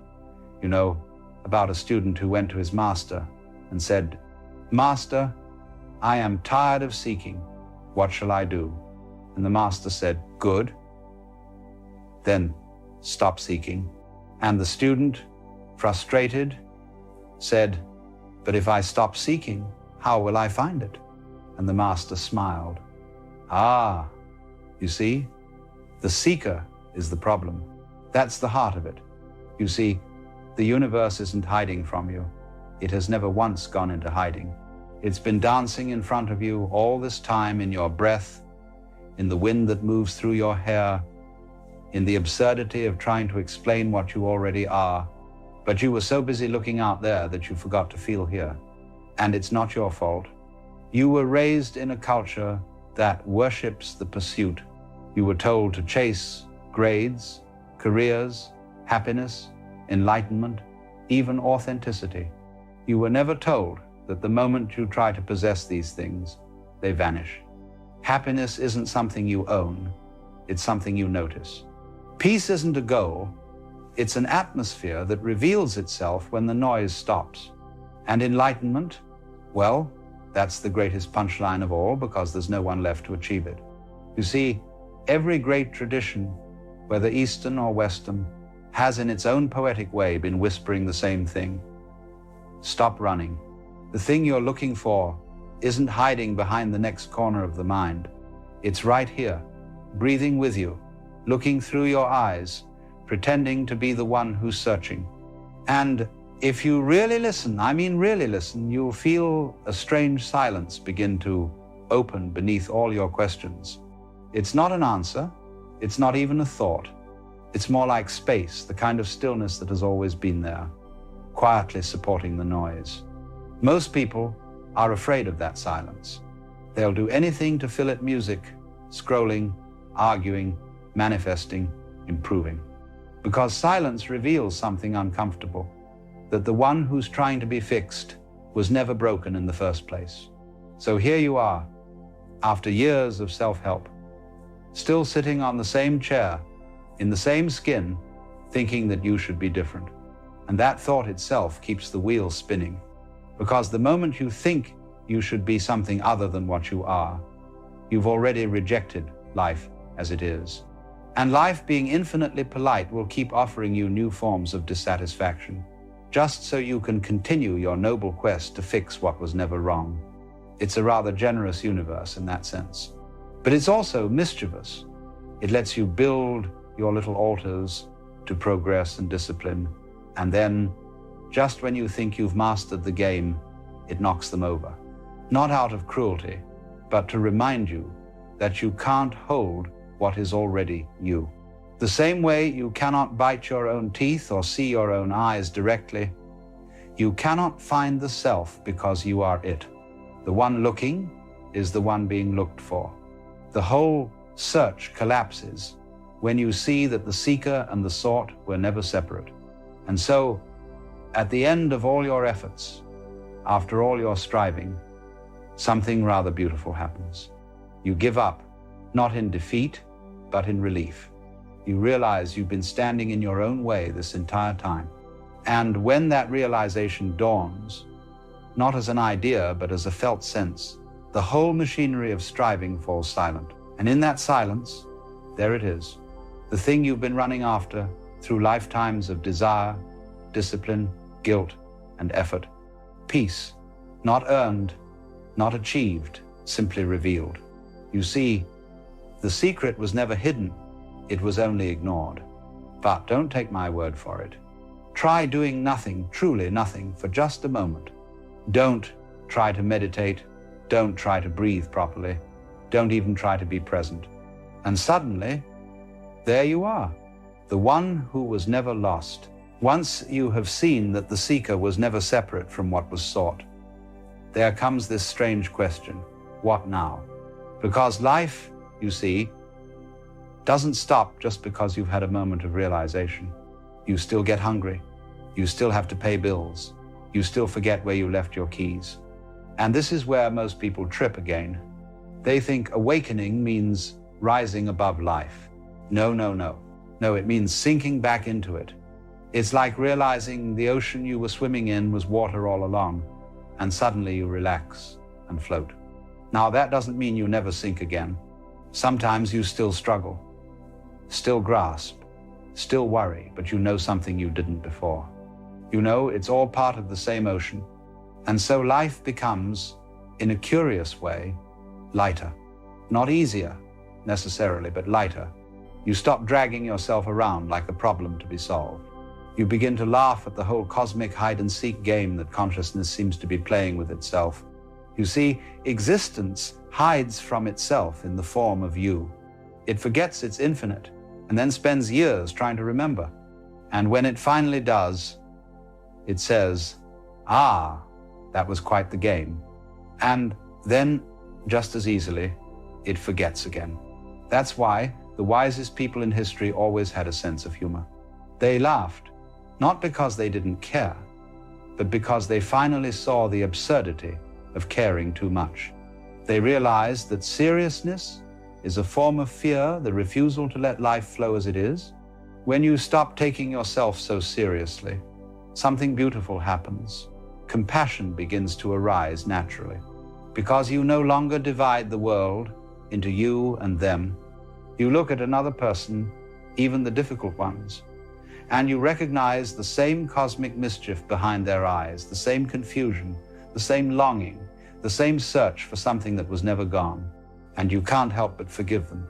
S3: you know, about a student who went to his master and said, "Master, I am tired of seeking. What shall I do?" And the master said, "Good. Then stop seeking." And the student, frustrated, said, "But if I stop seeking, how will I find it?" And the master smiled. Ah, you see, the seeker is the problem. That's the heart of it. You see, the universe isn't hiding from you. It has never once gone into hiding. It's been dancing in front of you all this time, in your breath, in the wind that moves through your hair, in the absurdity of trying to explain what you already are. But you were so busy looking out there that you forgot to feel here. And it's not your fault. You were raised in a culture that worships the pursuit. You were told to chase grades, careers, happiness, enlightenment, even authenticity. You were never told that the moment you try to possess these things, they vanish. Happiness isn't something you own, it's something you notice. Peace isn't a goal, it's an atmosphere that reveals itself when the noise stops. And enlightenment, well, that's the greatest punchline of all, because there's no one left to achieve it. You see, every great tradition, whether Eastern or Western, has in its own poetic way been whispering the same thing. Stop running. The thing you're looking for isn't hiding behind the next corner of the mind. It's right here, breathing with you, looking through your eyes, pretending to be the one who's searching. And if you really listen, I mean really listen, you'll feel a strange silence begin to open beneath all your questions. It's not an answer, it's not even a thought. It's more like space, the kind of stillness that has always been there, quietly supporting the noise. Most people are afraid of that silence. They'll do anything to fill it: music, scrolling, arguing, manifesting, improving. Because silence reveals something uncomfortable, that the one who's trying to be fixed was never broken in the first place. So here you are, after years of self-help, still sitting on the same chair, in the same skin, thinking that you should be different. And that thought itself keeps the wheel spinning. Because the moment you think you should be something other than what you are, you've already rejected life as it is. And life, being infinitely polite, will keep offering you new forms of dissatisfaction, just so you can continue your noble quest to fix what was never wrong. It's a rather generous universe in that sense. But it's also mischievous. It lets you build your little altars to progress and discipline, and then, just when you think you've mastered the game, it knocks them over. Not out of cruelty, but to remind you that you can't hold what is already you. The same way you cannot bite your own teeth or see your own eyes directly, you cannot find the self because you are it. The one looking is the one being looked for. The whole search collapses when you see that the seeker and the sought were never separate. And so, at the end of all your efforts, after all your striving, something rather beautiful happens. You give up, not in defeat, but in relief. You realize you've been standing in your own way this entire time. And when that realization dawns, not as an idea, but as a felt sense, the whole machinery of striving falls silent. And in that silence, there it is, the thing you've been running after through lifetimes of desire, discipline, guilt, and effort. Peace, not earned, not achieved, simply revealed. You see, the secret was never hidden, it was only ignored. But don't take my word for it. Try doing nothing, truly nothing, for just a moment. Don't try to meditate, don't try to breathe properly, don't even try to be present. And suddenly, there you are, the one who was never lost. Once you have seen that the seeker was never separate from what was sought, there comes this strange question: what now? Because life, you see, doesn't stop just because you've had a moment of realization. You still get hungry. You still have to pay bills. You still forget where you left your keys. And this is where most people trip again. They think awakening means rising above life. No, no, no. No, it means sinking back into it. It's like realizing the ocean you were swimming in was water all along, and suddenly you relax and float. Now, that doesn't mean you never sink again. Sometimes you still struggle, still grasp, still worry, but you know something you didn't before. You know it's all part of the same ocean. And so life becomes, in a curious way, lighter. Not easier, necessarily, but lighter. You stop dragging yourself around like a problem to be solved. You begin to laugh at the whole cosmic hide-and-seek game that consciousness seems to be playing with itself. You see, existence hides from itself in the form of you. It forgets it's infinite, and then spends years trying to remember. And when it finally does, it says, "Ah, that was quite the game." And then, just as easily, it forgets again. That's why the wisest people in history always had a sense of humor. They laughed, not because they didn't care, but because they finally saw the absurdity of caring too much. They realized that seriousness is a form of fear, the refusal to let life flow as it is. When you stop taking yourself so seriously, something beautiful happens. Compassion begins to arise naturally, because you no longer divide the world into you and them. You look at another person, even the difficult ones, and you recognize the same cosmic mischief behind their eyes, the same confusion, the same longing, the same search for something that was never gone. And you can't help but forgive them,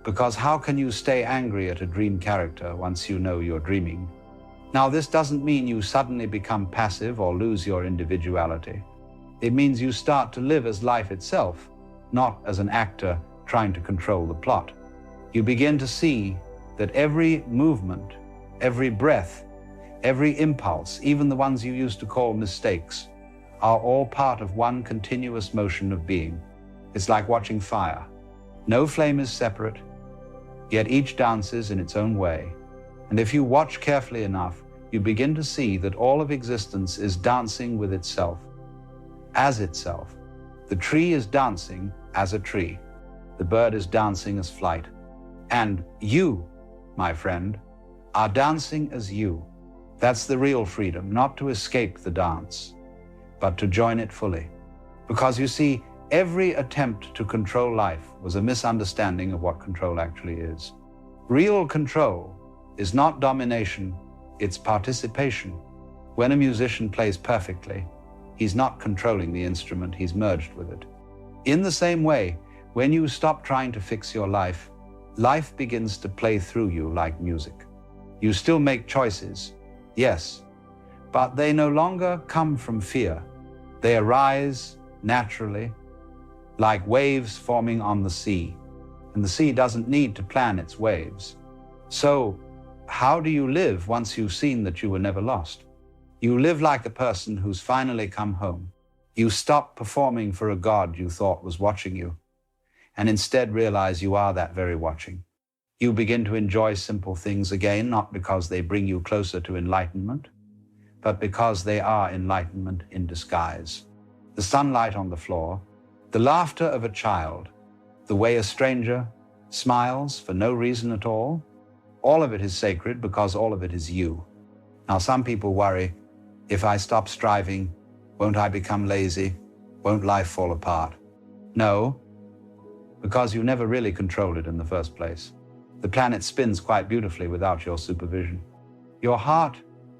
S3: Because how can you stay angry at a dream character once you know you're dreaming? Now, this doesn't mean you suddenly become passive or lose your individuality. It means you start to live as life itself, not as an actor trying to control the plot. You begin to see that every movement, every breath, every impulse, even the ones you used to call mistakes, are all part of one continuous motion of being. It's like watching fire. No flame is separate, yet each dances in its own way. And if you watch carefully enough, you begin to see that all of existence is dancing with itself, as itself. The tree is dancing as a tree. The bird is dancing as flight. And you, my friend, are dancing as you. That's the real freedom, not to escape the dance, but to join it fully. Because you see, every attempt to control life was a misunderstanding of what control actually is. Real control is not domination, it's participation. When a musician plays perfectly, he's not controlling the instrument, he's merged with it. In the same way, when you stop trying to fix your life, life begins to play through you like music. You still make choices, yes, but they no longer come from fear. They arise naturally, like waves forming on the sea. And the sea doesn't need to plan its waves. So, how do you live once you've seen that you were never lost? You live like a person who's finally come home. You stop performing for a God you thought was watching you, and instead realize you are that very watching. You begin to enjoy simple things again, not because they bring you closer to enlightenment, but because they are enlightenment in disguise. The sunlight on the floor, the laughter of a child, the way a stranger smiles for no reason at all of it is sacred because all of it is you. Now, some people worry, if I stop striving, won't I become lazy? Won't life fall apart? No, because you never really controlled it in the first place. The planet spins quite beautifully without your supervision. Your heart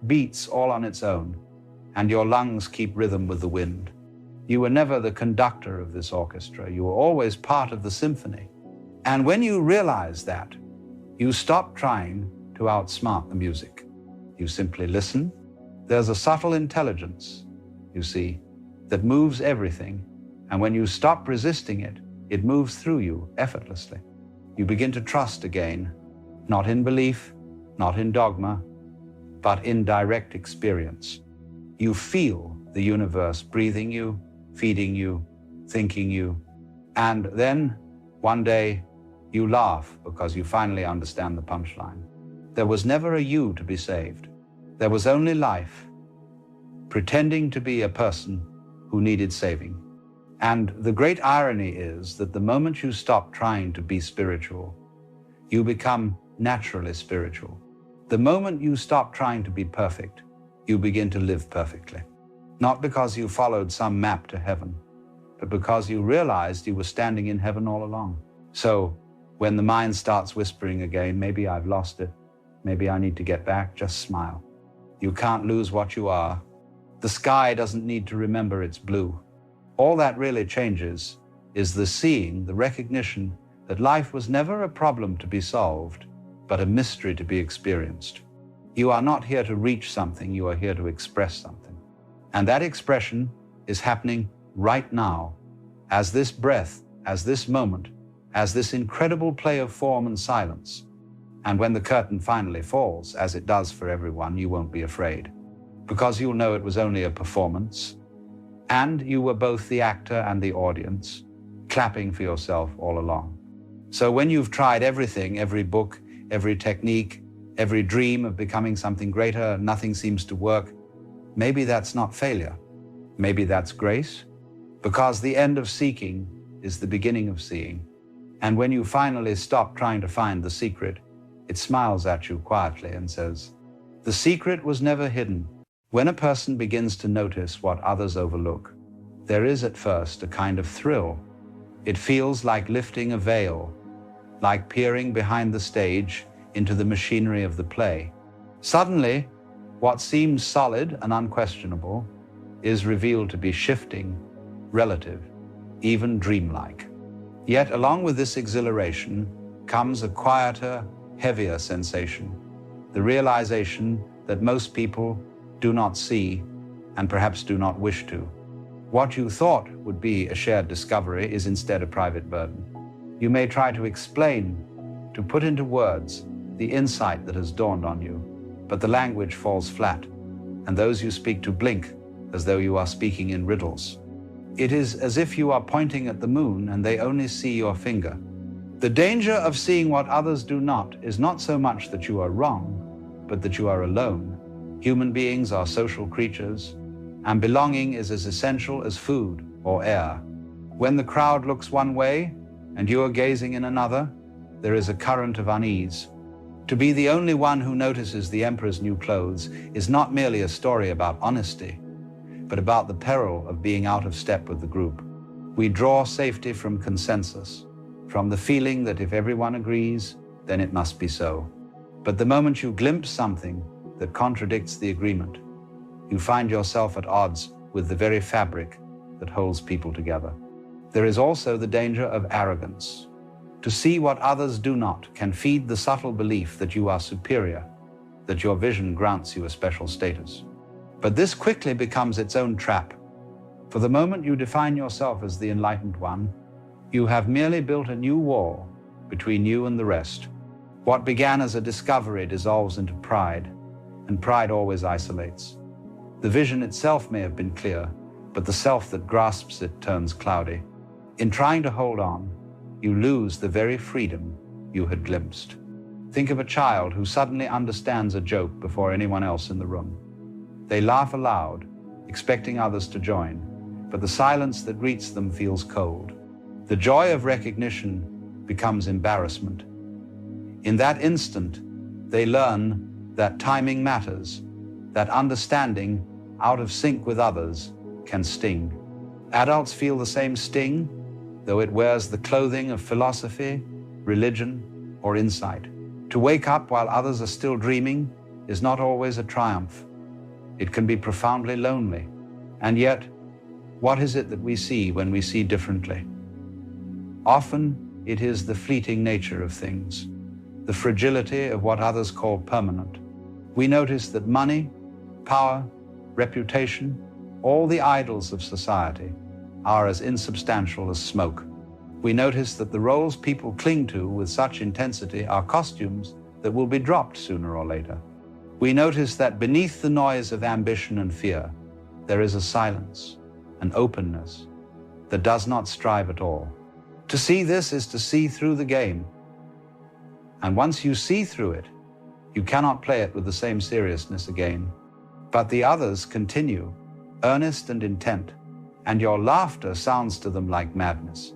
S3: beats all on its own, and your lungs keep rhythm with the wind. You were never the conductor of this orchestra. You were always part of the symphony. And when you realize that, you stop trying to outsmart the music. You simply listen. There's a subtle intelligence, you see, that moves everything. And when you stop resisting it, it moves through you effortlessly. You begin to trust again, not in belief, not in dogma, but in direct experience. You feel the universe breathing you, feeding you, thinking you, and then one day you laugh because you finally understand the punchline. There was never a you to be saved. There was only life, pretending to be a person who needed saving. And the great irony is that the moment you stop trying to be spiritual, you become naturally spiritual. The moment you stop trying to be perfect, you begin to live perfectly. Not because you followed some map to heaven, but because you realized you were standing in heaven all along. So when the mind starts whispering again, maybe I've lost it, maybe I need to get back, just smile. You can't lose what you are. The sky doesn't need to remember it's blue. All that really changes is the seeing, the recognition that life was never a problem to be solved, but a mystery to be experienced. You are not here to reach something, you are here to express something. And that expression is happening right now, as this breath, as this moment, as this incredible play of form and silence. And when the curtain finally falls, as it does for everyone, you won't be afraid, because you'll know it was only a performance, and you were both the actor and the audience, clapping for yourself all along. So when you've tried everything, every book, every technique, every dream of becoming something greater, nothing seems to work, maybe that's not failure. Maybe that's grace, because the end of seeking is the beginning of seeing. And when you finally stop trying to find the secret, it smiles at you quietly and says, the secret was never hidden. When a person begins to notice what others overlook, there is at first a kind of thrill. It feels like lifting a veil, like peering behind the stage into the machinery of the play. Suddenly, what seems solid and unquestionable is revealed to be shifting, relative, even dreamlike. Yet along with this exhilaration comes a quieter, heavier sensation, the realization that most people do not see and perhaps do not wish to. What you thought would be a shared discovery is instead a private burden. You may try to explain, to put into words, the insight that has dawned on you, but the language falls flat, and those you speak to blink as though you are speaking in riddles. It is as if you are pointing at the moon and they only see your finger. The danger of seeing what others do not is not so much that you are wrong, but that you are alone. Human beings are social creatures, and belonging is as essential as food or air. When the crowd looks one way and you are gazing in another, there is a current of unease. To be the only one who notices the emperor's new clothes is not merely a story about honesty, but about the peril of being out of step with the group. We draw safety from consensus, from the feeling that if everyone agrees, then it must be so. But the moment you glimpse something that contradicts the agreement, you find yourself at odds with the very fabric that holds people together. There is also the danger of arrogance. To see what others do not can feed the subtle belief that you are superior, that your vision grants you a special status. But this quickly becomes its own trap. For the moment you define yourself as the enlightened one, you have merely built a new wall between you and the rest. What began as a discovery dissolves into pride, and pride always isolates. The vision itself may have been clear, but the self that grasps it turns cloudy. In trying to hold on, you lose the very freedom you had glimpsed. Think of a child who suddenly understands a joke before anyone else in the room. They laugh aloud, expecting others to join, but the silence that greets them feels cold. The joy of recognition becomes embarrassment. In that instant, they learn that timing matters, that understanding out of sync with others can sting. Adults feel the same sting, though it wears the clothing of philosophy, religion, or insight. To wake up while others are still dreaming is not always a triumph. It can be profoundly lonely. And yet, what is it that we see when we see differently? Often, it is the fleeting nature of things, the fragility of what others call permanent. We notice that money, power, reputation, all the idols of society are as insubstantial as smoke. We notice that the roles people cling to with such intensity are costumes that will be dropped sooner or later. We notice that beneath the noise of ambition and fear, there is a silence, an openness that does not strive at all. To see this is to see through the game. And once you see through it, you cannot play it with the same seriousness again. But the others continue, earnest and intent, and your laughter sounds to them like madness.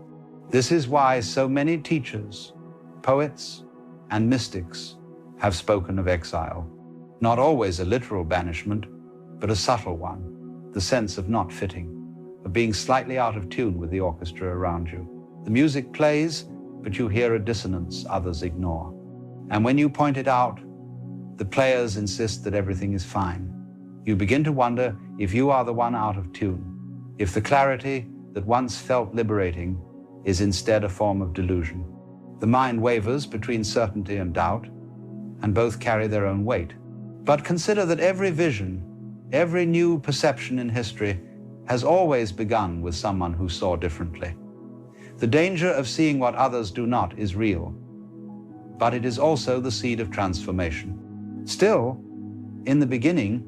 S3: This is why so many teachers, poets, and mystics have spoken of exile. Not always a literal banishment, but a subtle one, the sense of not fitting, of being slightly out of tune with the orchestra around you. The music plays, but you hear a dissonance others ignore. And when you point it out, the players insist that everything is fine. You begin to wonder if you are the one out of tune, if the clarity that once felt liberating is instead a form of delusion. The mind wavers between certainty and doubt, and both carry their own weight. But consider that every vision, every new perception in history has always begun with someone who saw differently. The danger of seeing what others do not is real, but it is also the seed of transformation. Still, in the beginning,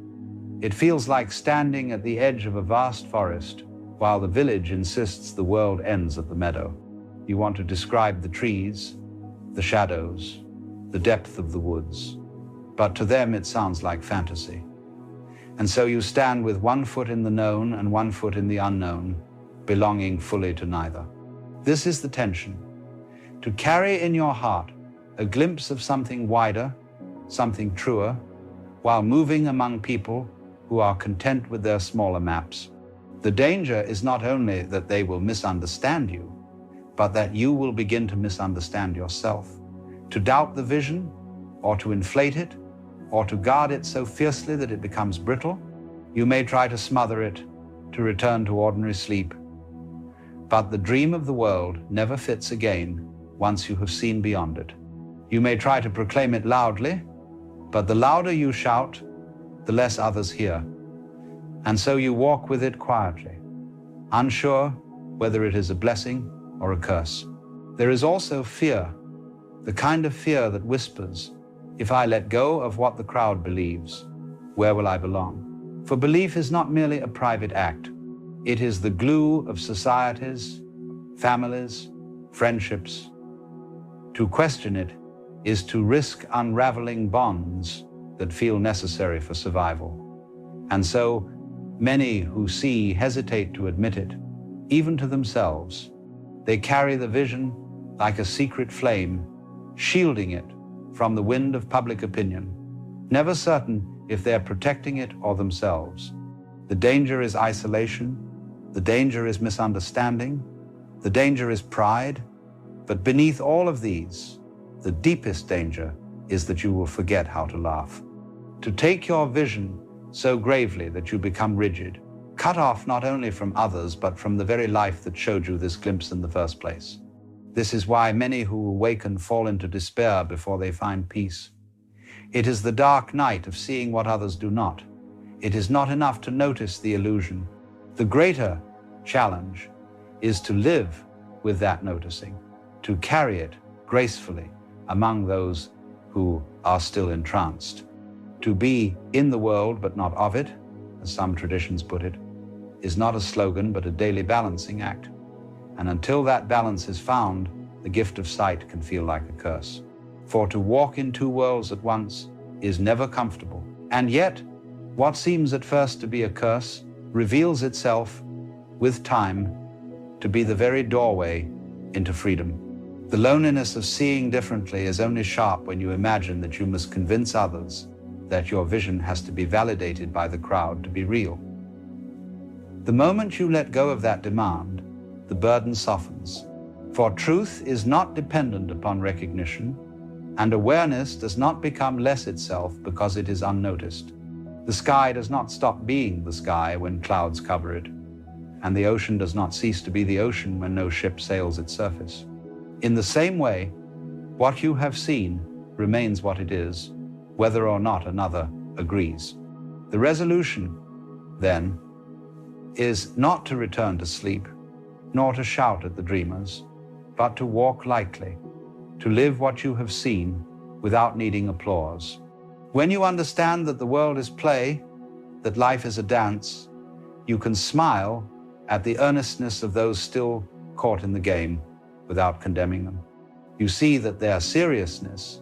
S3: it feels like standing at the edge of a vast forest while the village insists the world ends at the meadow. You want to describe the trees, the shadows, the depth of the woods, but to them it sounds like fantasy. And so you stand with one foot in the known and one foot in the unknown, belonging fully to neither. This is the tension. To carry in your heart a glimpse of something wider, something truer, while moving among people who are content with their smaller maps. The danger is not only that they will misunderstand you, but that you will begin to misunderstand yourself, to doubt the vision, or to inflate it, or to guard it so fiercely that it becomes brittle. You may try to smother it, to return to ordinary sleep. But the dream of the world never fits again once you have seen beyond it. You may try to proclaim it loudly, but the louder you shout, the less others hear. And so you walk with it quietly, unsure whether it is a blessing or a curse. There is also fear, the kind of fear that whispers, if I let go of what the crowd believes, where will I belong? For belief is not merely a private act. It is the glue of societies, families, friendships. To question it is to risk unraveling bonds that feel necessary for survival. And so many who see hesitate to admit it, even to themselves. They carry the vision like a secret flame, shielding it from the wind of public opinion, never certain if they're protecting it or themselves. The danger is isolation, the danger is misunderstanding, the danger is pride, but beneath all of these, the deepest danger is that you will forget how to laugh. To take your vision so gravely that you become rigid, cut off not only from others, but from the very life that showed you this glimpse in the first place. This is why many who awaken fall into despair before they find peace. It is the dark night of seeing what others do not. It is not enough to notice the illusion. The greater challenge is to live with that noticing, to carry it gracefully among those who are still entranced. To be in the world but not of it, as some traditions put it, is not a slogan but a daily balancing act. And until that balance is found, the gift of sight can feel like a curse. For to walk in two worlds at once is never comfortable. And yet, what seems at first to be a curse reveals itself, with time, to be the very doorway into freedom. The loneliness of seeing differently is only sharp when you imagine that you must convince others that your vision has to be validated by the crowd to be real. The moment you let go of that demand, the burden softens. For truth is not dependent upon recognition, and awareness does not become less itself because it is unnoticed. The sky does not stop being the sky when clouds cover it, and the ocean does not cease to be the ocean when no ship sails its surface. In the same way, what you have seen remains what it is, whether or not another agrees. The resolution, then, is not to return to sleep, nor to shout at the dreamers, but to walk lightly, to live what you have seen without needing applause. When you understand that the world is play, that life is a dance, you can smile at the earnestness of those still caught in the game without condemning them. You see that their seriousness,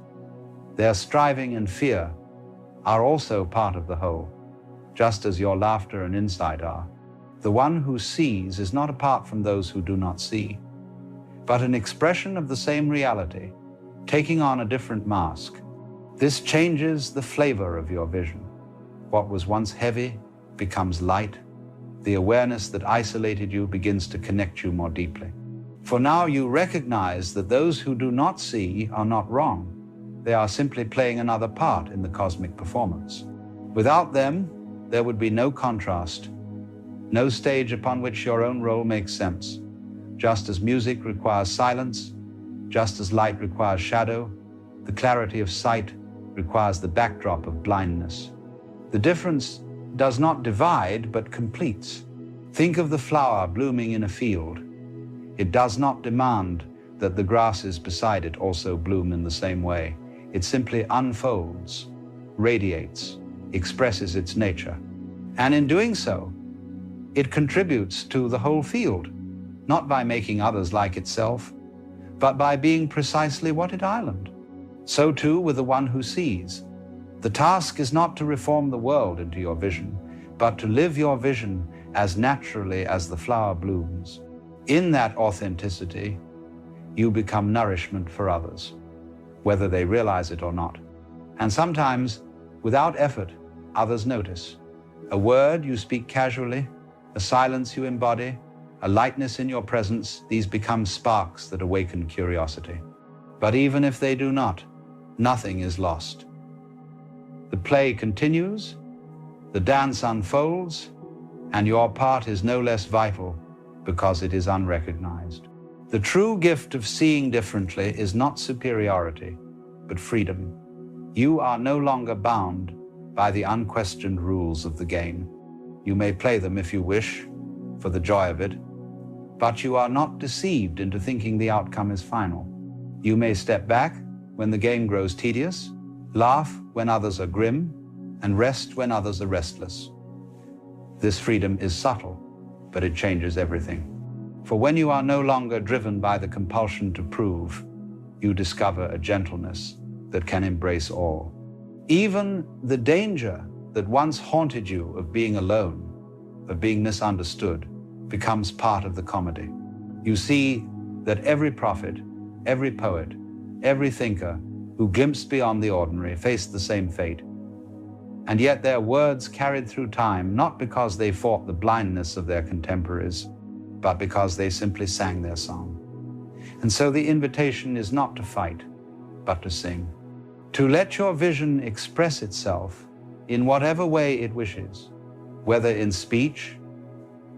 S3: their striving and fear are also part of the whole, just as your laughter and insight are. The one who sees is not apart from those who do not see, but an expression of the same reality, taking on a different mask. This changes the flavor of your vision. What was once heavy becomes light. The awareness that isolated you begins to connect you more deeply. For now you recognize that those who do not see are not wrong. They are simply playing another part in the cosmic performance. Without them, there would be no contrast, no stage upon which your own role makes sense. Just as music requires silence, just as light requires shadow, the clarity of sight requires the backdrop of blindness. The difference does not divide, but completes. Think of the flower blooming in a field. It does not demand that the grasses beside it also bloom in the same way. It simply unfolds, radiates, expresses its nature. And in doing so, it contributes to the whole field, not by making others like itself, but by being precisely what it island. So too with the one who sees. The task is not to reform the world into your vision, but to live your vision as naturally as the flower blooms. In that authenticity, you become nourishment for others, whether they realize it or not. And sometimes, without effort, others notice. A word you speak casually, a silence you embody, a lightness in your presence, these become sparks that awaken curiosity. But even if they do not, nothing is lost. The play continues, the dance unfolds, and your part is no less vital because it is unrecognized. The true gift of seeing differently is not superiority, but freedom. You are no longer bound by the unquestioned rules of the game. You may play them if you wish, for the joy of it, but you are not deceived into thinking the outcome is final. You may step back when the game grows tedious, laugh when others are grim, and rest when others are restless. This freedom is subtle, but it changes everything. For when you are no longer driven by the compulsion to prove, you discover a gentleness that can embrace all. Even the danger that once haunted you of being alone, of being misunderstood, becomes part of the comedy. You see that every prophet, every poet, every thinker who glimpsed beyond the ordinary faced the same fate. And yet their words carried through time, not because they fought the blindness of their contemporaries, but because they simply sang their song. And so the invitation is not to fight, but to sing. To let your vision express itself in whatever way it wishes, whether in speech,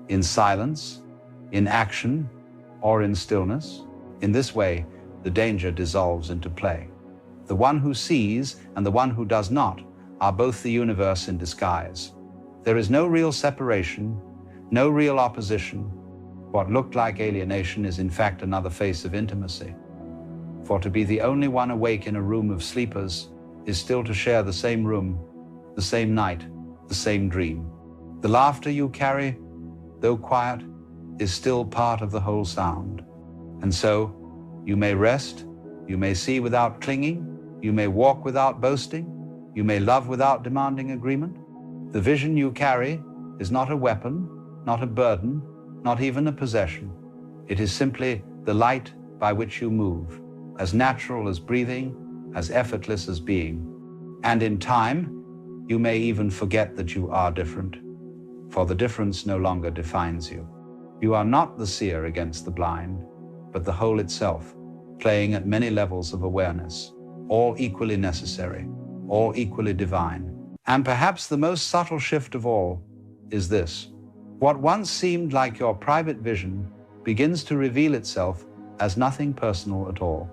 S3: in silence, in action, or in stillness. In this way, the danger dissolves into play. The one who sees and the one who does not are both the universe in disguise. There is no real separation, no real opposition. What looked like alienation is in fact another face of intimacy. For to be the only one awake in a room of sleepers is still to share the same room, the same night, the same dream. The laughter you carry, though quiet, is still part of the whole sound. And so, you may rest, you may see without clinging, you may walk without boasting, you may love without demanding agreement. The vision you carry is not a weapon, not a burden, not even a possession. It is simply the light by which you move, as natural as breathing, as effortless as being. And in time, you may even forget that you are different, for the difference no longer defines you. You are not the seer against the blind, but the whole itself, playing at many levels of awareness, all equally necessary, all equally divine. And perhaps the most subtle shift of all is this. What once seemed like your private vision begins to reveal itself as nothing personal at all.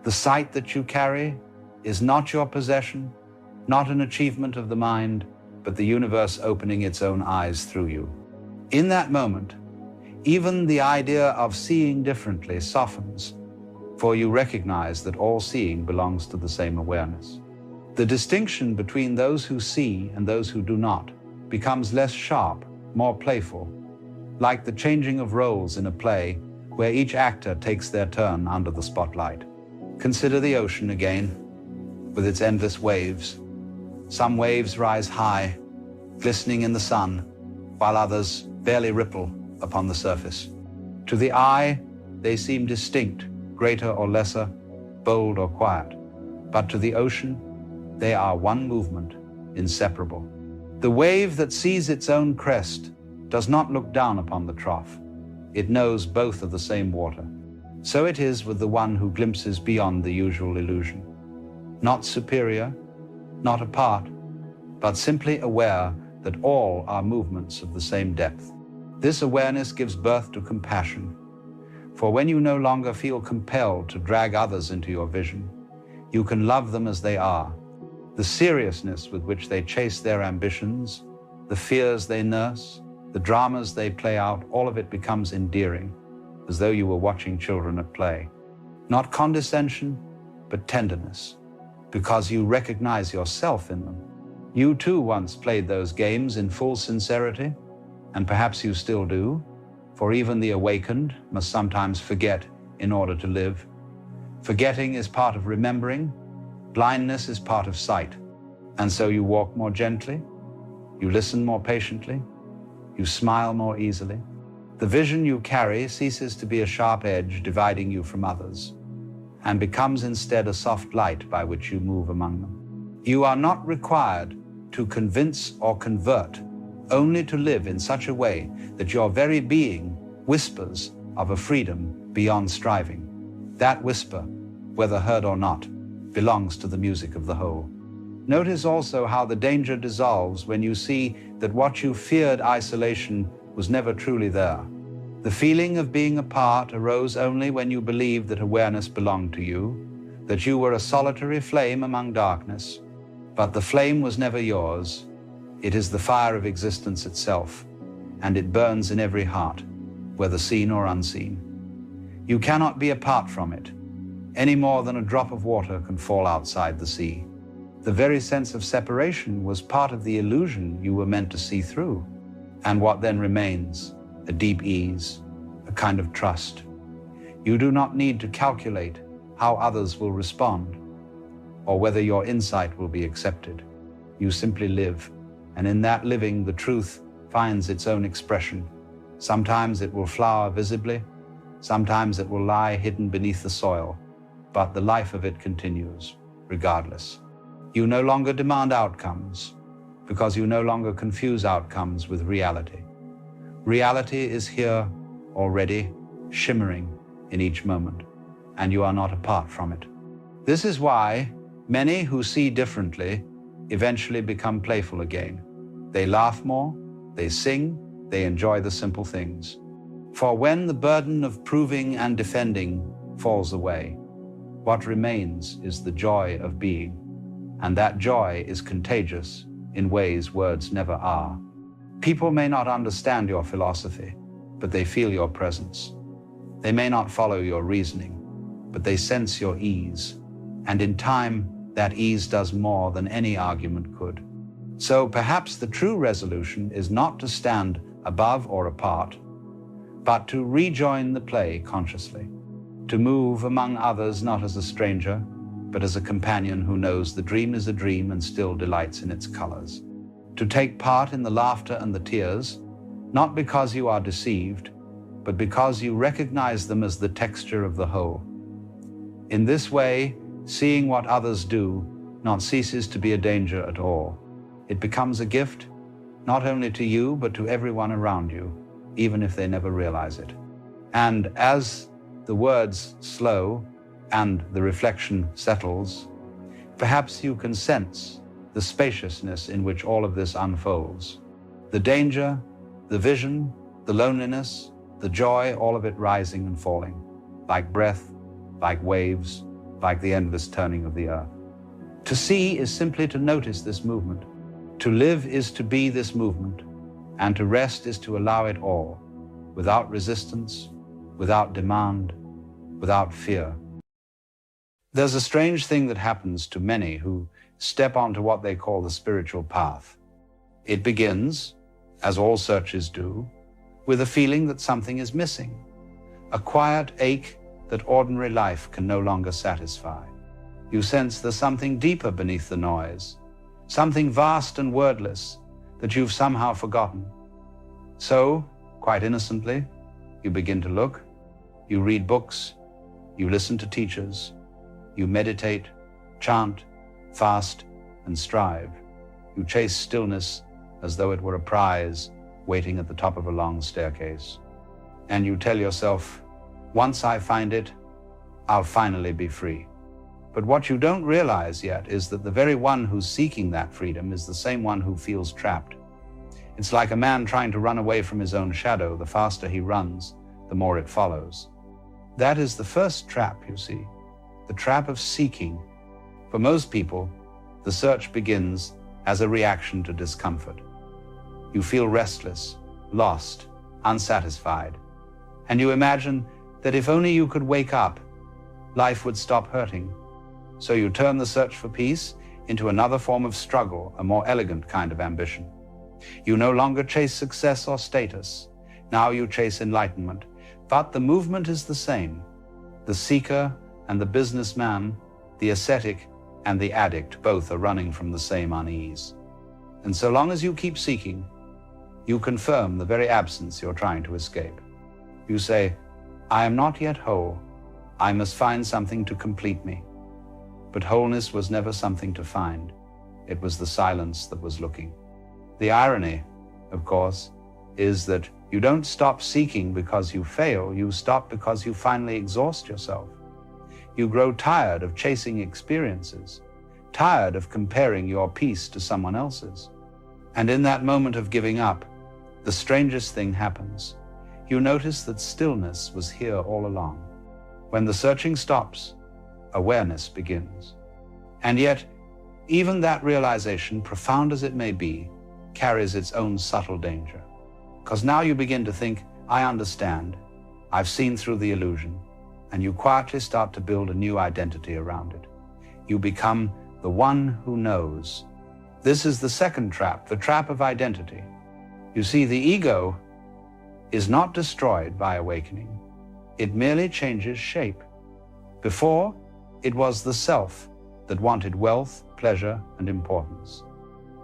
S3: The sight that you carry is not your possession, not an achievement of the mind, but the universe opening its own eyes through you. In that moment, even the idea of seeing differently softens, for you recognize that all seeing belongs to the same awareness. The distinction between those who see and those who do not becomes less sharp, more playful, like the changing of roles in a play where each actor takes their turn under the spotlight. Consider the ocean again, with its endless waves. Some waves rise high, glistening in the sun, while others barely ripple upon the surface. To the eye, they seem distinct, greater or lesser, bold or quiet. But to the ocean, they are one movement, inseparable. The wave that sees its own crest does not look down upon the trough. It knows both of the same water. So it is with the one who glimpses beyond the usual illusion. Not superior, not apart, but simply aware that all are movements of the same depth. This awareness gives birth to compassion. For when you no longer feel compelled to drag others into your vision, you can love them as they are. The seriousness with which they chase their ambitions, the fears they nurse, the dramas they play out, all of it becomes endearing, as though you were watching children at play. Not condescension, but tenderness, because you recognize yourself in them. You too once played those games in full sincerity, and perhaps you still do, for even the awakened must sometimes forget in order to live. Forgetting is part of remembering, blindness is part of sight. And so you walk more gently, you listen more patiently, you smile more easily. The vision you carry ceases to be a sharp edge dividing you from others, and becomes instead a soft light by which you move among them. You are not required to convince or convert, only to live in such a way that your very being whispers of a freedom beyond striving. That whisper, whether heard or not, belongs to the music of the whole. Notice also how the danger dissolves when you see that what you feared isolation was never truly there. The feeling of being apart arose only when you believed that awareness belonged to you, that you were a solitary flame among darkness. But the flame was never yours. It is the fire of existence itself, and it burns in every heart, whether seen or unseen. You cannot be apart from it, any more than a drop of water can fall outside the sea. The very sense of separation was part of the illusion you were meant to see through. And what then remains? A deep ease, a kind of trust. You do not need to calculate how others will respond, or whether your insight will be accepted. You simply live, and in that living, the truth finds its own expression. Sometimes it will flower visibly, sometimes it will lie hidden beneath the soil, but the life of it continues, regardless. You no longer demand outcomes, because you no longer confuse outcomes with reality. Reality is here already, shimmering in each moment, and you are not apart from it. This is why many who see differently eventually become playful again. They laugh more, they sing, they enjoy the simple things. For when the burden of proving and defending falls away, what remains is the joy of being, and that joy is contagious in ways words never are. People may not understand your philosophy, but they feel your presence. They may not follow your reasoning, but they sense your ease. And in time, that ease does more than any argument could. So perhaps the true resolution is not to stand above or apart, but to rejoin the play consciously, to move among others not as a stranger, but as a companion who knows the dream is a dream and still delights in its colors. To take part in the laughter and the tears, not because you are deceived, but because you recognize them as the texture of the whole. In this way, seeing what others do not ceases to be a danger at all. It becomes a gift, not only to you, but to everyone around you, even if they never realize it. And as the words slow and the reflection settles, perhaps you can sense the spaciousness in which all of this unfolds. The danger, the vision, the loneliness, the joy, all of it rising and falling, like breath, like waves, like the endless turning of the earth. To see is simply to notice this movement. To live is to be this movement, and to rest is to allow it all, without resistance, without demand, without fear. There's a strange thing that happens to many who step onto what they call the spiritual path. It begins, as all searches do, with a feeling that something is missing, a quiet ache that ordinary life can no longer satisfy. You sense there's something deeper beneath the noise, something vast and wordless that you've somehow forgotten. So, quite innocently, you begin to look, you read books, you listen to teachers, you meditate, chant, fast, and strive. You chase stillness as though it were a prize waiting at the top of a long staircase. And you tell yourself, once I find it, I'll finally be free. But what you don't realize yet is that the very one who's seeking that freedom is the same one who feels trapped. It's like a man trying to run away from his own shadow. The faster he runs, the more it follows. That is the first trap, you see, the trap of seeking. For most people, the search begins as a reaction to discomfort. You feel restless, lost, unsatisfied, and you imagine that if only you could wake up, life would stop hurting. So you turn the search for peace into another form of struggle, a more elegant kind of ambition. You no longer chase success or status. Now you chase enlightenment. But the movement is the same. The seeker and the businessman, the ascetic and the addict, both are running from the same unease. And so long as you keep seeking, you confirm the very absence you're trying to escape. You say, I am not yet whole. I must find something to complete me. But wholeness was never something to find. It was the silence that was looking. The irony, of course, is that you don't stop seeking because you fail. You stop because you finally exhaust yourself. You grow tired of chasing experiences, tired of comparing your peace to someone else's. And in that moment of giving up, the strangest thing happens. you notice that stillness was here all along. When the searching stops, awareness begins. And yet, even that realization, profound as it may be, carries its own subtle danger. Because now you begin to think, I understand, I've seen through the illusion, and you quietly start to build a new identity around it. You become the one who knows. This is the second trap, the trap of identity. You see, the ego is not destroyed by awakening. It merely changes shape. Before, it was the self that wanted wealth, pleasure, and importance.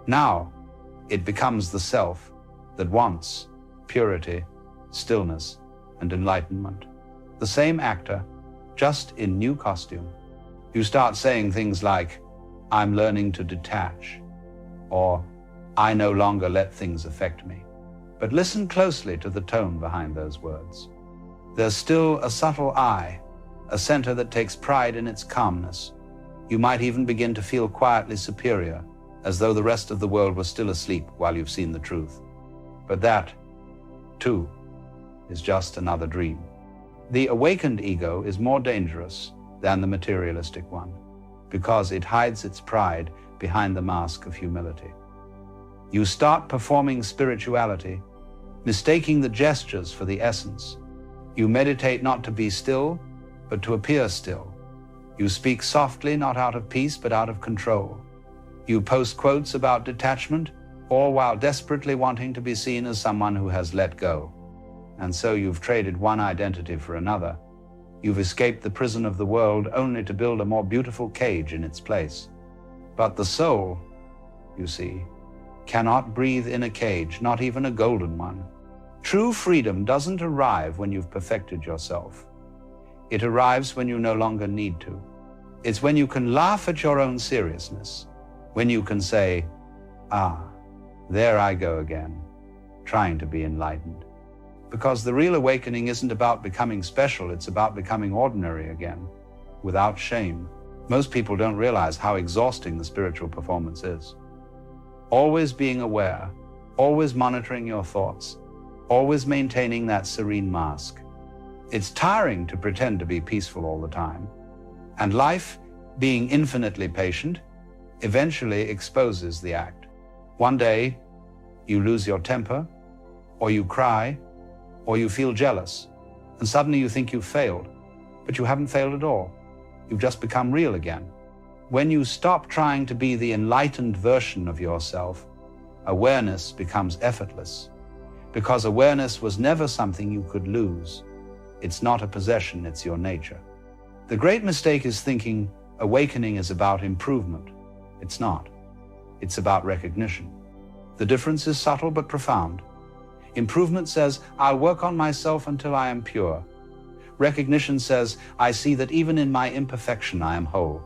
S3: Now, it becomes the self that wants purity, stillness, and enlightenment. The same actor, just in new costume. You start saying things like, I'm learning to detach, or I no longer let things affect me. But listen closely to the tone behind those words. There's still a subtle I, a center that takes pride in its calmness. You might even begin to feel quietly superior, as though the rest of the world was still asleep while you've seen the truth. But that, too, is just another dream. The awakened ego is more dangerous than the materialistic one, because it hides its pride behind the mask of humility. You start performing spirituality, mistaking the gestures for the essence. You meditate not to be still, but to appear still. You speak softly, not out of peace, but out of control. You post quotes about detachment, all while desperately wanting to be seen as someone who has let go. And so you've traded one identity for another. You've escaped the prison of the world only to build a more beautiful cage in its place. But the soul, you see, cannot breathe in a cage, not even a golden one. True freedom doesn't arrive when you've perfected yourself. It arrives when you no longer need to. It's when you can laugh at your own seriousness, when you can say, there I go again, trying to be enlightened. Because the real awakening isn't about becoming special, it's about becoming ordinary again, without shame. Most people don't realize how exhausting the spiritual performance is. Always being aware, always monitoring your thoughts, always maintaining that serene mask. It's tiring to pretend to be peaceful all the time. And life, being infinitely patient, eventually exposes the act. One day, you lose your temper, or you cry, or you feel jealous, and suddenly you think you've failed, but you haven't failed at all. You've just become real again. When you stop trying to be the enlightened version of yourself, awareness becomes effortless, because awareness was never something you could lose. It's not a possession, it's your nature. The great mistake is thinking awakening is about improvement. It's not. It's about recognition. The difference is subtle but profound. Improvement says, I'll work on myself until I am pure. Recognition says, I see that even in my imperfection I am whole.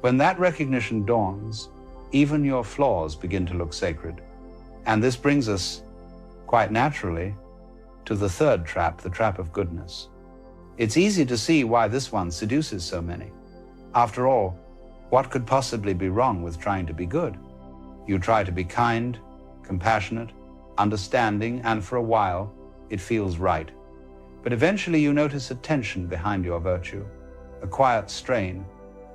S3: When that recognition dawns, even your flaws begin to look sacred. And this brings us, quite naturally, to the third trap, the trap of goodness. It's easy to see why this one seduces so many. After all, what could possibly be wrong with trying to be good? You try to be kind, compassionate, understanding, and for a while, it feels right. But eventually you notice a tension behind your virtue, a quiet strain,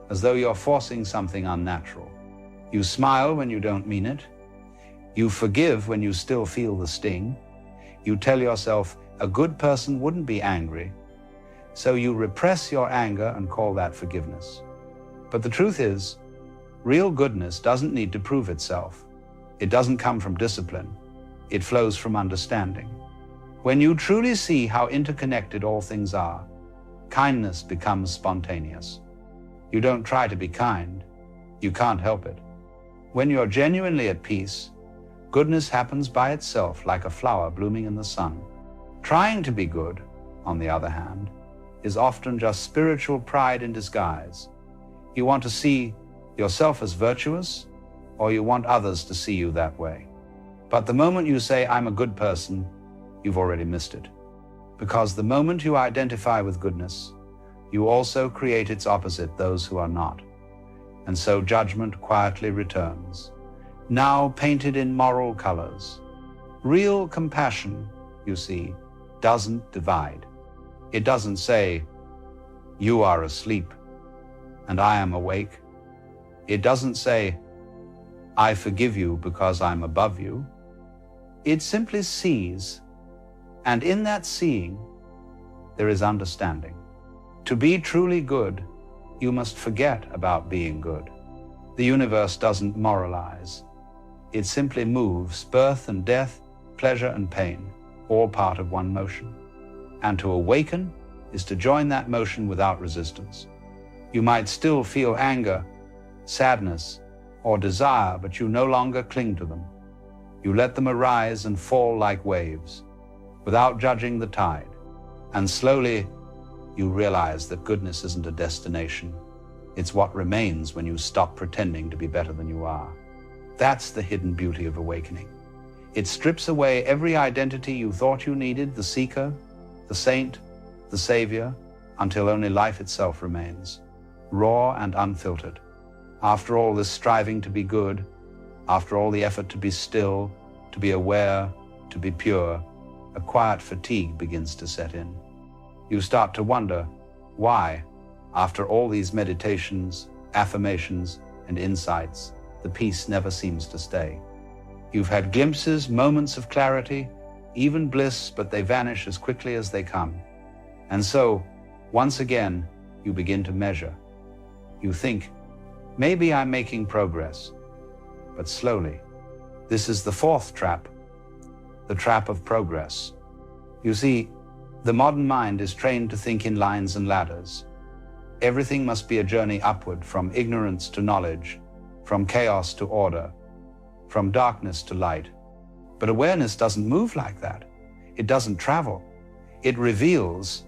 S3: as though you're forcing something unnatural. You smile when you don't mean it. You forgive when you still feel the sting. You tell yourself a good person wouldn't be angry. So you repress your anger and call that forgiveness. But the truth is, real goodness doesn't need to prove itself. It doesn't come from discipline. It flows from understanding. When you truly see how interconnected all things are, kindness becomes spontaneous. You don't try to be kind. You can't help it. When you're genuinely at peace, goodness happens by itself like a flower blooming in the sun. Trying to be good, on the other hand, is often just spiritual pride in disguise. You want to see yourself as virtuous, or you want others to see you that way. But the moment you say, I'm a good person, you've already missed it. Because the moment you identify with goodness, you also create its opposite, those who are not. And so judgment quietly returns, now painted in moral colors. Real compassion, you see, doesn't divide. It doesn't say, you are asleep and I am awake. It doesn't say, I forgive you because I'm above you. It simply sees, and in that seeing, there is understanding. To be truly good, you must forget about being good. The universe doesn't moralize. It simply moves, birth and death, pleasure and pain, all part of one motion. And to awaken is to join that motion without resistance. You might still feel anger, sadness, or desire, but you no longer cling to them. You let them arise and fall like waves, without judging the tide. And slowly, you realize that goodness isn't a destination. It's what remains when you stop pretending to be better than you are. That's the hidden beauty of awakening. It strips away every identity you thought you needed, the seeker, the saint, the savior, until only life itself remains, raw and unfiltered. After all this striving to be good, after all the effort to be still, to be aware, to be pure, a quiet fatigue begins to set in. You start to wonder why, after all these meditations, affirmations, and insights, the peace never seems to stay. You've had glimpses, moments of clarity, even bliss, but they vanish as quickly as they come. And so, once again, you begin to measure. You think, maybe I'm making progress, but slowly. This is the fourth trap, the trap of progress. You see, the modern mind is trained to think in lines and ladders. Everything must be a journey upward, from ignorance to knowledge, from chaos to order, from darkness to light. But awareness doesn't move like that. It doesn't travel. It reveals.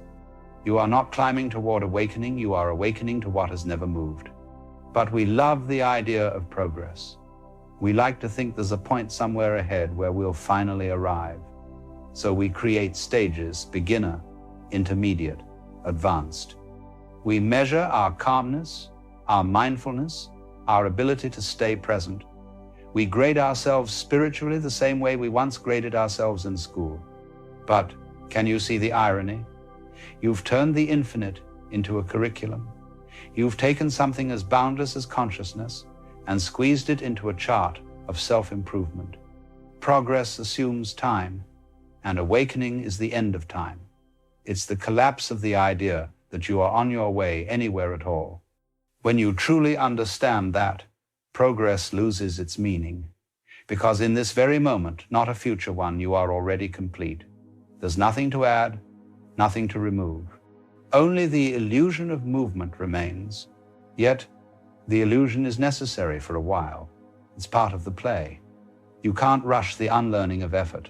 S3: You are not climbing toward awakening, you are awakening to what has never moved. But we love the idea of progress. We like to think there's a point somewhere ahead where we'll finally arrive. So we create stages, beginner, intermediate, advanced. We measure our calmness, our mindfulness, our ability to stay present. We grade ourselves spiritually the same way we once graded ourselves in school. But can you see the irony? You've turned the infinite into a curriculum. You've taken something as boundless as consciousness and squeezed it into a chart of self-improvement. Progress assumes time, and awakening is the end of time. It's the collapse of the idea that you are on your way anywhere at all. When you truly understand that, progress loses its meaning, because in this very moment, not a future one, you are already complete. There's nothing to add, nothing to remove. Only the illusion of movement remains. Yet, the illusion is necessary for a while. It's part of the play. You can't rush the unlearning of effort.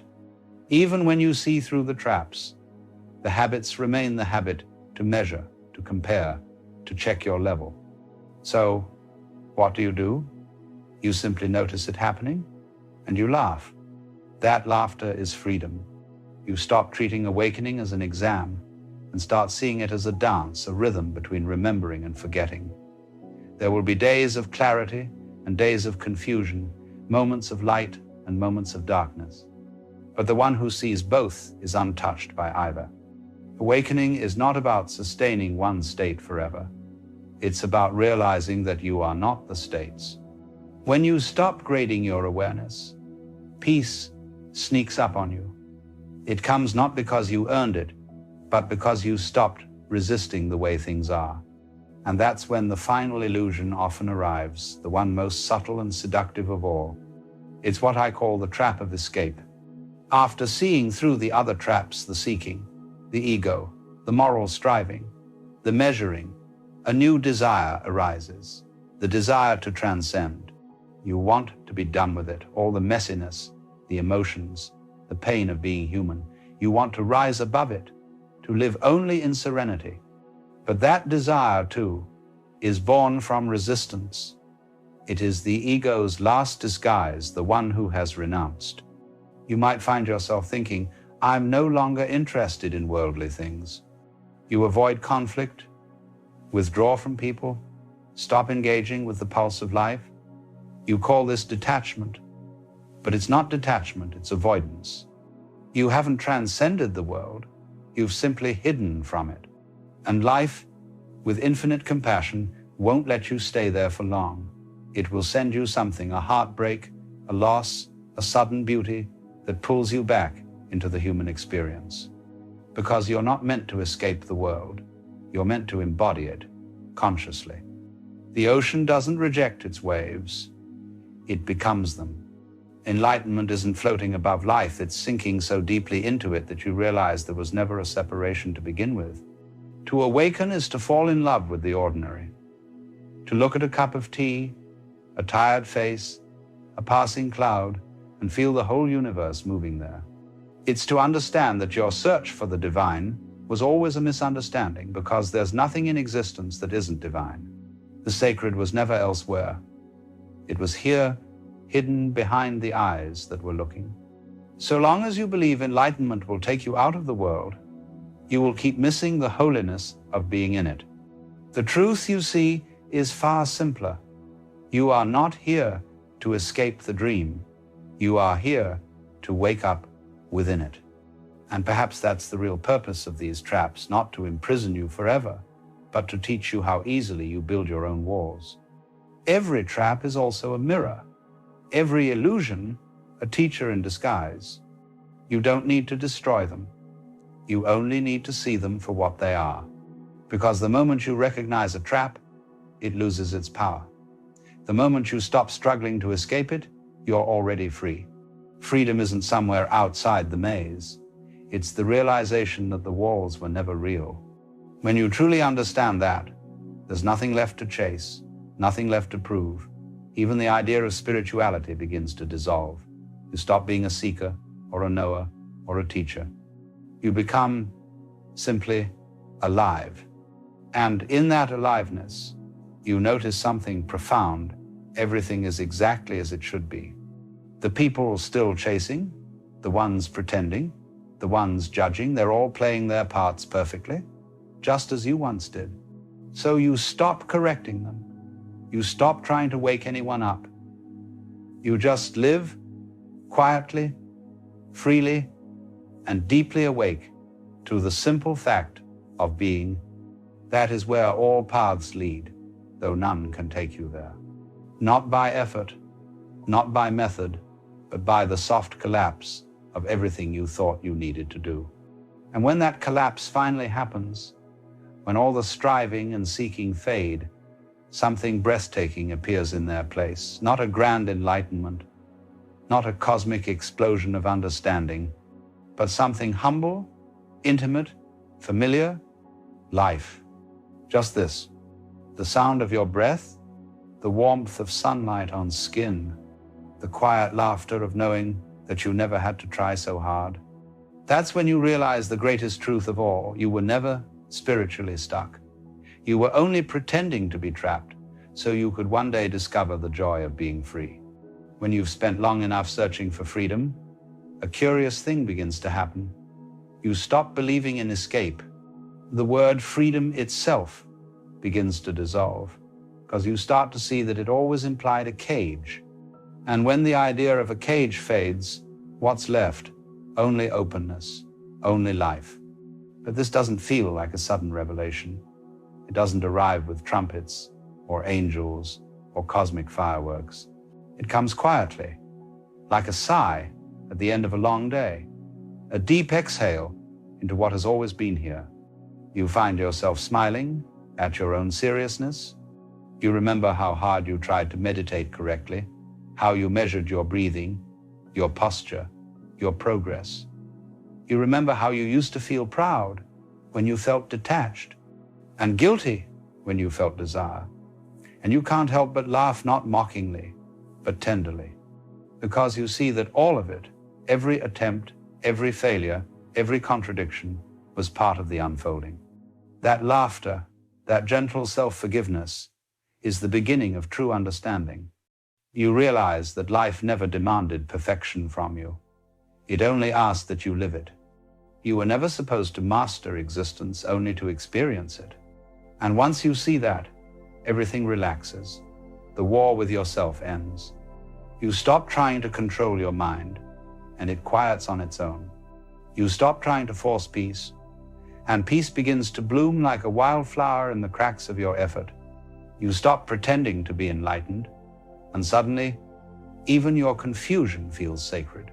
S3: Even when you see through the traps, the habits remain the habit to measure, to compare, to check your level. So, what do? You simply notice it happening, and you laugh. That laughter is freedom. You stop treating awakening as an exam and start seeing it as a dance, a rhythm between remembering and forgetting. There will be days of clarity and days of confusion, moments of light and moments of darkness. But the one who sees both is untouched by either. Awakening is not about sustaining one state forever. It's about realizing that you are not the states. When you stop grading your awareness, peace sneaks up on you. It comes not because you earned it, but because you stopped resisting the way things are. And that's when the final illusion often arrives, the one most subtle and seductive of all. It's what I call the trap of escape. After seeing through the other traps, the seeking, the ego, the moral striving, the measuring, a new desire arises, the desire to transcend. You want to be done with it, all the messiness, the emotions, the pain of being human. You want to rise above it, to live only in serenity. But that desire, too, is born from resistance. It is the ego's last disguise, the one who has renounced. You might find yourself thinking, I'm no longer interested in worldly things. You avoid conflict, withdraw from people, stop engaging with the pulse of life. You call this detachment, but it's not detachment, it's avoidance. You haven't transcended the world, You've simply hidden from it. And life, with infinite compassion, won't let you stay there for long. It will send you something, a heartbreak, a loss, a sudden beauty that pulls you back into the human experience. Because you're not meant to escape the world. You're meant to embody it consciously. The ocean doesn't reject its waves. It becomes them. Enlightenment isn't floating above life. It's sinking so deeply into it that you realize there was never a separation to begin with. To awaken is to fall in love with the ordinary. To look at a cup of tea, a tired face, a passing cloud, and feel the whole universe moving there. It's to understand that your search for the divine was always a misunderstanding, because there's nothing in existence that isn't divine. The sacred was never elsewhere. It was here, hidden behind the eyes that were looking. So long as you believe enlightenment will take you out of the world, you will keep missing the holiness of being in it. The truth, you see, is far simpler. You are not here to escape the dream. You are here to wake up within it. And perhaps that's the real purpose of these traps, not to imprison you forever, but to teach you how easily you build your own walls. Every trap is also a mirror. Every illusion, a teacher in disguise. You don't need to destroy them. You only need to see them for what they are. Because the moment you recognize a trap, it loses its power. The moment you stop struggling to escape it, you're already free. Freedom isn't somewhere outside the maze. It's the realization that the walls were never real. When you truly understand that, there's nothing left to chase, nothing left to prove. Even the idea of spirituality begins to dissolve. You stop being a seeker or a knower or a teacher. You become simply alive. And in that aliveness, you notice something profound. Everything is exactly as it should be. The people still chasing, the ones pretending, the ones judging, they're all playing their parts perfectly, just as you once did. So you stop correcting them. You stop trying to wake anyone up. You just live quietly, freely, and deeply awake to the simple fact of being. That is where all paths lead, though none can take you there. Not by effort, not by method, but by the soft collapse of everything you thought you needed to do. And when that collapse finally happens, when all the striving and seeking fade, something breathtaking appears in their place. Not a grand enlightenment, not a cosmic explosion of understanding, but something humble, intimate, familiar, life. Just this, the sound of your breath, the warmth of sunlight on skin, the quiet laughter of knowing that you never had to try so hard. That's when you realize the greatest truth of all. You were never spiritually stuck. You were only pretending to be trapped so you could one day discover the joy of being free. When you've spent long enough searching for freedom, a curious thing begins to happen. You stop believing in escape. The word freedom itself begins to dissolve, because you start to see that it always implied a cage. And when the idea of a cage fades, what's left? Only openness, only life. But this doesn't feel like a sudden revelation. It doesn't arrive with trumpets or angels or cosmic fireworks. It comes quietly, like a sigh at the end of a long day, a deep exhale into what has always been here. You find yourself smiling at your own seriousness. You remember how hard you tried to meditate correctly, how you measured your breathing, your posture, your progress. You remember how you used to feel proud when you felt detached, and guilty when you felt desire. And you can't help but laugh, not mockingly, but tenderly, because you see that all of it, every attempt, every failure, every contradiction, was part of the unfolding. That laughter, that gentle self-forgiveness, is the beginning of true understanding. You realize that life never demanded perfection from you. It only asked that you live it. You were never supposed to master existence, only to experience it. And once you see that, everything relaxes. The war with yourself ends. You stop trying to control your mind, and it quiets on its own. You stop trying to force peace, and peace begins to bloom like a wildflower in the cracks of your effort. You stop pretending to be enlightened, and suddenly, even your confusion feels sacred,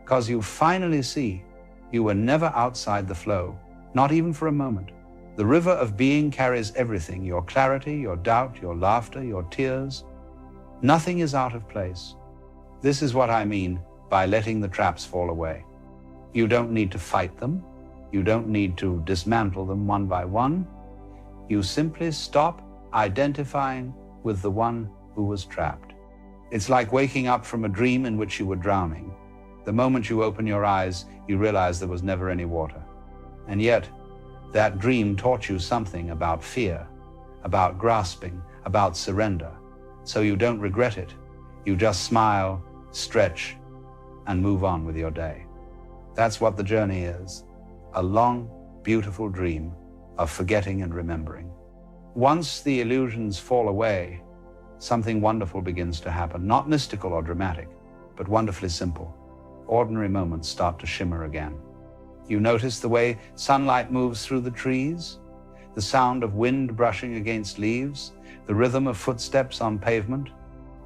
S3: because you finally see you were never outside the flow, not even for a moment. The river of being carries everything, your clarity, your doubt, your laughter, your tears. Nothing is out of place. This is what I mean by letting the traps fall away. You don't need to fight them. You don't need to dismantle them one by one. You simply stop identifying with the one who was trapped. It's like waking up from a dream in which you were drowning. The moment you open your eyes, you realize there was never any water. And yet, that dream taught you something about fear, about grasping, about surrender. So you don't regret it. You just smile, stretch, and move on with your day. That's what the journey is. A long, beautiful dream of forgetting and remembering. Once the illusions fall away, something wonderful begins to happen. Not mystical or dramatic, but wonderfully simple. Ordinary moments start to shimmer again. You notice the way sunlight moves through the trees, the sound of wind brushing against leaves, the rhythm of footsteps on pavement.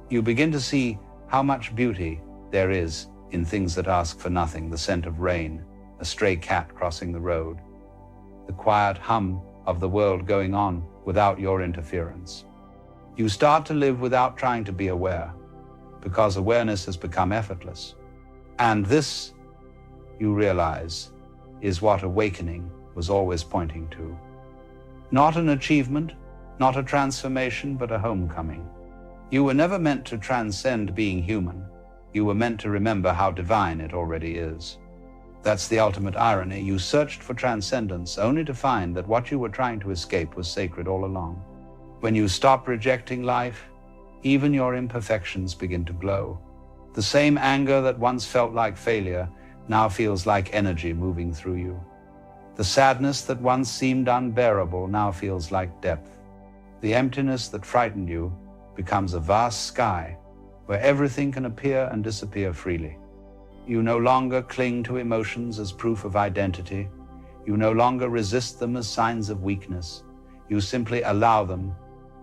S3: You begin to see how much beauty there is in things that ask for nothing, the scent of rain, a stray cat crossing the road, the quiet hum of the world going on without your interference. You start to live without trying to be aware, because awareness has become effortless. And this, you realize, is what awakening was always pointing to. Not an achievement, not a transformation, but a homecoming. You were never meant to transcend being human. You were meant to remember how divine it already is. That's the ultimate irony. You searched for transcendence only to find that what you were trying to escape was sacred all along. When you stop rejecting life, even your imperfections begin to glow. The same anger that once felt like failure now feels like energy moving through you. The sadness that once seemed unbearable now feels like depth. The emptiness that frightened you becomes a vast sky where everything can appear and disappear freely. You no longer cling to emotions as proof of identity. You no longer resist them as signs of weakness. You simply allow them,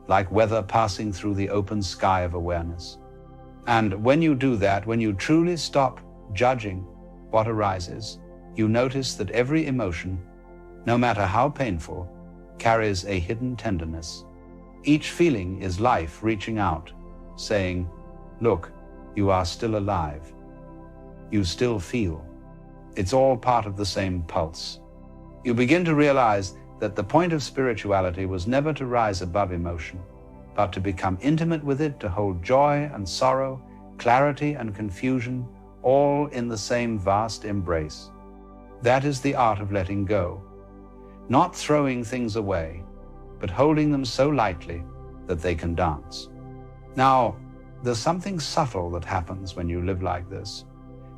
S3: like weather passing through the open sky of awareness. And when you do that, when you truly stop judging what arises, you notice that every emotion, no matter how painful, carries a hidden tenderness. Each feeling is life reaching out, saying, "Look, you are still alive. You still feel." It's all part of the same pulse. You begin to realize that the point of spirituality was never to rise above emotion, but to become intimate with it, to hold joy and sorrow, clarity and confusion, all in the same vast embrace. That is the art of letting go. Not throwing things away, but holding them so lightly that they can dance. Now, there's something subtle that happens when you live like this.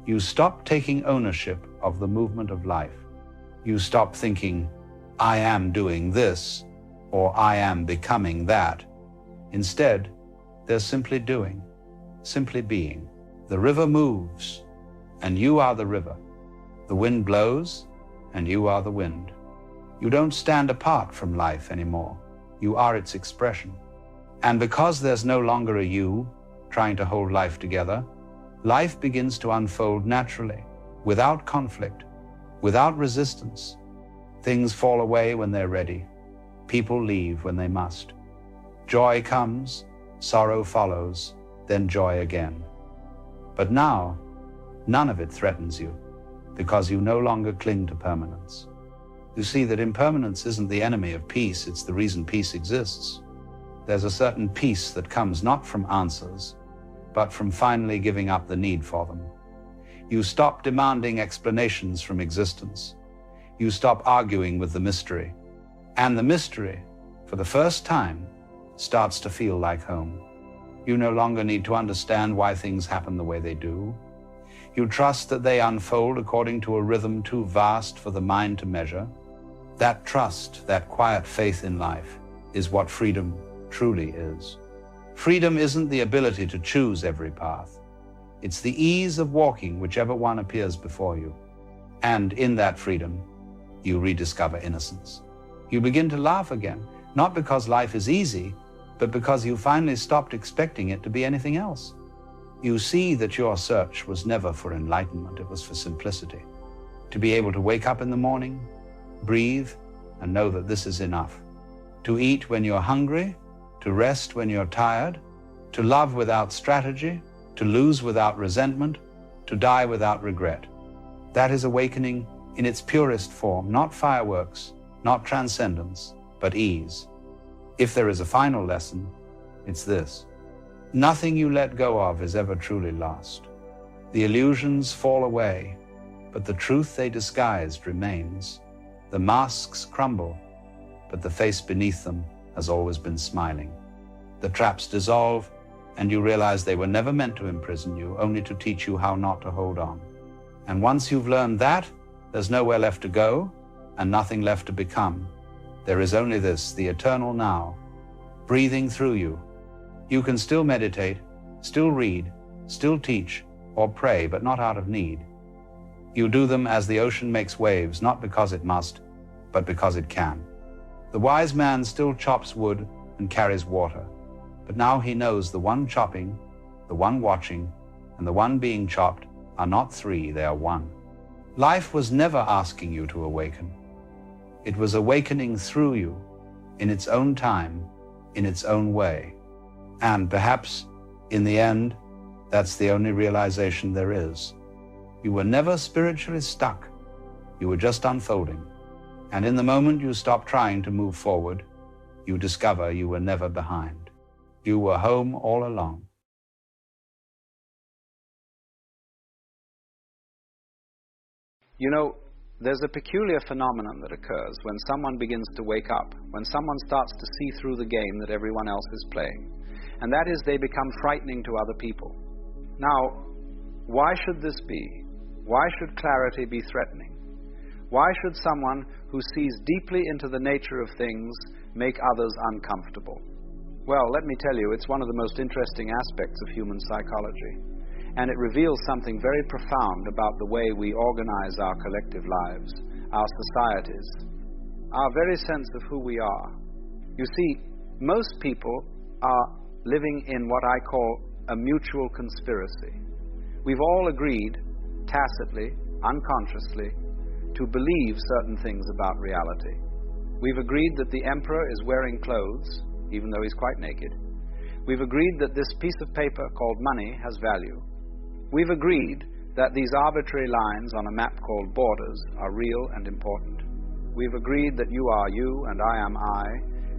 S3: You stop taking ownership of the movement of life. You stop thinking, "I am doing this," or "I am becoming that." Instead, there's simply doing, simply being. The river moves, and you are the river. The wind blows, and you are the wind. You don't stand apart from life anymore. You are its expression. And because there's no longer a you trying to hold life together, life begins to unfold naturally, without conflict, without resistance. Things fall away when they're ready. People leave when they must. Joy comes, sorrow follows, then joy again. But now, none of it threatens you, because you no longer cling to permanence. You see that impermanence isn't the enemy of peace, it's the reason peace exists. There's a certain peace that comes not from answers, but from finally giving up the need for them. You stop demanding explanations from existence. You stop arguing with the mystery. And the mystery, for the first time, starts to feel like home. You no longer need to understand why things happen the way they do. You trust that they unfold according to a rhythm too vast for the mind to measure. That trust, that quiet faith in life, is what freedom truly is. Freedom isn't the ability to choose every path. It's the ease of walking whichever one appears before you. And in that freedom, you rediscover innocence. You begin to laugh again, not because life is easy, but because you finally stopped expecting it to be anything else. You see that your search was never for enlightenment, it was for simplicity. To be able to wake up in the morning, breathe, and know that this is enough. To eat when you're hungry, to rest when you're tired, to love without strategy, to lose without resentment, to die without regret. That is awakening in its purest form, not fireworks, not transcendence, but ease. If there is a final lesson, it's this. Nothing you let go of is ever truly lost. The illusions fall away, but the truth they disguised remains. The masks crumble, but the face beneath them has always been smiling. The traps dissolve, and you realize they were never meant to imprison you, only to teach you how not to hold on. And once you've learned that, there's nowhere left to go, and nothing left to become. There is only this, the eternal now, breathing through you. You can still meditate, still read, still teach, or pray, but not out of need. You do them as the ocean makes waves, not because it must, but because it can. The wise man still chops wood and carries water, but now he knows the one chopping, the one watching, and the one being chopped are not three, they are one. Life was never asking you to awaken. It was awakening through you, in its own time, in its own way. And perhaps, in the end, that's the only realization there is. You were never spiritually stuck. You were just unfolding. And in the moment you stop trying to move forward, you discover you were never behind. You were home all along.
S5: You know, there's a peculiar phenomenon that occurs when someone begins to wake up, when someone starts to see through the game that everyone else is playing. And that is, they become frightening to other people. Now, why should this be? Why should clarity be threatening? Why should someone who sees deeply into the nature of things make others uncomfortable? Well, let me tell you, it's one of the most interesting aspects of human psychology. And it reveals something very profound about the way we organize our collective lives, our societies, our very sense of who we are. You see, most people are living in what I call a mutual conspiracy. We've all agreed, tacitly, unconsciously, to believe certain things about reality. We've agreed that the emperor is wearing clothes, even though he's quite naked. We've agreed that this piece of paper called money has value. We've agreed that these arbitrary lines on a map called borders are real and important. We've agreed that you are you and I am I,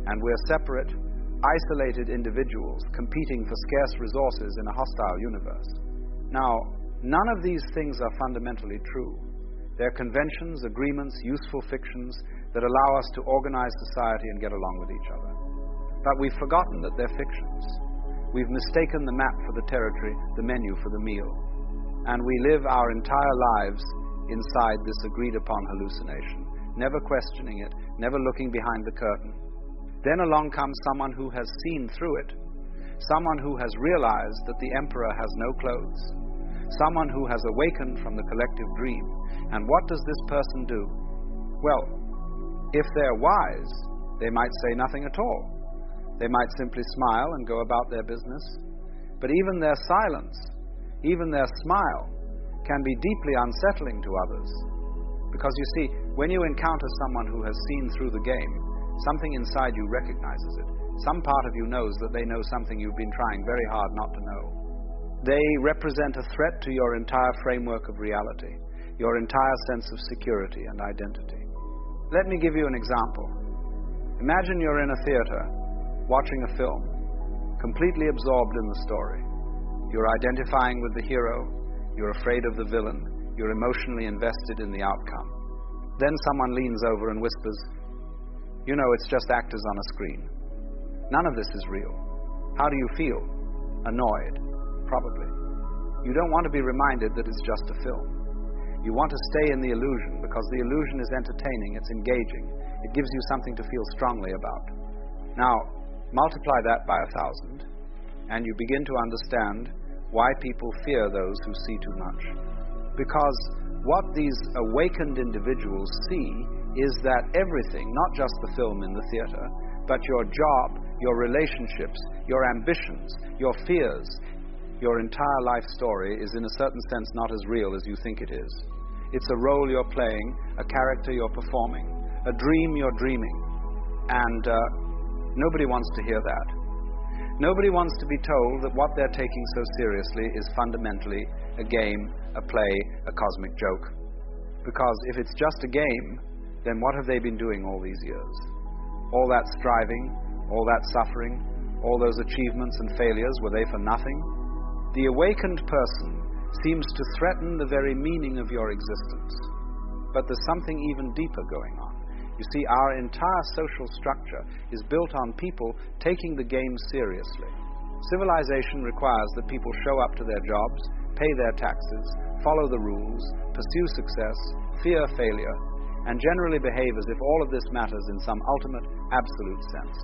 S5: and we're separate, isolated individuals competing for scarce resources in a hostile universe. Now, none of these things are fundamentally true. They're conventions, agreements, useful fictions that allow us to organize society and get along with each other. But we've forgotten that they're fictions. We've mistaken the map for the territory, the menu for the meal. And we live our entire lives inside this agreed-upon hallucination, never questioning it, never looking behind the curtain. Then along comes someone who has seen through it, someone who has realized that the emperor has no clothes, someone who has awakened from the collective dream. And what does this person do? Well, if they're wise, they might say nothing at all. They might simply smile and go about their business. But even their silence, even their smile, can be deeply unsettling to others. Because you see, when you encounter someone who has seen through the game, something inside you recognizes it. Some part of you knows that they know something you've been trying very hard not to know. They represent a threat to your entire framework of reality, your entire sense of security and identity. Let me give you an example. Imagine you're in a theater, watching a film, completely absorbed in the story. You're identifying with the hero, you're afraid of the villain, you're emotionally invested in the outcome. Then someone leans over and whispers, "You know, it's just actors on a screen. None of this is real." How do you feel? Annoyed, probably. You don't want to be reminded that it's just a film. You want to stay in the illusion because the illusion is entertaining, it's engaging, it gives you something to feel strongly about. Now, multiply that by 1,000, and you begin to understand why people fear those who see too much. Because what these awakened individuals see is that everything, not just the film in the theater, but your job, your relationships, your ambitions, your fears, your entire life story is in a certain sense not as real as you think it is. It's a role you're playing, a character you're performing, a dream you're dreaming. And nobody wants to hear that. Nobody wants to be told that what they're taking so seriously is fundamentally a game, a play, a cosmic joke. Because if it's just a game, then what have they been doing all these years? All that striving, all that suffering, all those achievements and failures, were they for nothing? The awakened person seems to threaten the very meaning of your existence. But there's something even deeper going on. You see, our entire social structure is built on people taking the game seriously. Civilization requires that people show up to their jobs, pay their taxes, follow the rules, pursue success, fear failure, and generally behave as if all of this matters in some ultimate, absolute sense.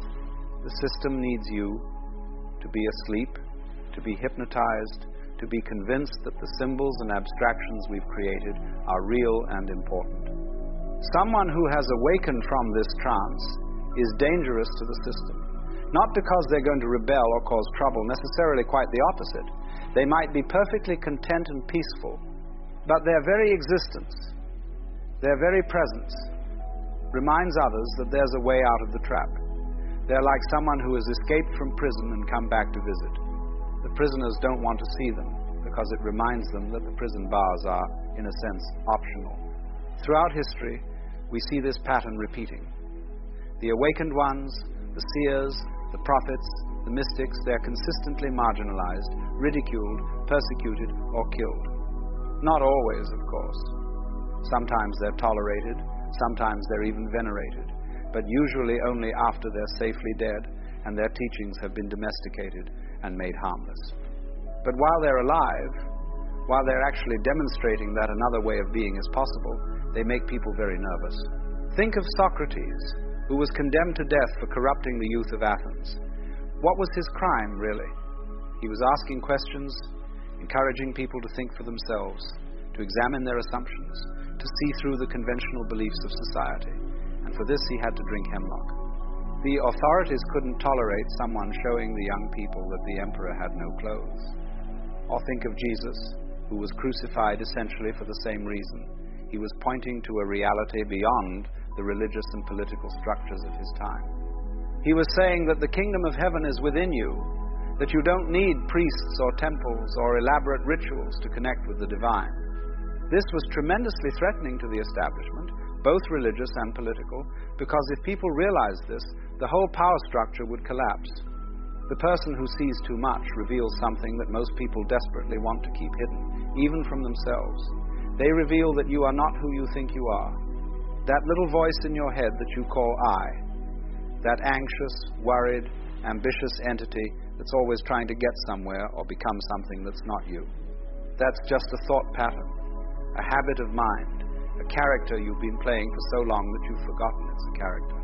S5: The system needs you to be asleep, to be hypnotized, to be convinced that the symbols and abstractions we've created are real and important. Someone who has awakened from this trance is dangerous to the system. Not because they're going to rebel or cause trouble, necessarily quite the opposite. They might be perfectly content and peaceful, but their very existence, their very presence, reminds others that there's a way out of the trap. They're like someone who has escaped from prison and come back to visit. The prisoners don't want to see them because it reminds them that the prison bars are, in a sense, optional. Throughout history, we see this pattern repeating. The awakened ones, the seers, the prophets, the mystics, they're consistently marginalized, ridiculed, persecuted, or killed. Not always, of course. Sometimes they're tolerated, sometimes they're even venerated, but usually only after they're safely dead and their teachings have been domesticated and made harmless. But while they're alive, while they're actually demonstrating that another way of being is possible, they make people very nervous. Think of Socrates, who was condemned to death for corrupting the youth of Athens. What was his crime, really? He was asking questions, encouraging people to think for themselves, to examine their assumptions, to see through the conventional beliefs of society. And for this he had to drink hemlock. The authorities couldn't tolerate someone showing the young people that the emperor had no clothes. Or think of Jesus, who was crucified essentially for the same reason. He was pointing to a reality beyond the religious and political structures of his time. He was saying that the kingdom of heaven is within you, that you don't need priests or temples or elaborate rituals to connect with the divine. This was tremendously threatening to the establishment, both religious and political, because if people realized this, the whole power structure would collapse. The person who sees too much reveals something that most people desperately want to keep hidden, even from themselves. They reveal that you are not who you think you are. That little voice in your head that you call I, that anxious, worried, ambitious entity that's always trying to get somewhere or become something that's not you. That's just a thought pattern, a habit of mind, a character you've been playing for so long that you've forgotten it's a character.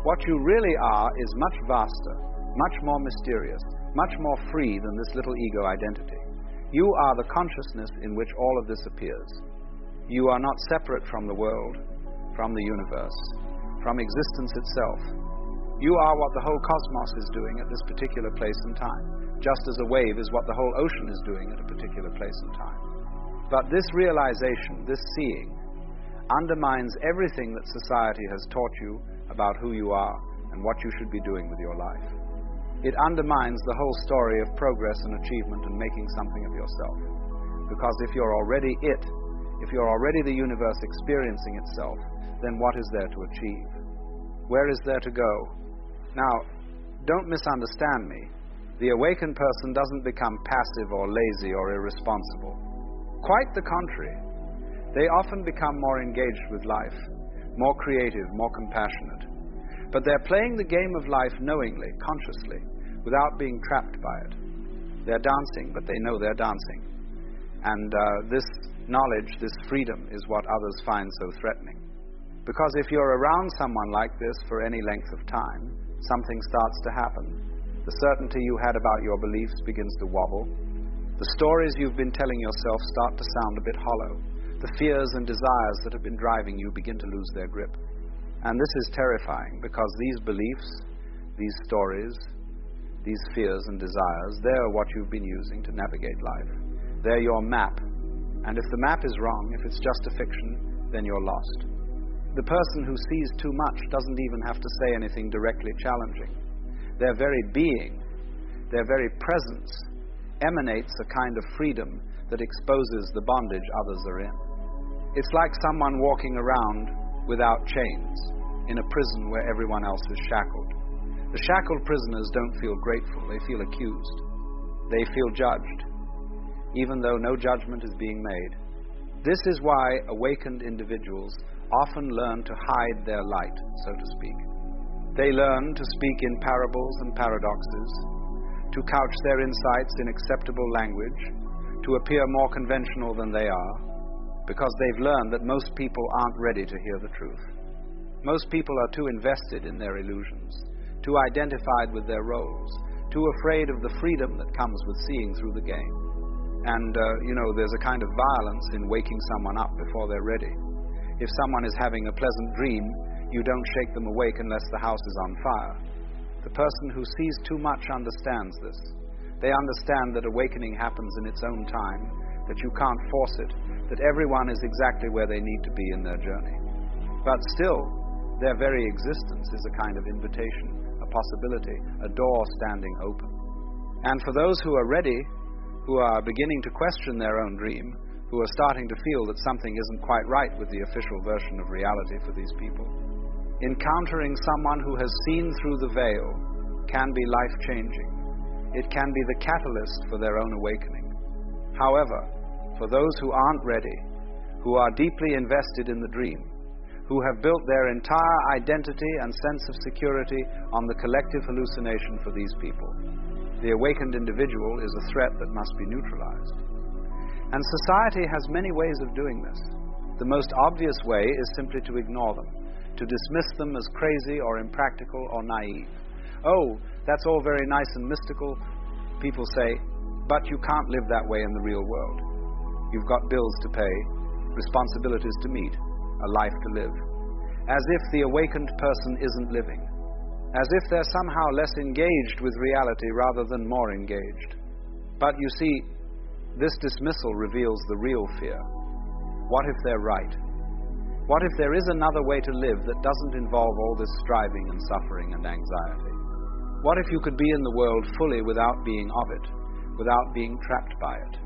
S5: What you really are is much vaster, much more mysterious, much more free than this little ego identity. You are the consciousness in which all of this appears. You are not separate from the world, from the universe, from existence itself. You are what the whole cosmos is doing at this particular place and time, just as a wave is what the whole ocean is doing at a particular place and time. But this realization, this seeing, undermines everything that society has taught you about who you are and what you should be doing with your life. It undermines the whole story of progress and achievement and making something of yourself. Because if you're already it, if you're already the universe experiencing itself, then what is there to achieve? Where is there to go? Now, don't misunderstand me. The awakened person doesn't become passive or lazy or irresponsible. Quite the contrary. They often become more engaged with life, more creative, more compassionate. But they're playing the game of life knowingly, consciously, without being trapped by it. They're dancing, but they know they're dancing. And this knowledge, this freedom, is what others find so threatening. Because if you're around someone like this for any length of time, something starts to happen. The certainty you had about your beliefs begins to wobble. The stories you've been telling yourself start to sound a bit hollow. The fears and desires that have been driving you begin to lose their grip. And this is terrifying, because these beliefs, these stories, these fears and desires, they're what you've been using to navigate life. They're your map. And if the map is wrong, if it's just a fiction, then you're lost. The person who sees too much doesn't even have to say anything directly challenging. Their very being, their very presence, emanates a kind of freedom that exposes the bondage others are in. It's like someone walking around without chains in a prison where everyone else is shackled. The shackled prisoners don't feel grateful, they feel accused. They feel judged, even though no judgment is being made. This is why awakened individuals often learn to hide their light, so to speak. They learn to speak in parables and paradoxes, to couch their insights in acceptable language, to appear more conventional than they are, because they've learned that most people aren't ready to hear the truth. Most people are too invested in their illusions, too identified with their roles, too afraid of the freedom that comes with seeing through the game. And, there's a kind of violence in waking someone up before they're ready. If someone is having a pleasant dream, you don't shake them awake unless the house is on fire. The person who sees too much understands this. They understand that awakening happens in its own time, that you can't force it, that everyone is exactly where they need to be in their journey. But still, their very existence is a kind of invitation, a possibility, a door standing open. And for those who are ready, who are beginning to question their own dream, who are starting to feel that something isn't quite right with the official version of reality for these people, encountering someone who has seen through the veil can be life-changing. It can be the catalyst for their own awakening. However, for those who aren't ready, who are deeply invested in the dream, who have built their entire identity and sense of security on the collective hallucination for these people, the awakened individual is a threat that must be neutralized. And society has many ways of doing this. The most obvious way is simply to ignore them, to dismiss them as crazy or impractical or naive. Oh, that's all very nice and mystical, people say, but you can't live that way in the real world. You've got bills to pay, responsibilities to meet, a life to live. As if the awakened person isn't living. As if they're somehow less engaged with reality rather than more engaged. But you see, this dismissal reveals the real fear. What if they're right? What if there is another way to live that doesn't involve all this striving and suffering and anxiety? What if you could be in the world fully without being of it, without being trapped by it?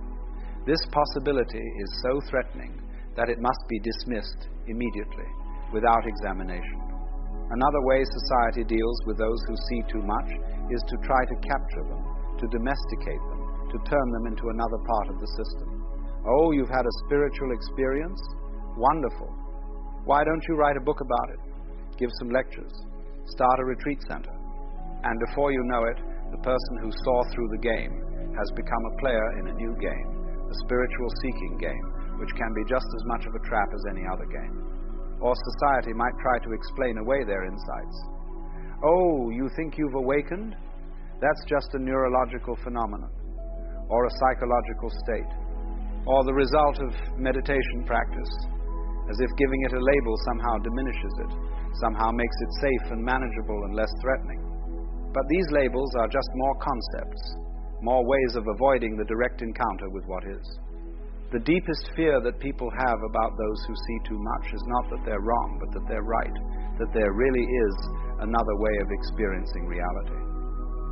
S5: This possibility is so threatening that it must be dismissed immediately, without examination. Another way society deals with those who see too much is to try to capture them, to domesticate them, to turn them into another part of the system. Oh, you've had a spiritual experience? Wonderful. Why don't you write a book about it? Give some lectures. Start a retreat center. And before you know it, the person who saw through the game has become a player in a new game, a spiritual seeking game, which can be just as much of a trap as any other game. Or society might try to explain away their insights. Oh, you think you've awakened? That's just a neurological phenomenon, or a psychological state, or the result of meditation practice, as if giving it a label somehow diminishes it, somehow makes it safe and manageable and less threatening. But these labels are just more concepts, more ways of avoiding the direct encounter with what is. The deepest fear that people have about those who see too much is not that they're wrong, but that they're right, that there really is another way of experiencing reality.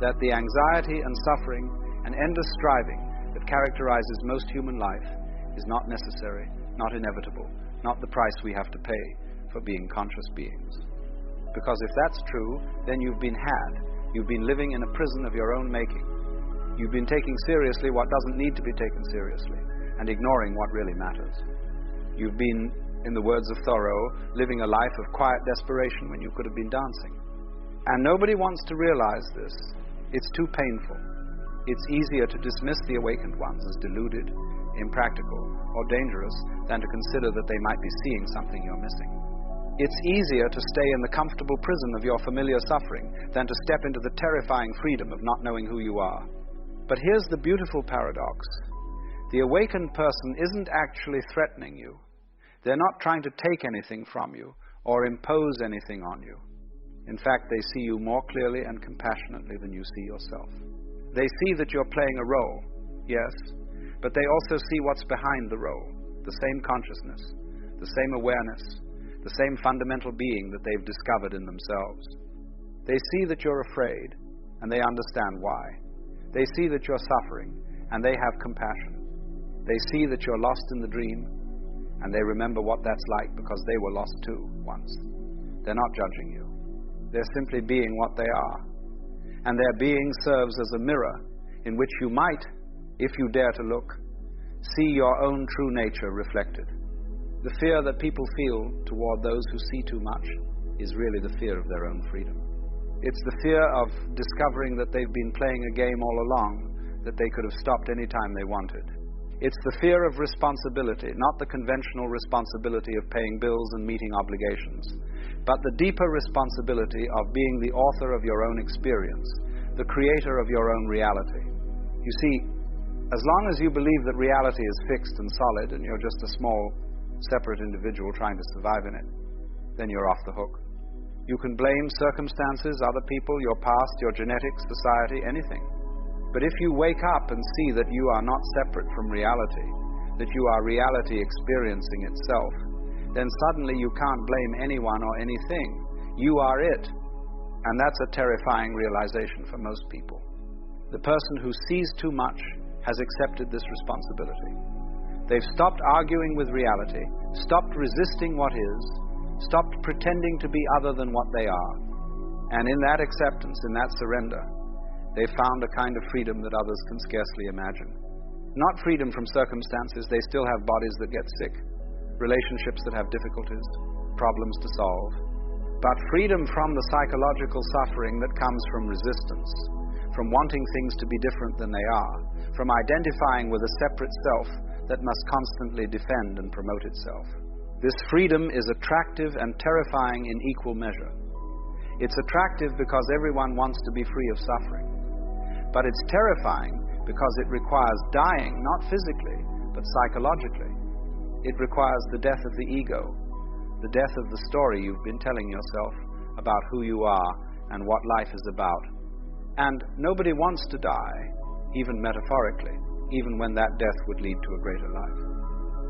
S5: That the anxiety and suffering and endless striving that characterizes most human life is not necessary, not inevitable, not the price we have to pay for being conscious beings. Because if that's true, then you've been had. You've been living in a prison of your own making. You've been taking seriously what doesn't need to be taken seriously, and ignoring what really matters. You've been, in the words of Thoreau, living a life of quiet desperation when you could have been dancing. And nobody wants to realize this. It's too painful. It's easier to dismiss the awakened ones as deluded, impractical, or dangerous than to consider that they might be seeing something you're missing. It's easier to stay in the comfortable prison of your familiar suffering than to step into the terrifying freedom of not knowing who you are. But here's the beautiful paradox. The awakened person isn't actually threatening you. They're not trying to take anything from you or impose anything on you. In fact, they see you more clearly and compassionately than you see yourself. They see that you're playing a role, yes, but they also see what's behind the role, the same consciousness, the same awareness, the same fundamental being that they've discovered in themselves. They see that you're afraid, and they understand why. They see that you're suffering, and they have compassion. They see that you're lost in the dream, and they remember what that's like because they were lost too once. They're not judging you. They're simply being what they are. And their being serves as a mirror in which you might, if you dare to look, see your own true nature reflected. The fear that people feel toward those who see too much is really the fear of their own freedom. It's the fear of discovering that they've been playing a game all along that they could have stopped any time they wanted. It's the fear of responsibility, not the conventional responsibility of paying bills and meeting obligations, but the deeper responsibility of being the author of your own experience, the creator of your own reality. You see, as long as you believe that reality is fixed and solid and you're just a small, separate individual trying to survive in it, then you're off the hook. You can blame circumstances, other people, your past, your genetics, society, anything. But if you wake up and see that you are not separate from reality, that you are reality experiencing itself, then suddenly you can't blame anyone or anything. You are it. And that's a terrifying realization for most people. The person who sees too much has accepted this responsibility. They've stopped arguing with reality, stopped resisting what is, stopped pretending to be other than what they are. And in that acceptance, in that surrender, they found a kind of freedom that others can scarcely imagine. Not freedom from circumstances, they still have bodies that get sick, relationships that have difficulties, problems to solve, but freedom from the psychological suffering that comes from resistance, from wanting things to be different than they are, from identifying with a separate self that must constantly defend and promote itself. This freedom is attractive and terrifying in equal measure. It's attractive because everyone wants to be free of suffering. But it's terrifying because it requires dying, not physically, but psychologically. It requires the death of the ego, the death of the story you've been telling yourself about who you are and what life is about. And nobody wants to die, even metaphorically, even when that death would lead to a greater life.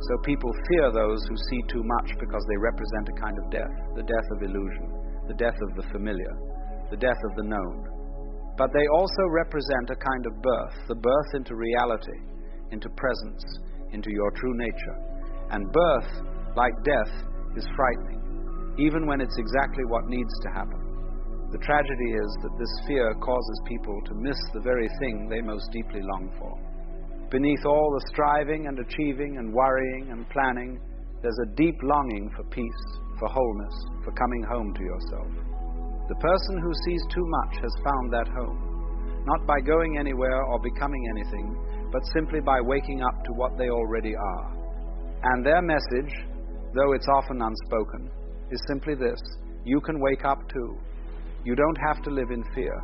S5: So people fear those who see too much because they represent a kind of death, the death of illusion, the death of the familiar, the death of the known. But they also represent a kind of birth, the birth into reality, into presence, into your true nature. And birth, like death, is frightening, even when it's exactly what needs to happen. The tragedy is that this fear causes people to miss the very thing they most deeply long for. Beneath all the striving and achieving and worrying and planning, there's a deep longing for peace, for wholeness, for coming home to yourself. The person who sees too much has found that home, not by going anywhere or becoming anything, but simply by waking up to what they already are. And their message, though it's often unspoken, is simply this: you can wake up too. You don't have to live in fear.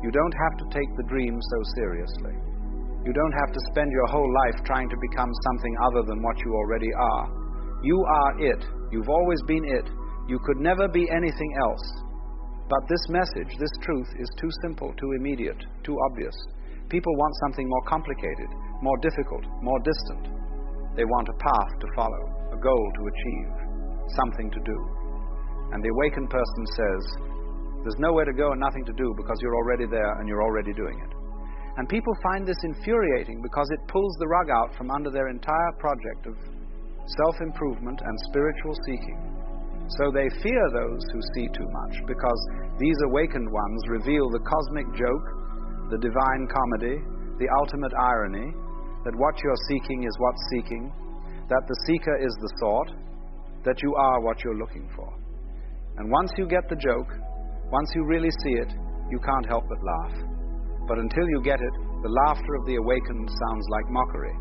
S5: You don't have to take the dream so seriously. You don't have to spend your whole life trying to become something other than what you already are. You are it. You've always been it. You could never be anything else. But this message, this truth, is too simple, too immediate, too obvious. People want something more complicated, more difficult, more distant. They want a path to follow, a goal to achieve, something to do. And the awakened person says, there's nowhere to go and nothing to do because you're already there and you're already doing it. And people find this infuriating because it pulls the rug out from under their entire project of self-improvement and spiritual seeking. So they fear those who see too much, because these awakened ones reveal the cosmic joke, the divine comedy, the ultimate irony, that what you're seeking is what's seeking, that the seeker is the sought, that you are what you're looking for. And once you get the joke, once you really see it, you can't help but laugh. But until you get it, the laughter of the awakened sounds like mockery,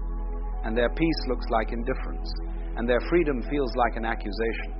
S5: and their peace looks like indifference, and their freedom feels like an accusation.